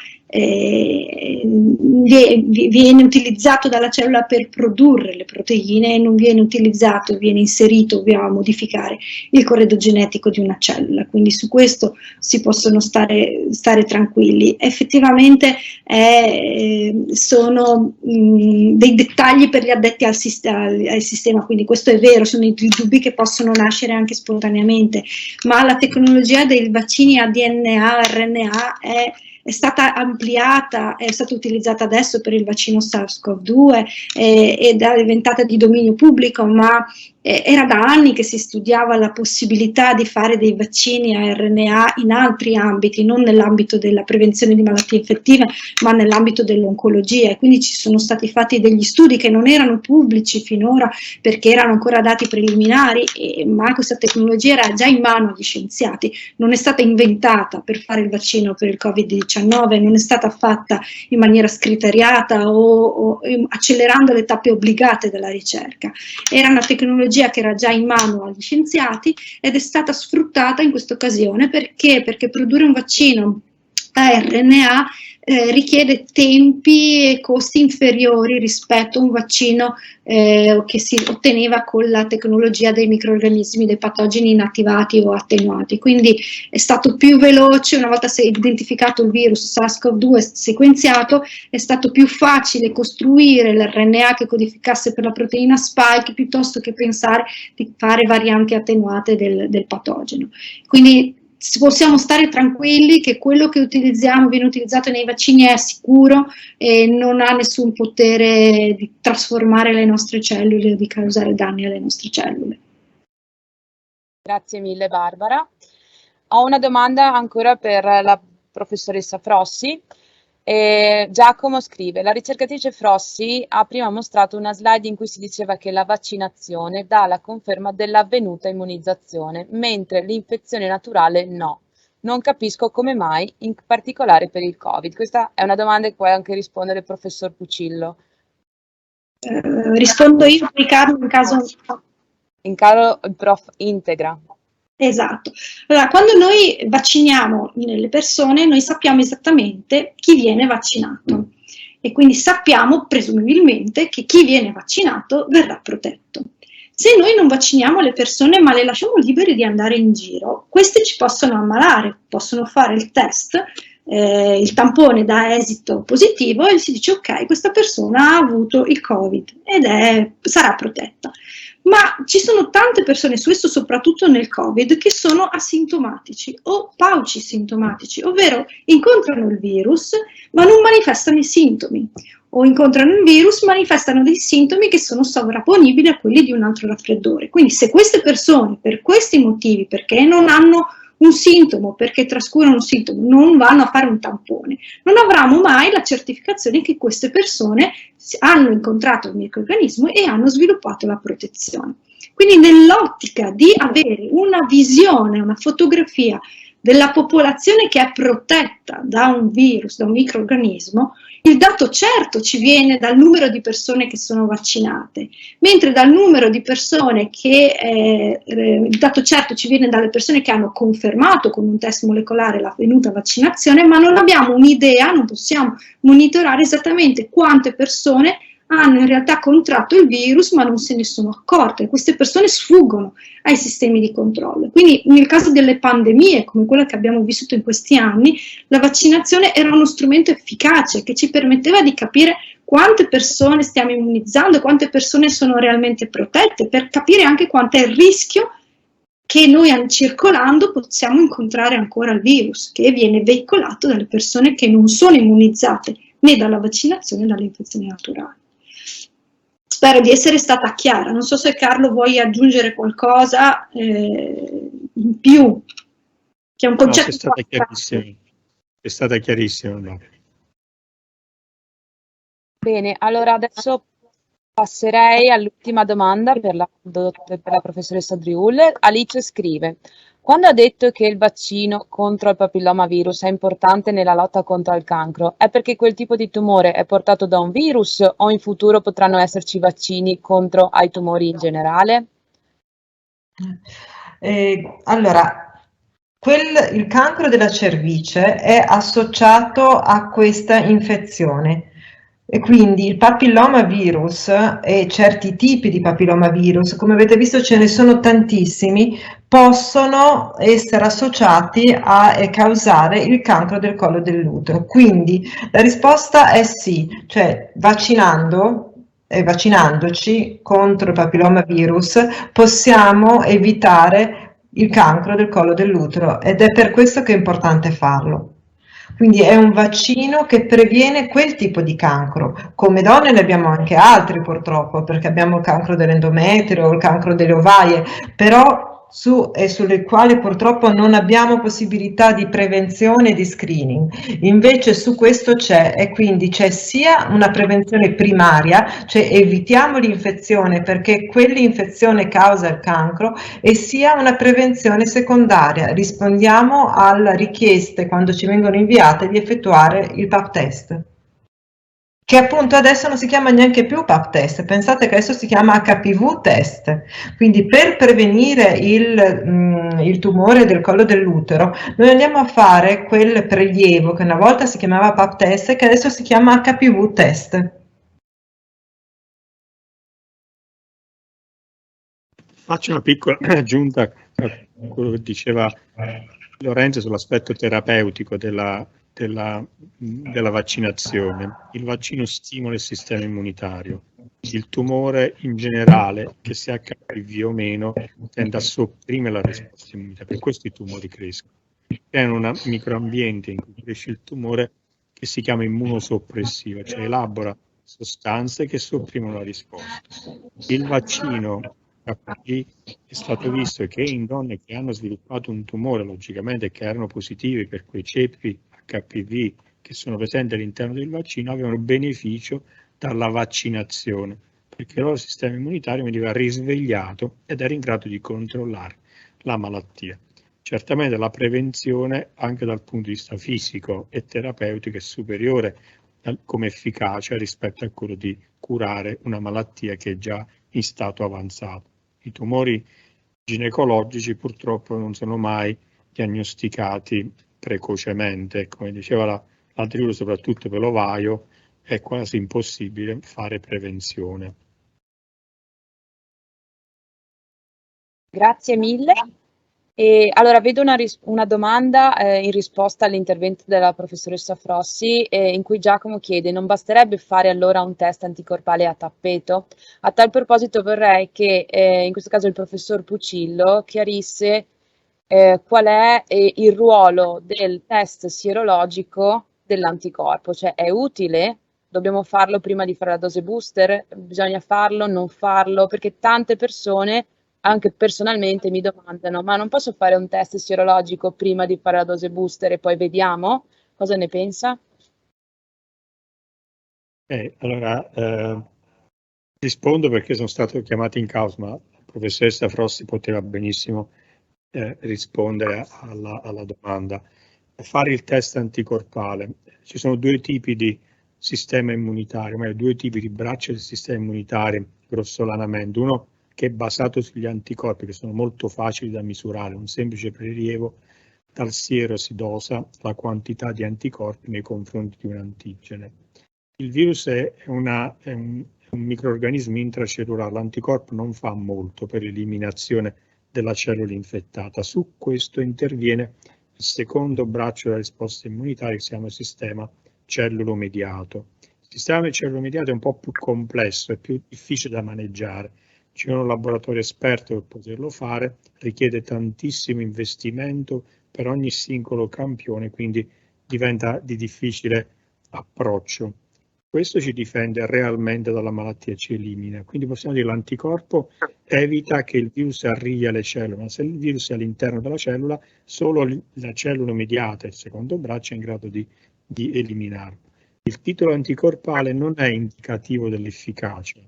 viene utilizzato dalla cellula per produrre le proteine e non viene utilizzato, viene inserito, viene a modificare il corredo genetico di una cellula, quindi su questo si possono stare tranquilli. Effettivamente sono dei dettagli per gli addetti al sistema, quindi questo è vero, sono i dubbi che possono nascere anche spontaneamente, ma la tecnologia dei vaccini a DNA, RNA è stata ampliata, è stata utilizzata adesso per il vaccino SARS-CoV-2 ed è diventata di dominio pubblico, ma era da anni che si studiava la possibilità di fare dei vaccini a RNA in altri ambiti, non nell'ambito della prevenzione di malattie infettive, ma nell'ambito dell'oncologia, e quindi ci sono stati fatti degli studi che non erano pubblici finora perché erano ancora dati preliminari, ma questa tecnologia era già in mano agli scienziati, non è stata inventata per fare il vaccino per il Covid-19, non è stata fatta in maniera scriteriata o accelerando le tappe obbligate della ricerca. Era una tecnologia che era già in mano agli scienziati ed è stata sfruttata in questa occasione perché produrre un vaccino a RNA richiede tempi e costi inferiori rispetto a un vaccino che si otteneva con la tecnologia dei microrganismi, dei patogeni inattivati o attenuati. Quindi è stato più veloce, una volta identificato il virus SARS-CoV-2 sequenziato, è stato più facile costruire l'RNA che codificasse per la proteina spike piuttosto che pensare di fare varianti attenuate del patogeno. Quindi possiamo stare tranquilli che quello che utilizziamo, viene utilizzato nei vaccini, è sicuro e non ha nessun potere di trasformare le nostre cellule o di causare danni alle nostre cellule. Grazie mille Barbara. Ho una domanda ancora per la professoressa Frossi. Giacomo scrive: la ricercatrice Frossi ha prima mostrato una slide in cui si diceva che la vaccinazione dà la conferma dell'avvenuta immunizzazione, mentre l'infezione naturale no. Non capisco come mai, in particolare per il Covid. Questa è una domanda che può anche rispondere il professor Pucillo. Rispondo io, Riccardo, in caso il prof integra. Esatto. Allora, quando noi vacciniamo le persone, noi sappiamo esattamente chi viene vaccinato e quindi sappiamo presumibilmente che chi viene vaccinato verrà protetto. Se noi non vacciniamo le persone ma le lasciamo libere di andare in giro, queste ci possono ammalare, possono fare il test, il tampone dà esito positivo e si dice ok, questa persona ha avuto il Covid ed sarà protetta. Ma ci sono tante persone, su questo soprattutto nel Covid, che sono asintomatici o paucisintomatici, ovvero incontrano il virus ma non manifestano i sintomi, o incontrano il virus manifestano dei sintomi che sono sovrapponibili a quelli di un altro raffreddore. Quindi se queste persone, per questi motivi, perché non hanno un sintomo, perché trascurano un sintomo, non vanno a fare un tampone, non avremo mai la certificazione che queste persone hanno incontrato il microrganismo e hanno sviluppato la protezione. Quindi nell'ottica di avere una visione, una fotografia della popolazione che è protetta da un virus, da un microrganismo, il dato certo ci viene dal numero di persone che sono vaccinate, mentre dal numero di persone il dato certo ci viene dalle persone che hanno confermato con un test molecolare l'avvenuta vaccinazione, ma non abbiamo un'idea, non possiamo monitorare esattamente quante persone hanno in realtà contratto il virus ma non se ne sono accorte. Queste persone sfuggono ai sistemi di controllo. Quindi nel caso delle pandemie come quella che abbiamo vissuto in questi anni, la vaccinazione era uno strumento efficace che ci permetteva di capire quante persone stiamo immunizzando, quante persone sono realmente protette, per capire anche quanto è il rischio che noi circolando possiamo incontrare ancora il virus, che viene veicolato dalle persone che non sono immunizzate né dalla vaccinazione né dalle infezioni naturali. Spero di essere stata chiara, non so se Carlo vuoi aggiungere qualcosa in più, che è un concetto. No, sei stata chiarissima. È stata chiarissima. No? Bene, allora adesso passerei all'ultima domanda per la professoressa Driul. Alice scrive: quando ha detto che il vaccino contro il papillomavirus è importante nella lotta contro il cancro, è perché quel tipo di tumore è portato da un virus o in futuro potranno esserci vaccini contro ai tumori in generale? Allora, il cancro della cervice è associato a questa infezione. E quindi il papillomavirus e certi tipi di papillomavirus, come avete visto ce ne sono tantissimi, possono essere associati a causare il cancro del collo dell'utero. Quindi la risposta è sì, cioè vaccinandoci contro il papillomavirus possiamo evitare il cancro del collo dell'utero ed è per questo che è importante farlo. Quindi è un vaccino che previene quel tipo di cancro. Come donne ne abbiamo anche altri purtroppo, perché abbiamo il cancro dell'endometrio o il cancro delle ovaie, però sulle quali purtroppo non abbiamo possibilità di prevenzione e di screening. Invece su questo c'è, e quindi c'è sia una prevenzione primaria, cioè evitiamo l'infezione perché quell'infezione causa il cancro, e sia una prevenzione secondaria, rispondiamo alle richieste quando ci vengono inviate di effettuare il pap test, che appunto adesso non si chiama neanche più pap test, pensate che adesso si chiama HPV test. Quindi per prevenire il tumore del collo dell'utero noi andiamo a fare quel prelievo che una volta si chiamava pap test e che adesso si chiama HPV test. Faccio una piccola aggiunta a quello che diceva Lorenzo sull'aspetto terapeutico della vaccinazione. Il vaccino stimola il sistema immunitario. Il tumore in generale, che sia HPV o meno, tende a sopprimere la risposta immunitaria. Per questo i tumori crescono. Creano un microambiente in cui cresce il tumore che si chiama immunosoppressiva, cioè elabora sostanze che sopprimono la risposta. Il vaccino HPV è stato visto che in donne che hanno sviluppato un tumore, logicamente che erano positivi per quei ceppi HPV che sono presenti all'interno del vaccino, avevano beneficio dalla vaccinazione, perché il loro sistema immunitario veniva risvegliato ed era in grado di controllare la malattia. Certamente la prevenzione, anche dal punto di vista fisico e terapeutico, è superiore come efficacia rispetto a quello di curare una malattia che è già in stato avanzato. I tumori ginecologici purtroppo non sono mai diagnosticati precocemente, come diceva la Driul, soprattutto per l'ovaio è quasi impossibile fare prevenzione. Grazie mille. E allora vedo una domanda in risposta all'intervento della professoressa Frossi in cui Giacomo chiede: non basterebbe fare allora un test anticorpale a tappeto? A tal proposito vorrei che in questo caso il professor Pucillo chiarisse qual è il ruolo del test sierologico dell'anticorpo, cioè è utile? Dobbiamo farlo prima di fare la dose booster? Bisogna farlo, non farlo? Perché tante persone anche personalmente mi domandano: ma non posso fare un test sierologico prima di fare la dose booster e poi vediamo? Cosa ne pensa? Allora, rispondo perché sono stato chiamato in causa, ma la professoressa Frossi poteva benissimo rispondere alla domanda. Fare il test anticorpale. Ci sono due tipi di sistema immunitario, ma due tipi di braccia del sistema immunitario grossolanamente. Uno che è basato sugli anticorpi, che sono molto facili da misurare, un semplice prelievo dal siero si dosa la quantità di anticorpi nei confronti di un antigene. Il virus è un microorganismo intracellulare, l'anticorpo non fa molto per l'eliminazione della cellula infettata. Su questo interviene il secondo braccio della risposta immunitaria, che si chiama sistema cellulo-mediato. Il sistema cellulo-mediato è un po' più complesso, è più difficile da maneggiare. Ci sono laboratori esperti per poterlo fare, richiede tantissimo investimento per ogni singolo campione, quindi diventa di difficile approccio. Questo ci difende realmente dalla malattia, ci elimina. Quindi possiamo dire che l'anticorpo evita che il virus arrivi alle cellule, ma se il virus è all'interno della cellula, solo la cellula mediata, il secondo braccio, è in grado di eliminarlo. Il titolo anticorpale non è indicativo dell'efficacia.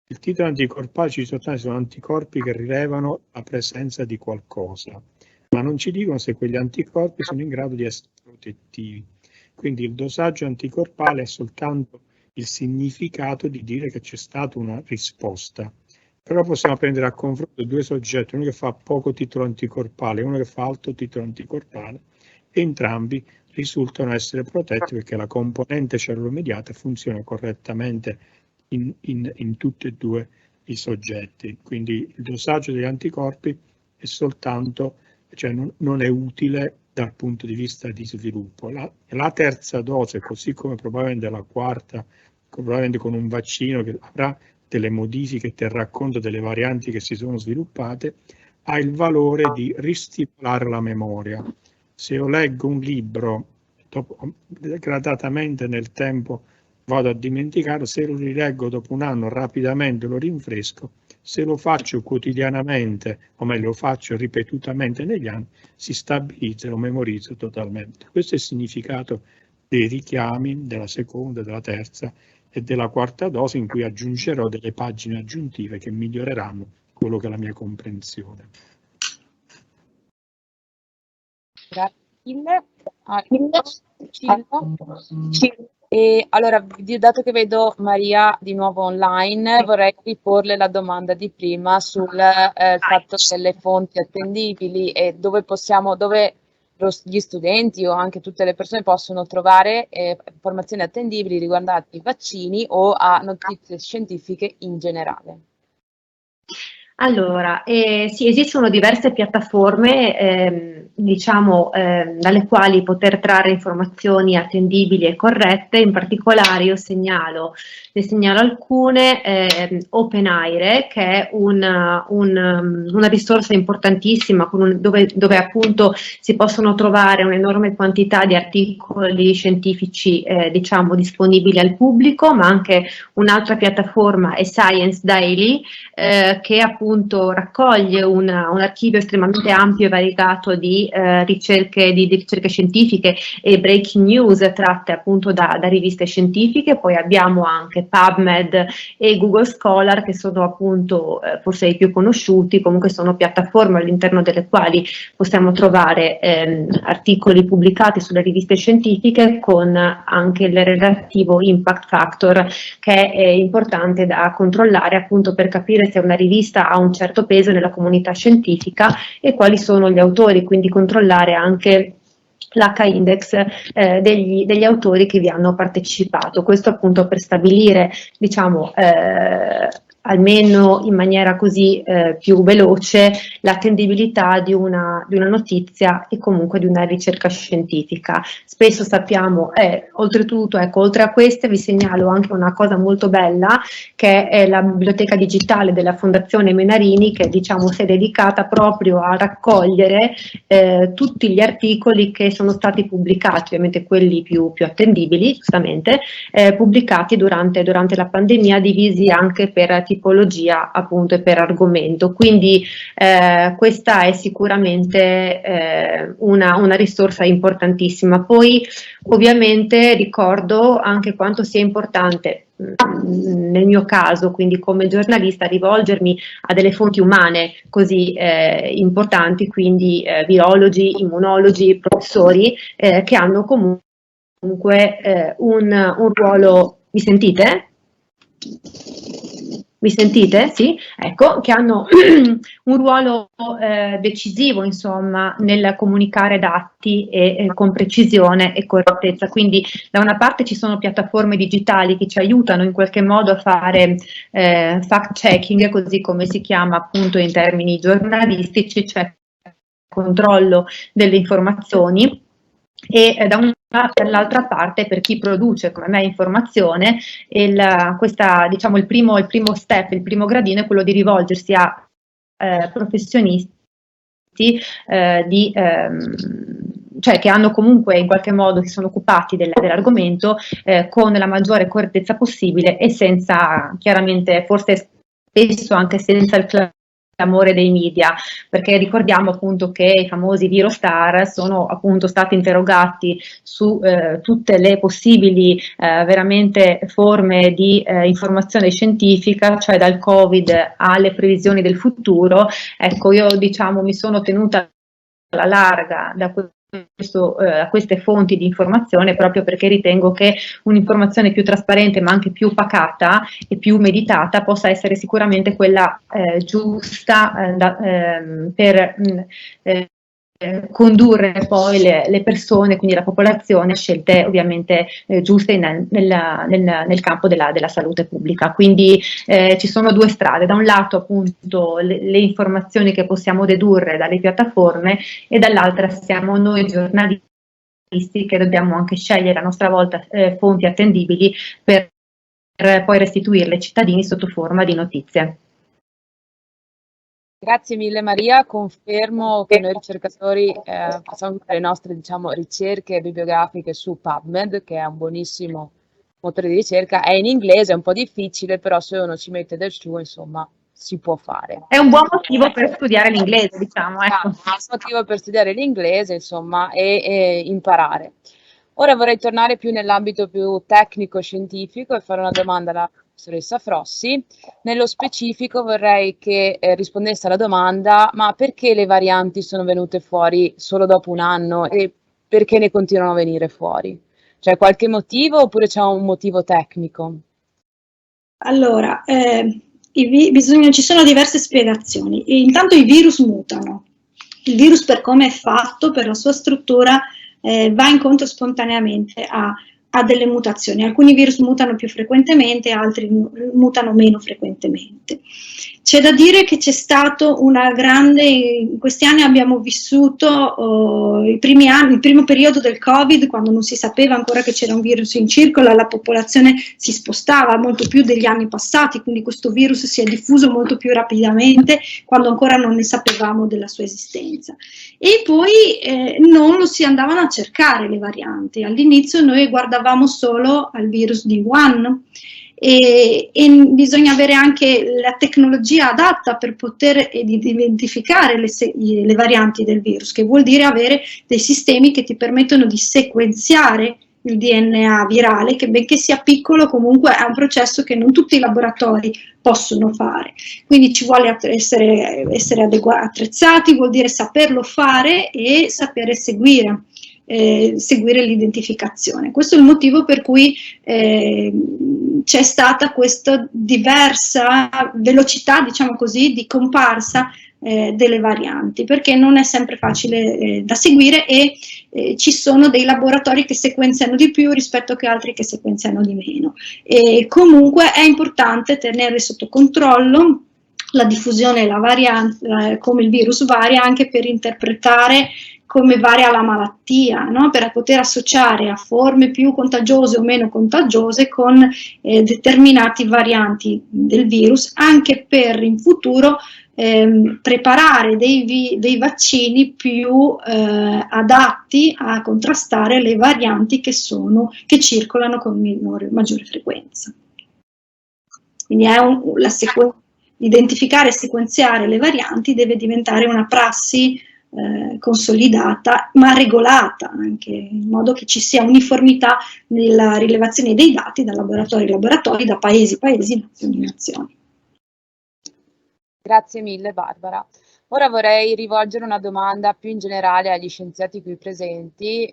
Il titolo anticorpale ci sono anticorpi che rilevano la presenza di qualcosa, ma non ci dicono se quegli anticorpi sono in grado di essere protettivi. Quindi il dosaggio anticorpale è soltanto il significato di dire che c'è stata una risposta. Però possiamo prendere a confronto due soggetti, uno che fa poco titolo anticorpale e uno che fa alto titolo anticorpale, e entrambi risultano essere protetti perché la componente cellula mediata funziona correttamente in tutti e due i soggetti. Quindi il dosaggio degli anticorpi è soltanto, cioè non è utile dal punto di vista di sviluppo. La terza dose, così come probabilmente la quarta, probabilmente con un vaccino che avrà delle modifiche, terrà conto delle varianti che si sono sviluppate, ha il valore di ristimolare la memoria. Se io leggo un libro, gradatamente nel tempo vado a dimenticare, se lo rileggo dopo un anno rapidamente lo rinfresco, se lo faccio quotidianamente, o meglio lo faccio ripetutamente negli anni, si stabilizza e lo memorizzo totalmente. Questo è il significato dei richiami della seconda, della terza e della quarta dose, in cui aggiungerò delle pagine aggiuntive che miglioreranno quello che è la mia comprensione. Grazie mille. E allora, dato che vedo Maria di nuovo online, vorrei riporle la domanda di prima sul fatto delle fonti attendibili e dove gli studenti o anche tutte le persone possono trovare informazioni attendibili riguardanti i vaccini o a notizie scientifiche in generale. Allora, sì, esistono diverse piattaforme, dalle quali poter trarre informazioni attendibili e corrette. In particolare io ne segnalo alcune. OpenAIRE, che è una risorsa importantissima dove appunto si possono trovare un'enorme quantità di articoli scientifici disponibili al pubblico, ma anche un'altra piattaforma è Science Daily, che appunto raccoglie un archivio estremamente ampio e variegato di ricerche scientifiche e breaking news tratte appunto da riviste scientifiche. Poi abbiamo anche PubMed e Google Scholar, che sono appunto forse i più conosciuti. Comunque sono piattaforme all'interno delle quali possiamo trovare articoli pubblicati sulle riviste scientifiche con anche il relativo impact factor, che è importante da controllare appunto per capire se una rivista ha un certo peso nella comunità scientifica e quali sono gli autori, quindi controllare anche l'H-index degli autori che vi hanno partecipato. Questo appunto per stabilire, almeno in maniera così più veloce, l'attendibilità di una notizia e comunque di una ricerca scientifica. Spesso sappiamo, oltretutto, oltre a queste vi segnalo anche una cosa molto bella, che è la biblioteca digitale della Fondazione Menarini, che si è dedicata proprio a raccogliere tutti gli articoli che sono stati pubblicati, ovviamente quelli più attendibili, giustamente, pubblicati durante la pandemia, divisi anche per tipologia appunto e per argomento. Quindi questa è sicuramente una risorsa importantissima. Poi ovviamente ricordo anche quanto sia importante nel mio caso, quindi come giornalista, rivolgermi a delle fonti umane così importanti, quindi virologi, immunologi, professori che hanno comunque un ruolo. Mi sentite? Mi sentite? Sì? Ecco, che hanno un ruolo decisivo, insomma, nel comunicare dati e con precisione e correttezza. Quindi da una parte ci sono piattaforme digitali che ci aiutano in qualche modo a fare fact checking, così come si chiama appunto in termini giornalistici, cioè controllo delle informazioni. E dall'altra parte, per chi produce come me informazione, il primo step, il primo gradino è quello di rivolgersi a professionisti cioè che hanno comunque in qualche modo, si sono occupati dell'argomento con la maggiore correttezza possibile e senza, chiaramente, forse spesso anche senza il clamore dei media, perché ricordiamo appunto che i famosi Virostar sono appunto stati interrogati su tutte le possibili veramente forme di informazione scientifica, cioè dal Covid alle previsioni del futuro. Ecco, io diciamo mi sono tenuta alla larga da queste fonti di informazione, proprio perché ritengo che un'informazione più trasparente ma anche più pacata e più meditata possa essere sicuramente quella giusta per condurre poi le persone, quindi la popolazione, a scelte ovviamente giuste nel campo della salute pubblica. Quindi ci sono due strade: da un lato appunto le informazioni che possiamo dedurre dalle piattaforme, e dall'altra siamo noi giornalisti che dobbiamo anche scegliere a nostra volta fonti attendibili per poi restituirle ai cittadini sotto forma di notizie. Grazie mille Maria, confermo che noi ricercatori facciamo tutte le nostre, diciamo, ricerche bibliografiche su PubMed, che è un buonissimo motore di ricerca. È in inglese, è un po' difficile, però se uno ci mette del suo, insomma, si può fare. È un buon motivo per studiare l'inglese, diciamo. Ecco. È un motivo per studiare l'inglese, insomma, e imparare. Ora vorrei tornare più nell'ambito più tecnico-scientifico e fare una domanda alla professoressa Frossi. Nello specifico vorrei che rispondesse alla domanda: ma perché le varianti sono venute fuori solo dopo un anno e perché ne continuano a venire fuori? C'è qualche motivo oppure c'è un motivo tecnico? Allora, ci sono diverse spiegazioni. Intanto i virus mutano. Il virus, per come è fatto, per la sua struttura, va incontro spontaneamente a delle mutazioni. Alcuni virus mutano più frequentemente, altri mutano meno frequentemente. C'è da dire che c'è stato una grande, in questi anni abbiamo vissuto i primi anni, il primo periodo del Covid, quando non si sapeva ancora che c'era un virus in circolo, la popolazione si spostava molto più degli anni passati, quindi questo virus si è diffuso molto più rapidamente quando ancora non ne sapevamo della sua esistenza. E poi non lo si andavano a cercare le varianti. All'inizio noi guardavamo solo al virus di Wuhan, e bisogna avere anche la tecnologia adatta per poter identificare le varianti del virus, che vuol dire avere dei sistemi che ti permettono di sequenziare il DNA virale, che benché sia piccolo comunque è un processo che non tutti i laboratori possono fare. Quindi ci vuole essere attrezzati, vuol dire saperlo fare e sapere seguire l'identificazione. Questo è il motivo per cui c'è stata questa diversa velocità, diciamo così, di comparsa delle varianti, perché non è sempre facile da seguire e ci sono dei laboratori che sequenziano di più rispetto che altri che sequenziano di meno. E comunque è importante tenere sotto controllo la diffusione e la variante, come il virus varia, anche per interpretare come varia la malattia, no? Per poter associare a forme più contagiose o meno contagiose con determinati varianti del virus, anche per in futuro preparare dei vaccini più adatti a contrastare le varianti che circolano con maggiore frequenza. Quindi identificare e sequenziare le varianti deve diventare una prassi consolidata ma regolata, anche in modo che ci sia uniformità nella rilevazione dei dati da laboratori a laboratori, da paesi a paesi, nazioni a nazioni. Grazie mille Barbara. Ora vorrei rivolgere una domanda più in generale agli scienziati qui presenti.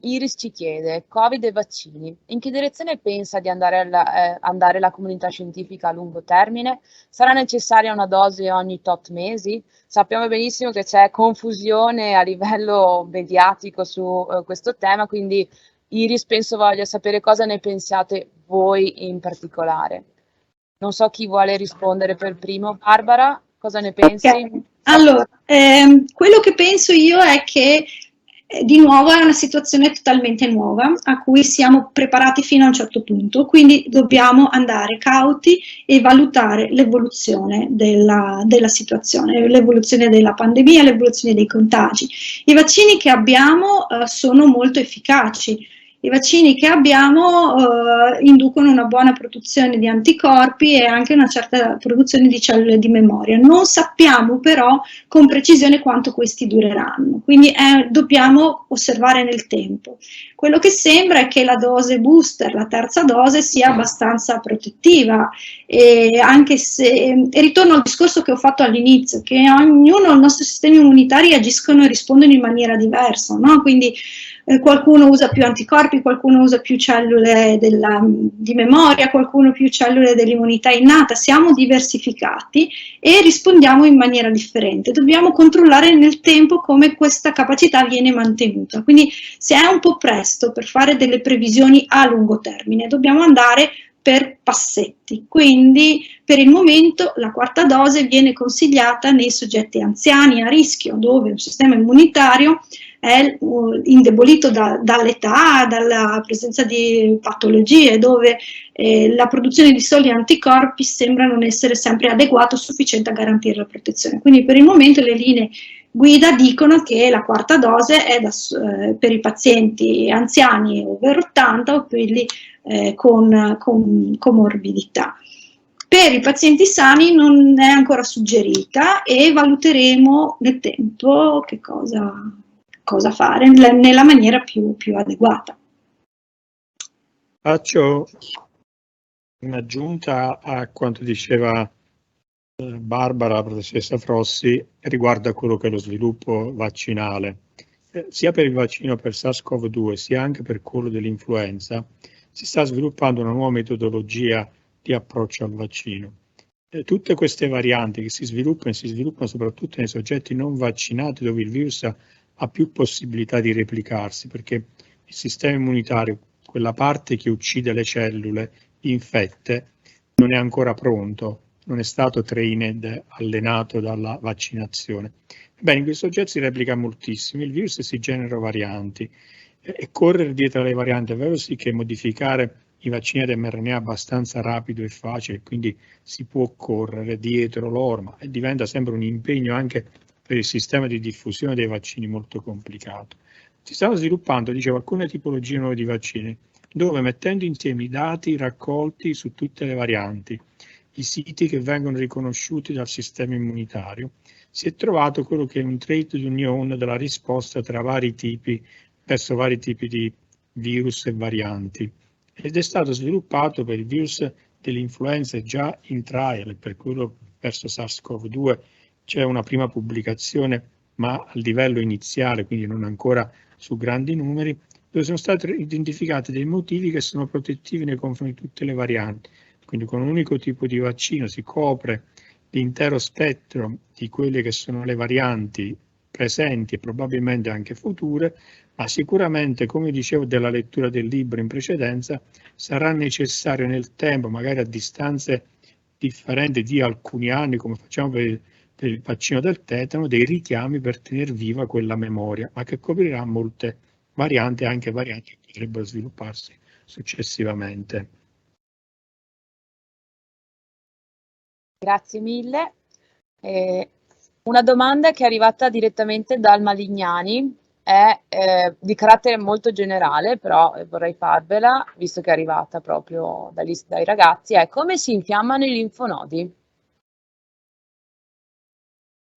Iris ci chiede: Covid e vaccini, in che direzione pensa di andare la comunità scientifica a lungo termine? Sarà necessaria una dose ogni tot mesi? Sappiamo benissimo che c'è confusione a livello mediatico su questo tema, quindi Iris penso voglia sapere cosa ne pensiate voi in particolare. Non so chi vuole rispondere per primo. Barbara, cosa ne pensi? Okay. Allora, quello che penso io è che Di nuovo è una situazione totalmente nuova a cui siamo preparati fino a un certo punto, quindi dobbiamo andare cauti e valutare l'evoluzione della situazione, l'evoluzione della pandemia, l'evoluzione dei contagi. I vaccini che abbiamo sono molto efficaci. I vaccini che abbiamo inducono una buona produzione di anticorpi e anche una certa produzione di cellule di memoria. Non sappiamo però con precisione quanto questi dureranno, quindi dobbiamo osservare nel tempo. Quello che sembra è che la dose booster, la terza dose, sia abbastanza protettiva, e anche se, e ritorno al discorso che ho fatto all'inizio, che ognuno, il nostro sistema immunitario agiscono e rispondono in maniera diversa, no? Quindi qualcuno usa più anticorpi, qualcuno usa più cellule di memoria, qualcuno più cellule dell'immunità innata. Siamo diversificati e rispondiamo in maniera differente. Dobbiamo controllare nel tempo come questa capacità viene mantenuta. Quindi se è un po' presto per fare delle previsioni a lungo termine, dobbiamo andare per passetti. Quindi per il momento la quarta dose viene consigliata nei soggetti anziani a rischio, dove un sistema immunitario è indebolito dall'età, dalla presenza di patologie, dove la produzione di soli anticorpi sembra non essere sempre adeguata o sufficiente a garantire la protezione. Quindi per il momento le linee guida dicono che la quarta dose è per i pazienti anziani over 80 o quelli con comorbidità. Per i pazienti sani non è ancora suggerita e valuteremo nel tempo che cosa fare nella maniera più adeguata. Faccio un'aggiunta a quanto diceva Barbara, la professoressa Frossi, riguardo a quello che è lo sviluppo vaccinale. Sia per il vaccino per SARS-CoV-2 sia anche per quello dell'influenza si sta sviluppando una nuova metodologia di approccio al vaccino. Tutte queste varianti che si sviluppano soprattutto nei soggetti non vaccinati, dove il virus ha più possibilità di replicarsi, perché il sistema immunitario, quella parte che uccide le cellule infette, non è ancora pronto, non è stato trained, allenato dalla vaccinazione. Bene, in questi soggetti si replica moltissimo, il virus si genera varianti e correre dietro alle varianti è vero sì che modificare i vaccini ad mRNA è abbastanza rapido e facile, quindi si può correre dietro loro, ma diventa sempre un impegno anche per il sistema di diffusione dei vaccini molto complicato. Si stanno sviluppando, dicevo, alcune tipologie nuove di vaccini, dove mettendo insieme i dati raccolti su tutte le varianti, i siti che vengono riconosciuti dal sistema immunitario, si è trovato quello che è un trade union della risposta tra vari tipi, verso vari tipi di virus e varianti. Ed è stato sviluppato per il virus dell'influenza già in trial, per quello verso SARS-CoV-2 c'è una prima pubblicazione, ma a livello iniziale, quindi non ancora su grandi numeri, dove sono stati identificati dei motivi che sono protettivi nei confronti di tutte le varianti. Quindi con un unico tipo di vaccino si copre l'intero spettro di quelle che sono le varianti presenti e probabilmente anche future, ma sicuramente, come dicevo della lettura del libro in precedenza, sarà necessario nel tempo, magari a distanze differenti di alcuni anni, come facciamo per il vaccino del tetano, dei richiami per tenere viva quella memoria, ma che coprirà molte varianti, anche varianti che potrebbero svilupparsi successivamente. Grazie mille. Una domanda che è arrivata direttamente dal Malignani è di carattere molto generale, però vorrei farvela, visto che è arrivata proprio dai ragazzi, è: come si infiammano i linfonodi?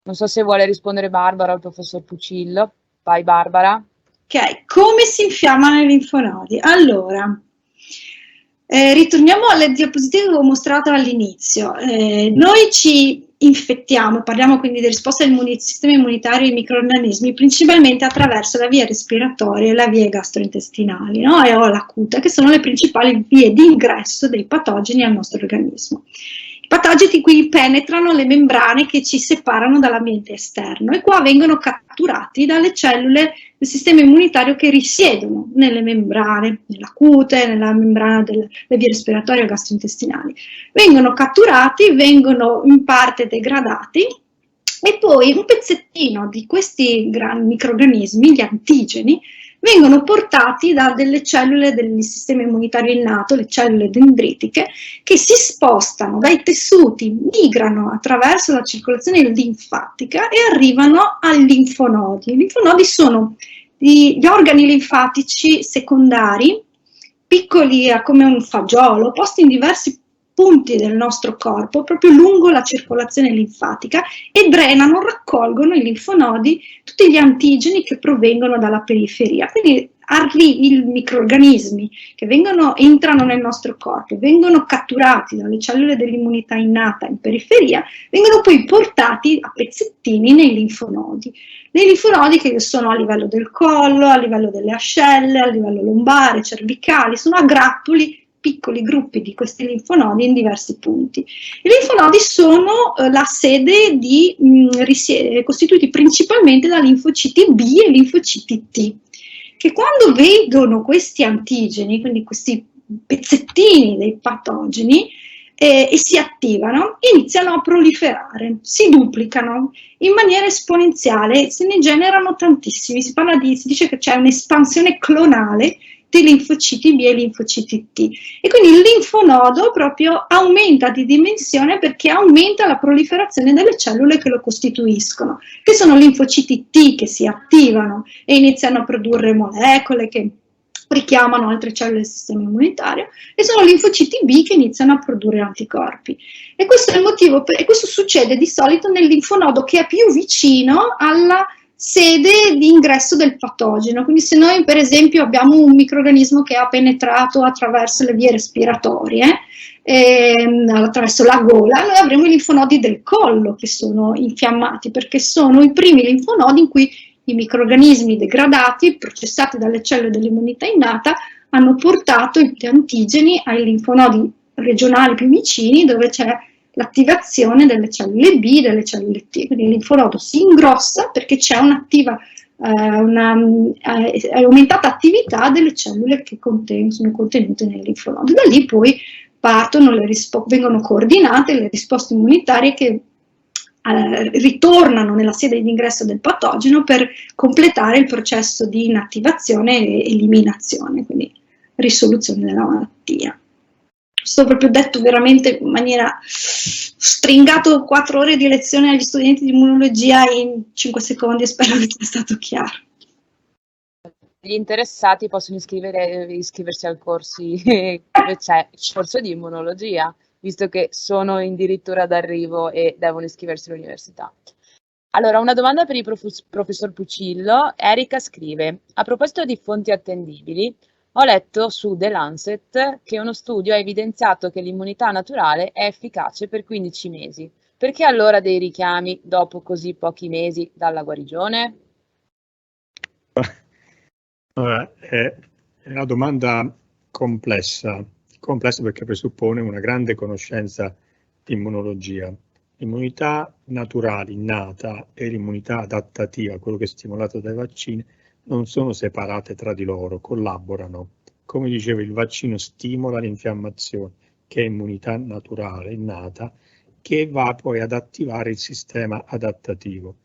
Non so se vuole rispondere Barbara o il professor Pucillo. Vai Barbara. Ok, come si infiammano i linfonodi? Allora, ritorniamo alle diapositive che ho mostrato all'inizio. Noi ci infettiamo, parliamo quindi di risposta del sistema immunitario ai microrganismi, principalmente attraverso la via respiratoria e la via gastrointestinali, no? E o l'acuta, che sono le principali vie di ingresso dei patogeni al nostro organismo. I patogeni qui penetrano le membrane che ci separano dall'ambiente esterno e qua vengono catturati dalle cellule del sistema immunitario che risiedono nelle membrane, nella cute, nella membrana delle vie respiratorie e gastrointestinali. Vengono catturati, vengono in parte degradati E poi un pezzettino di questi microrganismi, gli antigeni, vengono portati da delle cellule del sistema immunitario innato, le cellule dendritiche, che si spostano dai tessuti, migrano attraverso la circolazione linfatica e arrivano ai linfonodi. I linfonodi sono gli organi linfatici secondari, piccoli come un fagiolo, posti in diversi punti del nostro corpo, proprio lungo la circolazione linfatica, e drenano, raccolgono i linfonodi tutti gli antigeni che provengono dalla periferia. Quindi i microrganismi che entrano nel nostro corpo, vengono catturati dalle cellule dell'immunità innata in periferia, vengono poi portati a pezzettini nei linfonodi che sono a livello del collo, a livello delle ascelle, a livello lombare, cervicali, sono a grappoli, piccoli gruppi di questi linfonodi in diversi punti. I linfonodi sono la sede costituiti principalmente da linfociti B e linfociti T, che quando vedono questi antigeni, quindi questi pezzettini dei patogeni, e si attivano, iniziano a proliferare, si duplicano in maniera esponenziale, se ne generano tantissimi, si dice che c'è un'espansione clonale di linfociti B e linfociti T, e quindi il linfonodo proprio aumenta di dimensione perché aumenta la proliferazione delle cellule che lo costituiscono, che sono linfociti T che si attivano e iniziano a produrre molecole che richiamano altre cellule del sistema immunitario, e sono linfociti B che iniziano a produrre anticorpi. E questo è il motivo, e questo succede di solito nel linfonodo che è più vicino alla sede di ingresso del patogeno. Quindi se noi per esempio abbiamo un microrganismo che ha penetrato attraverso le vie respiratorie, attraverso la gola, noi avremo i linfonodi del collo che sono infiammati, perché sono i primi linfonodi in cui i microrganismi degradati, processati dalle cellule dell'immunità innata, hanno portato gli antigeni ai linfonodi regionali più vicini, dove c'è l'attivazione delle cellule B, delle cellule T. Quindi il linfonodo si ingrossa perché c'è aumentata attività delle cellule che sono contenute nel linfonodo. Da lì poi vengono coordinate le risposte immunitarie che ritornano nella sede di ingresso del patogeno per completare il processo di inattivazione e eliminazione, quindi risoluzione della malattia. Sto proprio detto veramente in maniera stringato 4 ore di lezione agli studenti di immunologia in 5 secondi, e spero che sia stato chiaro. Gli interessati possono iscriversi al corso dove c'è il corso di immunologia, visto che sono addirittura d'arrivo e devono iscriversi all'università. Allora, una domanda per il professor Pucillo. Erika scrive: a proposito di fonti attendibili, ho letto su The Lancet che uno studio ha evidenziato che l'immunità naturale è efficace per 15 mesi. Perché allora dei richiami dopo così pochi mesi dalla guarigione? È una domanda complessa perché presuppone una grande conoscenza di immunologia. L'immunità naturale innata e l'immunità adattativa, quello che è stimolato dai vaccini, non sono separate tra di loro, collaborano. Come dicevo, il vaccino stimola l'infiammazione, che è immunità naturale innata, che va poi ad attivare il sistema adattativo.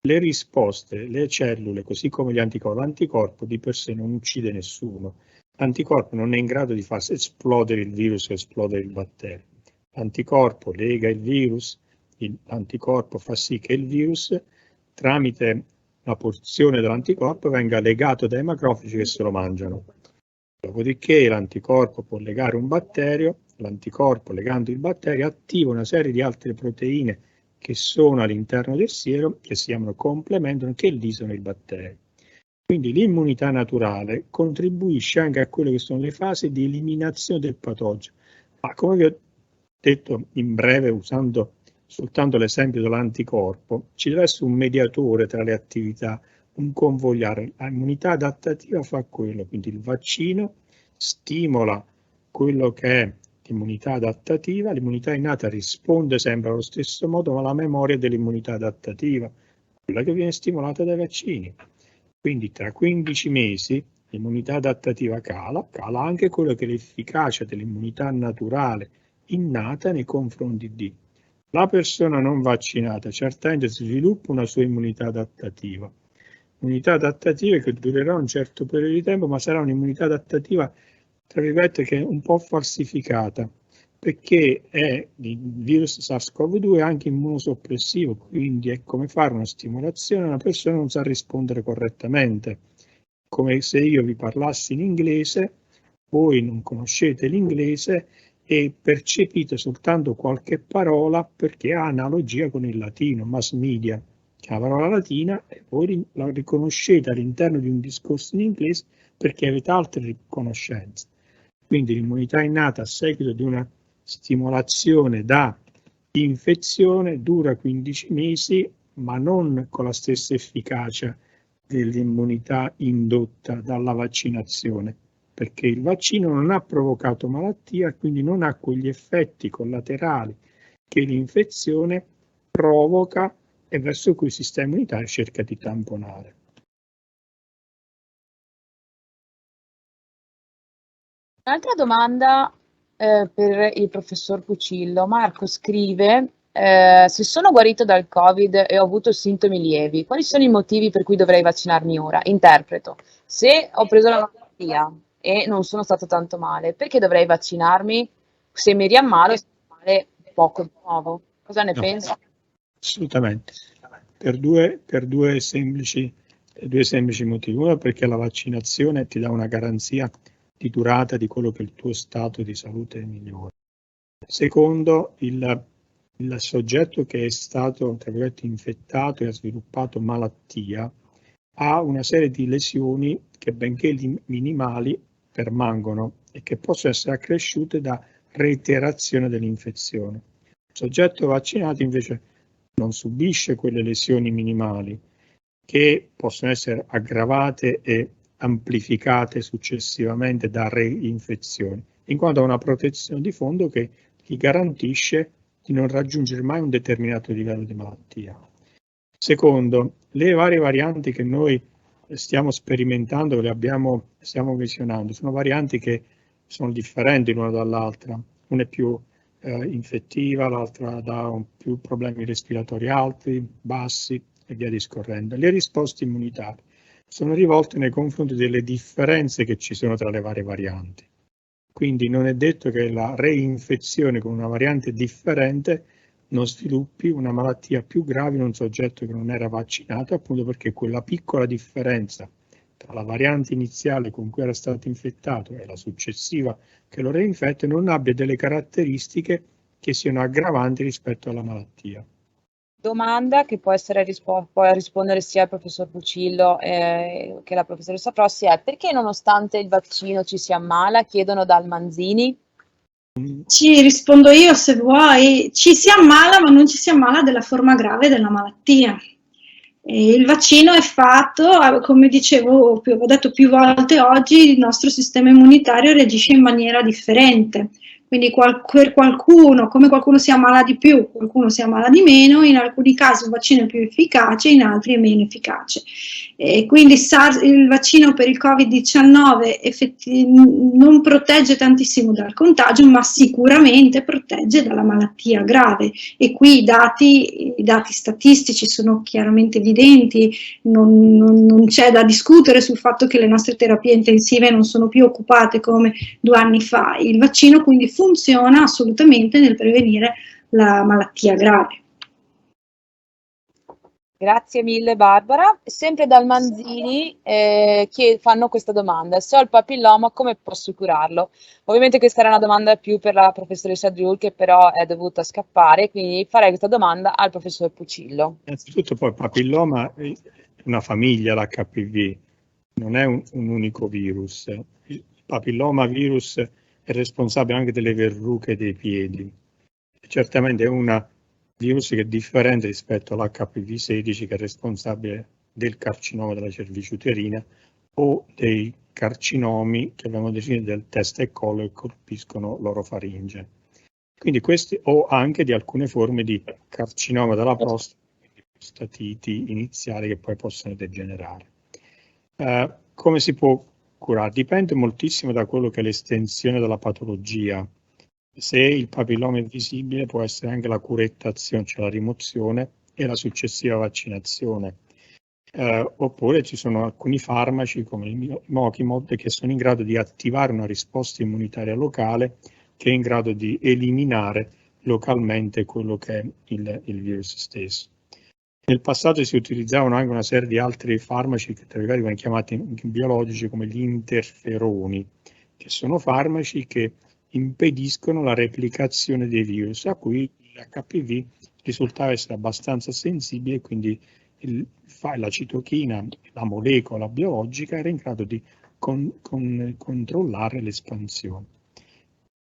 Le risposte, le cellule, così come gli anticorpi, l'anticorpo di per sé non uccide nessuno. L'anticorpo non è in grado di far esplodere il virus o esplodere il batterio. L'anticorpo lega il virus, l'anticorpo fa sì che il virus, tramite una porzione dell'anticorpo, venga legato dai macrofagi che se lo mangiano. Dopodiché l'anticorpo può legare un batterio, l'anticorpo legando il batterio attiva una serie di altre proteine che sono all'interno del siero, che si chiamano complementano, che lisano il batterio. Quindi l'immunità naturale contribuisce anche a quelle che sono le fasi di eliminazione del patogeno. Ma come vi ho detto in breve, usando soltanto l'esempio dell'anticorpo, ci deve essere un mediatore tra le attività, un convogliare. L'immunità adattativa fa quello, quindi il vaccino stimola quello che è l'immunità adattativa, l'immunità innata risponde sempre allo stesso modo, ma la memoria dell'immunità adattativa, quella che viene stimolata dai vaccini. Quindi tra 15 mesi l'immunità adattativa cala anche quello che è l'efficacia dell'immunità naturale innata nei confronti di. La persona non vaccinata certamente sviluppa una sua immunità adattativa. Unità adattativa che durerà un certo periodo di tempo, ma sarà un'immunità adattativa, tra virgolette, che è un po' falsificata, perché il virus SARS-CoV-2 è anche immunosoppressivo, quindi è come fare una stimolazione, una persona non sa rispondere correttamente. Come se io vi parlassi in inglese, voi non conoscete l'inglese e percepite soltanto qualche parola perché ha analogia con il latino, mass media, che è una parola latina, e voi la riconoscete all'interno di un discorso in inglese perché avete altre conoscenze. Quindi l'immunità innata a seguito di una stimolazione da infezione dura 15 mesi, ma non con la stessa efficacia dell'immunità indotta dalla vaccinazione, perché il vaccino non ha provocato malattia e quindi non ha quegli effetti collaterali che l'infezione provoca e verso cui il sistema immunitario cerca di tamponare. Un'altra domanda per il professor Pucillo. Marco scrive: se sono guarito dal Covid e ho avuto sintomi lievi, quali sono i motivi per cui dovrei vaccinarmi ora? Interpreto: se ho preso la malattia e non sono stato tanto male, perché dovrei vaccinarmi? Se mi riammalo, male poco di nuovo. Cosa ne pensi? Assolutamente, per due semplici motivi. Uno, perché la vaccinazione ti dà una garanzia di durata di quello che è il tuo stato di salute migliore. Secondo, il soggetto che è stato, tra virgolette, infettato e ha sviluppato malattia ha una serie di lesioni che, benché minimali, permangono e che possono essere accresciute da reiterazione dell'infezione. Il soggetto vaccinato invece non subisce quelle lesioni minimali che possono essere aggravate e amplificate successivamente da reinfezioni, in quanto ha una protezione di fondo che gli garantisce di non raggiungere mai un determinato livello di malattia. Secondo, le varie varianti che noi stiamo sperimentando, stiamo visionando, sono varianti che sono differenti l'una dall'altra. Una è più infettiva, l'altra dà più problemi respiratori alti, bassi e via discorrendo. Le risposte immunitarie sono rivolte nei confronti delle differenze che ci sono tra le varie varianti. Quindi non è detto che la reinfezione con una variante differente non sviluppi una malattia più grave in un soggetto che non era vaccinato, appunto perché quella piccola differenza tra la variante iniziale con cui era stato infettato e la successiva che lo reinfetta non abbia delle caratteristiche che siano aggravanti rispetto alla malattia. Domanda che può rispondere sia il professor Pucillo che la professoressa Prossi è: perché nonostante il vaccino ci si ammala? Chiedono dal Manzini. Ci rispondo io se vuoi. Ci si ammala, ma non ci si ammala della forma grave della malattia. Il vaccino è fatto, come dicevo, ho detto più volte oggi, il nostro sistema immunitario reagisce in maniera differente. Quindi per qualcuno, come qualcuno si ammala di più, qualcuno si ammala di meno, in alcuni casi un vaccino è più efficace, in altri è meno efficace. Quindi il vaccino per il Covid-19 non protegge tantissimo dal contagio, ma sicuramente protegge dalla malattia grave. E qui i dati statistici sono chiaramente evidenti, non c'è da discutere sul fatto che le nostre terapie intensive non sono più occupate come 2 anni fa. Il vaccino quindi funziona assolutamente nel prevenire la malattia grave. Grazie mille Barbara. Sempre dal Manzini che fanno questa domanda: se ho il papilloma come posso curarlo? Ovviamente questa era una domanda più per la professoressa Driul, che però è dovuta scappare, quindi farei questa domanda al professor Pucillo. Innanzitutto poi il papilloma è una famiglia, l'HPV, non è un unico virus. Il papilloma virus è responsabile anche delle verruche dei piedi. Certamente è un virus che è differente rispetto all'HPV-16, che è responsabile del carcinoma della cervice uterina o dei carcinomi che abbiamo definito del testa e collo che colpiscono l'orofaringe. Quindi questi, o anche di alcune forme di carcinoma della prostata, di prostatiti iniziali che poi possono degenerare. Come si può curare? Dipende moltissimo da quello che è l'estensione della patologia. Se il papilloma è visibile può essere anche la curettazione, cioè la rimozione e la successiva vaccinazione. Oppure ci sono alcuni farmaci come il Mokimod che sono in grado di attivare una risposta immunitaria locale che è in grado di eliminare localmente quello che è il virus stesso. Nel passato si utilizzavano anche una serie di altri farmaci che tra i vari vengono chiamati biologici come gli interferoni, che sono farmaci che impediscono la replicazione dei virus, a cui l'HPV risultava essere abbastanza sensibile, quindi la citochina, la molecola biologica, era in grado di controllare l'espansione.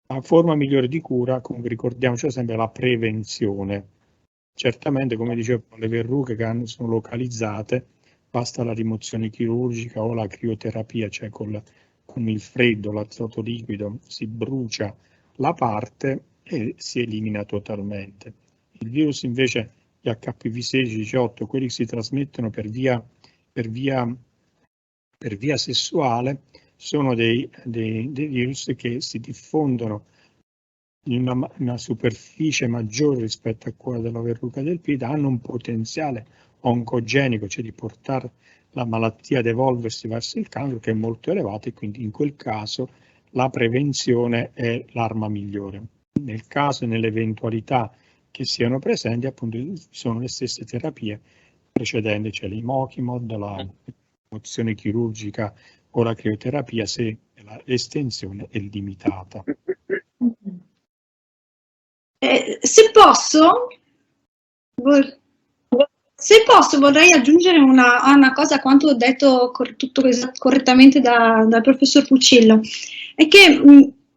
La forma migliore di cura, comunque ricordiamoci sempre, è la prevenzione. Certamente, come dicevo, le verruche che sono localizzate, basta la rimozione chirurgica o la crioterapia, cioè con il freddo, l'azoto liquido, si brucia la parte e si elimina totalmente. Il virus invece, gli HPV 16, 18, quelli che si trasmettono per via sessuale, sono dei virus che si diffondono in una superficie maggiore rispetto a quella della verruca del piede, hanno un potenziale oncogenico, cioè di portare la malattia ad evolversi verso il cancro, che è molto elevato, e quindi in quel caso la prevenzione è l'arma migliore. Nel caso e nell'eventualità che siano presenti, appunto, sono le stesse terapie precedenti, cioè l'Imokimod, la rimozione chirurgica o la crioterapia, se l'estensione è limitata. Se posso, vorrei aggiungere una cosa a quanto ho detto tutto correttamente dal professor Puccillo, è che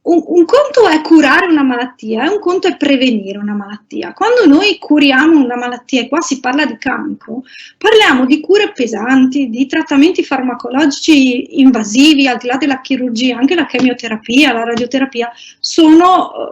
un conto è curare una malattia e un conto è prevenire una malattia. Quando noi curiamo una malattia, e qua si parla di cancro, parliamo di cure pesanti, di trattamenti farmacologici invasivi, al di là della chirurgia, anche la chemioterapia, la radioterapia, sono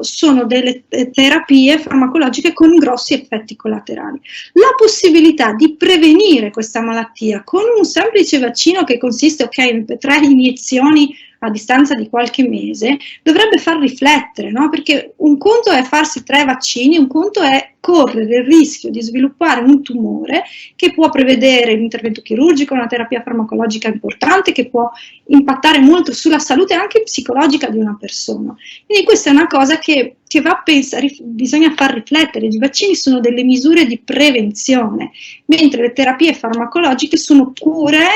delle terapie farmacologiche con grossi effetti collaterali. La possibilità di prevenire questa malattia con un semplice vaccino che consiste, in 3 iniezioni a distanza di qualche mese, dovrebbe far riflettere, no? Perché un conto è farsi 3 vaccini, un conto è correre il rischio di sviluppare un tumore che può prevedere l'intervento chirurgico, una terapia farmacologica importante, che può impattare molto sulla salute anche psicologica di una persona. Quindi questa è una cosa che va a pensare, bisogna far riflettere. I vaccini sono delle misure di prevenzione, mentre le terapie farmacologiche sono cure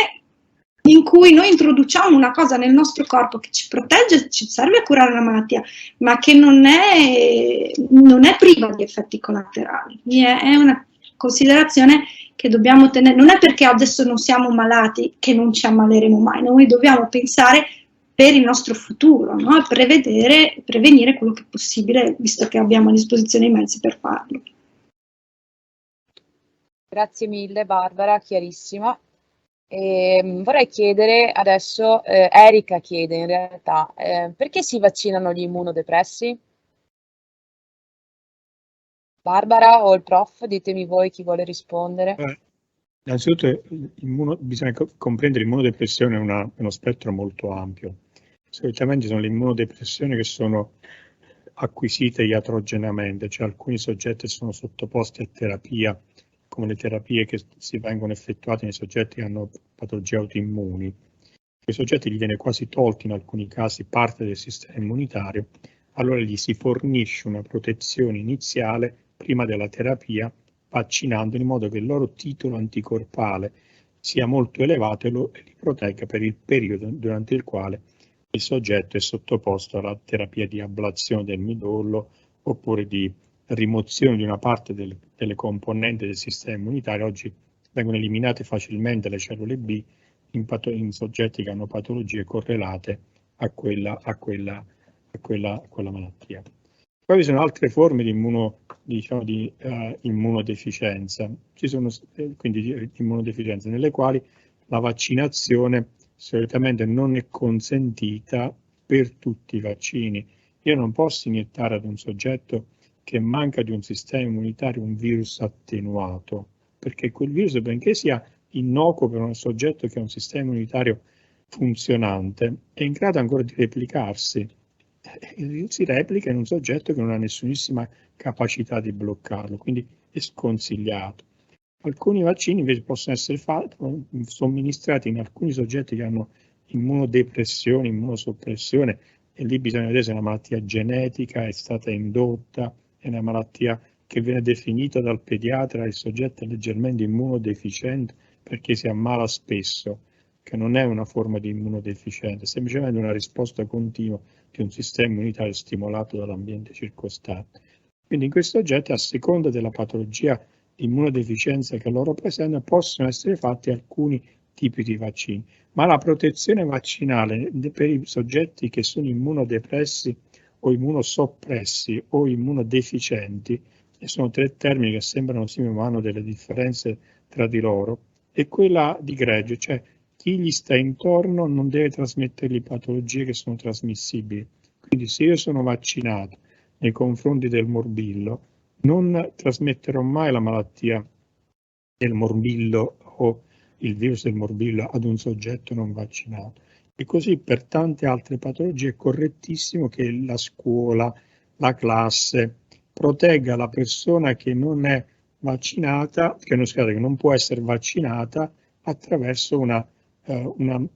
in cui noi introduciamo una cosa nel nostro corpo che ci protegge, ci serve a curare una malattia, ma che non è priva di effetti collaterali. È una considerazione che dobbiamo tenere. Non è perché adesso non siamo malati che non ci ammaleremo mai, noi dobbiamo pensare per il nostro futuro, no? Prevenire quello che è possibile, visto che abbiamo a disposizione i mezzi per farlo. Grazie mille Barbara, chiarissima. Vorrei chiedere adesso, Erika chiede in realtà, perché si vaccinano gli immunodepressi? Barbara o il prof? Ditemi voi chi vuole rispondere. Innanzitutto bisogna comprendere l'immunodepressione è uno spettro molto ampio. Solitamente sono le immunodepressioni che sono acquisite iatrogenamente, cioè alcuni soggetti sono sottoposti a terapia, come le terapie che si vengono effettuate nei soggetti che hanno patologie autoimmuni. Quei soggetti gli viene quasi tolto in alcuni casi parte del sistema immunitario, allora gli si fornisce una protezione iniziale prima della terapia, vaccinando in modo che il loro titolo anticorpale sia molto elevato e li protegga per il periodo durante il quale il soggetto è sottoposto alla terapia di ablazione del midollo oppure di rimozione di una parte delle componenti del sistema immunitario. Oggi vengono eliminate facilmente le cellule B in soggetti che hanno patologie correlate a quella malattia. Poi vi sono altre forme di immunodeficienza, ci sono quindi di immunodeficienza nelle quali la vaccinazione solitamente non è consentita per tutti i vaccini. Io non posso iniettare ad un soggetto che manca di un sistema immunitario un virus attenuato, perché quel virus, benché sia innocuo per un soggetto che ha un sistema immunitario funzionante, è in grado ancora di replicarsi il virus si replica in un soggetto che non ha nessunissima capacità di bloccarlo, quindi è sconsigliato. Alcuni vaccini invece possono essere somministrati in alcuni soggetti che hanno immunodepressione, immunosoppressione, e lì bisogna vedere se è una malattia genetica, è stata indotta, è una malattia che viene definita dal pediatra, il soggetto è leggermente immunodeficiente perché si ammala spesso, che non è una forma di immunodeficienza, è semplicemente una risposta continua di un sistema immunitario stimolato dall'ambiente circostante. Quindi in questi soggetti, a seconda della patologia di immunodeficienza che loro presentano, possono essere fatti alcuni tipi di vaccini, ma la protezione vaccinale per i soggetti che sono immunodepressi o immunosoppressi o immunodeficienti, e sono tre termini che sembrano simili ma hanno delle differenze tra di loro, è quella di gregge, cioè chi gli sta intorno non deve trasmettergli patologie che sono trasmissibili. Quindi se io sono vaccinato nei confronti del morbillo, non trasmetterò mai la malattia del morbillo o il virus del morbillo ad un soggetto non vaccinato. E così per tante altre patologie è correttissimo che la scuola, la classe, protegga la persona che non è vaccinata, che non può essere vaccinata, attraverso una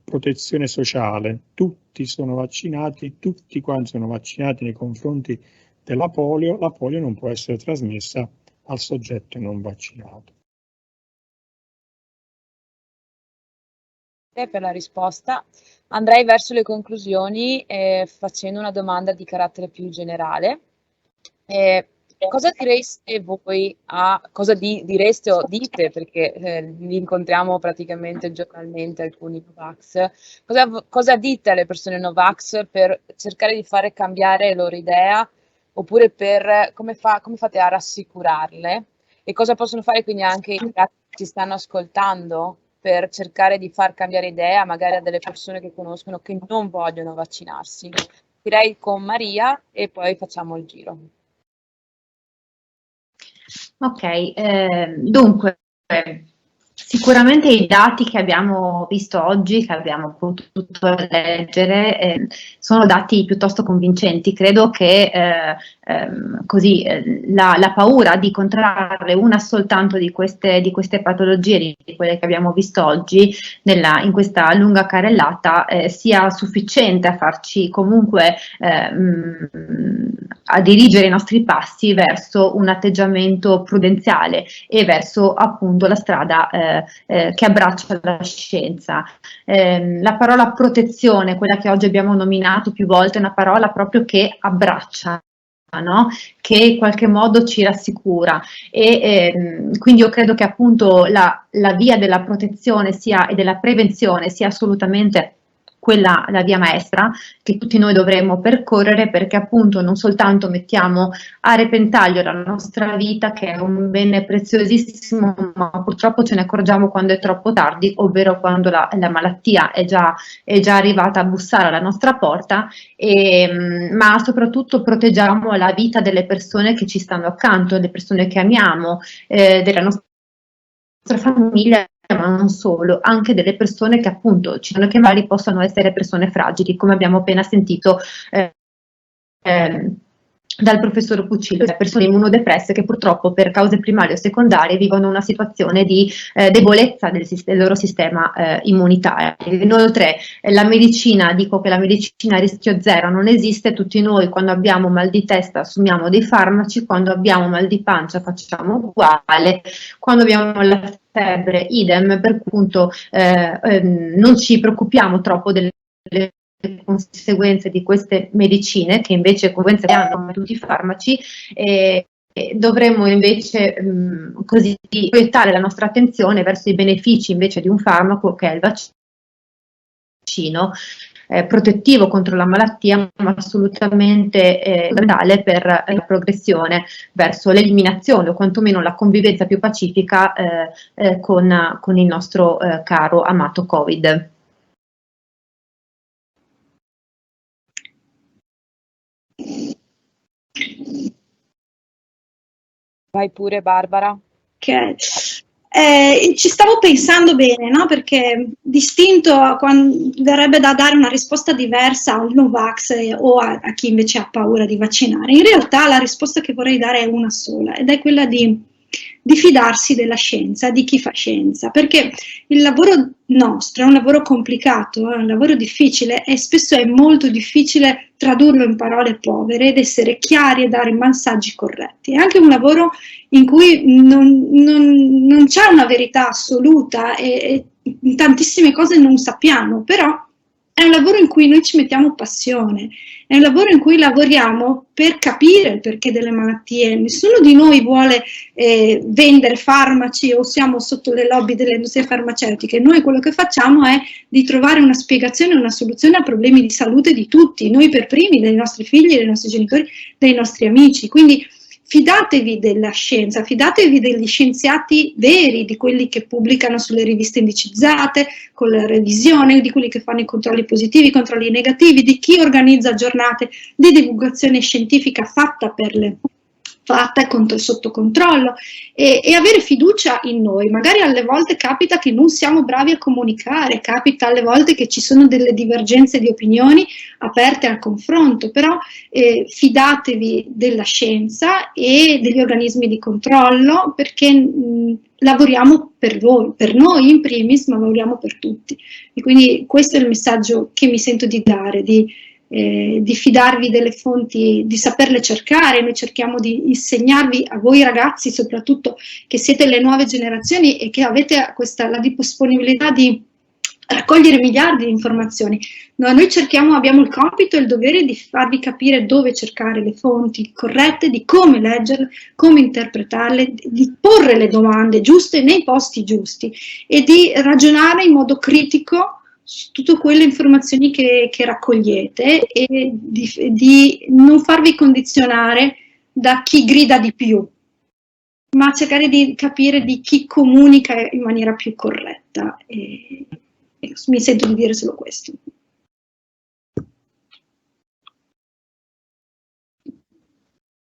protezione sociale. Tutti sono vaccinati, tutti quanti sono vaccinati nei confronti della polio. La polio non può essere trasmessa al soggetto non vaccinato. Per la risposta. Andrei verso le conclusioni facendo una domanda di carattere più generale. Cosa direste voi direste o dite, perché li incontriamo praticamente giornalmente alcuni Novax, cosa dite alle persone Novax per cercare di fare cambiare la loro idea, oppure come fate a rassicurarle? E cosa possono fare quindi anche i ragazzi che ci stanno ascoltando per cercare di far cambiare idea magari a delle persone che conoscono che non vogliono vaccinarsi? Direi con Maria e poi facciamo il giro. Ok, dunque, sicuramente i dati che abbiamo visto oggi, che abbiamo potuto leggere, sono dati piuttosto convincenti. Credo che la paura di contrarre una soltanto di queste patologie, di quelle che abbiamo visto oggi in questa lunga carrellata, sia sufficiente a farci comunque a dirigere i nostri passi verso un atteggiamento prudenziale e verso appunto la strada che abbraccia la scienza. La parola protezione, quella che oggi abbiamo nominato più volte, è una parola proprio che abbraccia, no? Che in qualche modo ci rassicura, e quindi io credo che appunto la via della protezione e della prevenzione sia assolutamente la via maestra che tutti noi dovremmo percorrere, perché appunto non soltanto mettiamo a repentaglio la nostra vita, che è un bene preziosissimo, ma purtroppo ce ne accorgiamo quando è troppo tardi, ovvero quando la malattia è già arrivata a bussare alla nostra porta, ma soprattutto proteggiamo la vita delle persone che ci stanno accanto, delle persone che amiamo, della nostra famiglia, ma non solo, anche delle persone che appunto che magari possono essere persone fragili, come abbiamo appena sentito dal professor Puccillo, cioè persone immunodepresse che purtroppo per cause primarie o secondarie vivono una situazione di debolezza del loro sistema immunitario. Inoltre dico che la medicina a rischio zero non esiste. Tutti noi quando abbiamo mal di testa assumiamo dei farmaci, quando abbiamo mal di pancia facciamo uguale, quando abbiamo la febbre idem, per cui appunto non ci preoccupiamo troppo delle conseguenze di queste medicine, che invece conseguenze hanno come tutti i farmaci, dovremmo invece così proiettare la nostra attenzione verso i benefici invece di un farmaco, che è il vaccino, protettivo contro la malattia, ma assolutamente fondamentale per la progressione verso l'eliminazione o quantomeno la convivenza più pacifica con il nostro caro amato Covid. Vai pure Barbara. Ok. Ci stavo pensando bene, no? Perché distinto verrebbe da dare una risposta diversa al Novax o a chi invece ha paura di vaccinare. In realtà la risposta che vorrei dare è una sola, ed è quella di fidarsi della scienza, di chi fa scienza, perché il lavoro nostro è un lavoro complicato, è un lavoro difficile e spesso è molto difficile tradurlo in parole povere ed essere chiari e dare messaggi corretti. È anche un lavoro in cui non c'è una verità assoluta e tantissime cose non sappiamo, però è un lavoro in cui noi ci mettiamo passione, è un lavoro in cui lavoriamo per capire il perché delle malattie. Nessuno di noi vuole vendere farmaci o siamo sotto le lobby delle industrie farmaceutiche. Noi quello che facciamo è di trovare una spiegazione, una soluzione a problemi di salute di tutti, noi per primi, dei nostri figli, dei nostri genitori, dei nostri amici. Quindi fidatevi della scienza, fidatevi degli scienziati veri, di quelli che pubblicano sulle riviste indicizzate, con la revisione, di quelli che fanno i controlli positivi, i controlli negativi, di chi organizza giornate di divulgazione scientifica fatta sotto controllo e avere fiducia in noi. Magari alle volte capita che non siamo bravi a comunicare, capita alle volte che ci sono delle divergenze di opinioni aperte al confronto, però fidatevi della scienza e degli organismi di controllo, perché lavoriamo per voi, per noi in primis, ma lavoriamo per tutti. E quindi questo è il messaggio che mi sento di dare, di fidarvi delle fonti, di saperle cercare. Noi cerchiamo di insegnarvi a voi ragazzi, soprattutto che siete le nuove generazioni e che avete la disponibilità di raccogliere miliardi di informazioni. Noi abbiamo il compito e il dovere di farvi capire dove cercare le fonti corrette, di come leggerle, come interpretarle, di porre le domande giuste nei posti giusti e di ragionare in modo critico su tutte quelle informazioni che raccogliete e di non farvi condizionare da chi grida di più, ma cercare di capire di chi comunica in maniera più corretta. E mi sento di dire solo questo.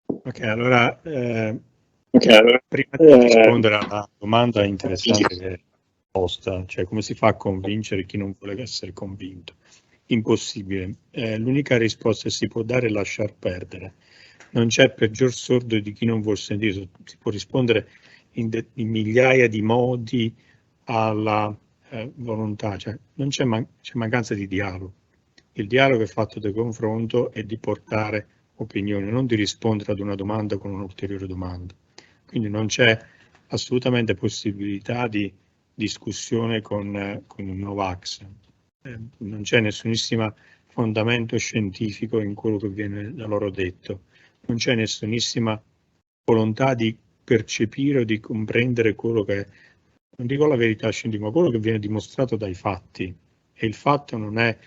Ok, allora prima di rispondere alla domanda interessante che è posta, cioè come si fa a convincere chi non vuole essere convinto? Impossibile. L'unica risposta che si può dare è lasciar perdere. Non c'è peggior sordo di chi non vuol sentire. Si può rispondere in migliaia di modi alla volontà, cioè non c'è mancanza di dialogo. Il dialogo è fatto di confronto e di portare opinioni, non di rispondere ad una domanda con un'ulteriore domanda. Quindi non c'è assolutamente possibilità di discussione con un Novax. Non c'è nessunissimo fondamento scientifico in quello che viene da loro detto. Non c'è nessunissima volontà di percepire o di comprendere quello che, non dico la verità scientifica, ma quello che viene dimostrato dai fatti. E il fatto non è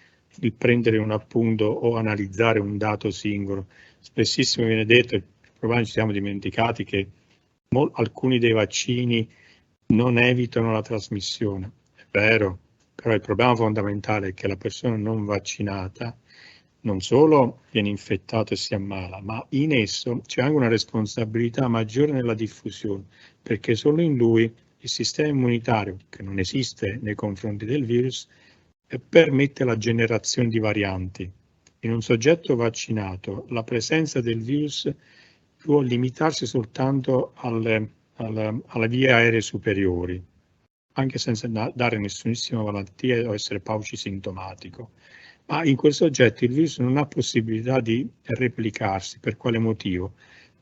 il prendere un appunto o analizzare un dato singolo. Spessissimo viene detto, e probabilmente ci siamo dimenticati, che alcuni dei vaccini non evitano la trasmissione. È vero, però il problema fondamentale è che la persona non vaccinata non solo viene infettato e si ammala, ma in esso c'è anche una responsabilità maggiore nella diffusione, perché solo in lui il sistema immunitario, che non esiste nei confronti del virus, permette la generazione di varianti. In un soggetto vaccinato la presenza del virus può limitarsi soltanto alle vie aeree superiori, anche senza dare nessunissima malattia o essere paucisintomatico. Ma in quel soggetto il virus non ha possibilità di replicarsi. Per quale motivo?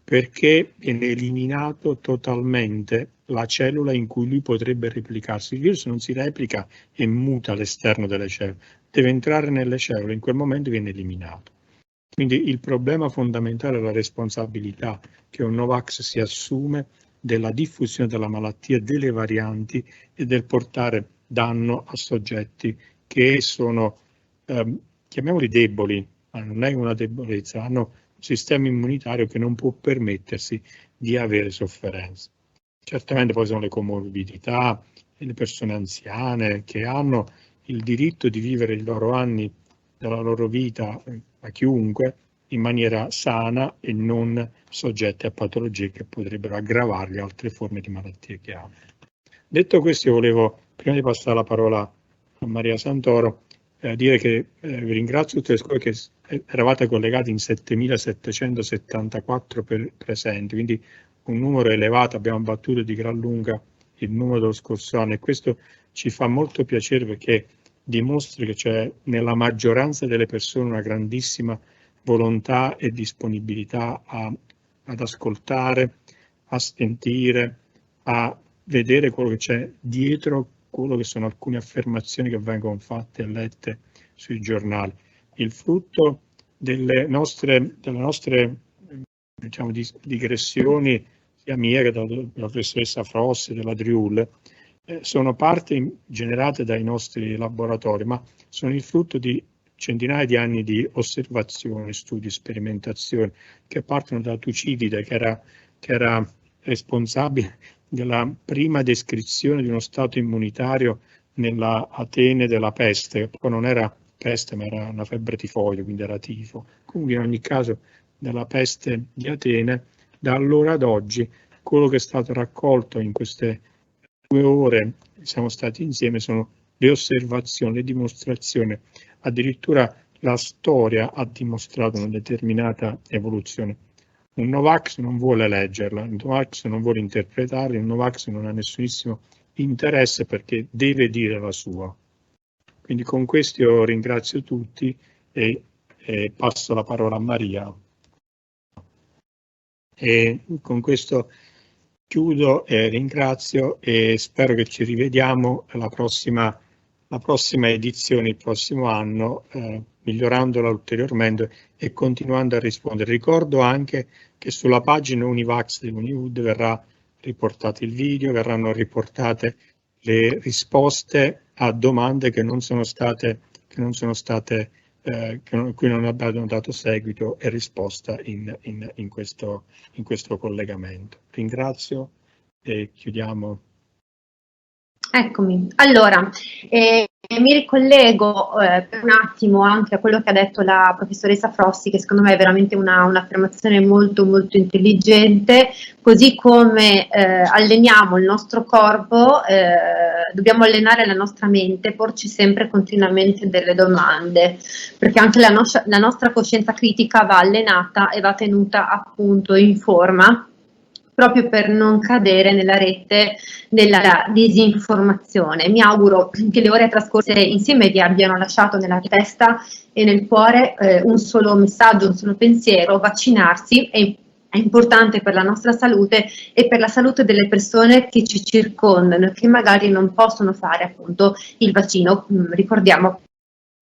Perché viene eliminato totalmente la cellula in cui lui potrebbe replicarsi. Il virus non si replica e muta all'esterno delle cellule, deve entrare nelle cellule, in quel momento viene eliminato. Quindi il problema fondamentale è la responsabilità che un Novax si assume della diffusione della malattia, delle varianti e del portare danno a soggetti che sono, chiamiamoli deboli, ma non è una debolezza, hanno un sistema immunitario che non può permettersi di avere sofferenze. Certamente poi sono le comorbidità, le persone anziane che hanno il diritto di vivere i loro anni della loro vita a chiunque in maniera sana e non soggette a patologie che potrebbero aggravargli altre forme di malattie che hanno. Detto questo, io volevo, prima di passare la parola a Maria Santoro, dire che vi ringrazio tutte le scuole che eravate collegati in 7.774 presenti, quindi un numero elevato, abbiamo battuto di gran lunga il numero dello scorso anno, e questo ci fa molto piacere perché dimostra che c'è nella maggioranza delle persone una grandissima volontà e disponibilità ad ascoltare, a sentire, a vedere quello che c'è dietro quello che sono alcune affermazioni che vengono fatte e lette sui giornali. Il frutto delle nostre diciamo, digressioni, sia mie che della professoressa Frost e della Driul, sono parte generate dai nostri laboratori, ma sono il frutto di centinaia di anni di osservazioni, studi, sperimentazioni, che partono da Tucidide, che era responsabile della prima descrizione di uno stato immunitario nella Atene della peste, poi non era peste ma era una febbre tifoide, quindi era tifo. Comunque in ogni caso della peste di Atene, da allora ad oggi quello che è stato raccolto in queste 2 ore che siamo stati insieme sono le osservazioni, le dimostrazioni, addirittura la storia ha dimostrato una determinata evoluzione. Un Novax non vuole leggerla, un Novax non vuole interpretarla, un Novax non ha nessunissimo interesse perché deve dire la sua. Quindi con questo io ringrazio tutti e passo la parola a Maria. E con questo chiudo e ringrazio e spero che ci rivediamo la prossima edizione, il prossimo anno, migliorandola ulteriormente e continuando a rispondere. Ricordo anche che sulla pagina Univax dell'Uniud verrà riportato il video, verranno riportate le risposte a domande che non sono state cui non abbiamo dato seguito e risposta in questo collegamento. Ringrazio e chiudiamo. Eccomi, allora mi ricollego per un attimo anche a quello che ha detto la professoressa Frossi, che secondo me è veramente un'affermazione molto molto intelligente. Così come alleniamo il nostro corpo, dobbiamo allenare la nostra mente, porci sempre continuamente delle domande, perché anche la nostra coscienza critica va allenata e va tenuta appunto in forma, proprio per non cadere nella rete della disinformazione. Mi auguro che le ore trascorse insieme vi abbiano lasciato nella testa e nel cuore un solo messaggio, un solo pensiero: vaccinarsi è importante per la nostra salute e per la salute delle persone che ci circondano, che magari non possono fare appunto il vaccino. Ricordiamo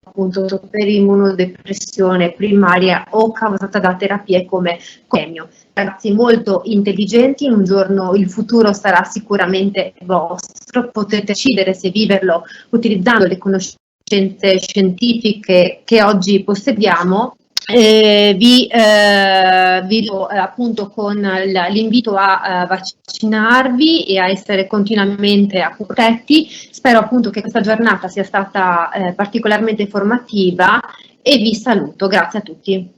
appunto per immunodepressione primaria o causata da terapie come chemio. Ragazzi molto intelligenti, un giorno il futuro sarà sicuramente vostro, potete decidere se viverlo utilizzando le conoscenze scientifiche che oggi possediamo. Vi do appunto con l'invito a vaccinarvi e a essere continuamente protetti. Spero appunto che questa giornata sia stata particolarmente formativa e vi saluto. Grazie a tutti.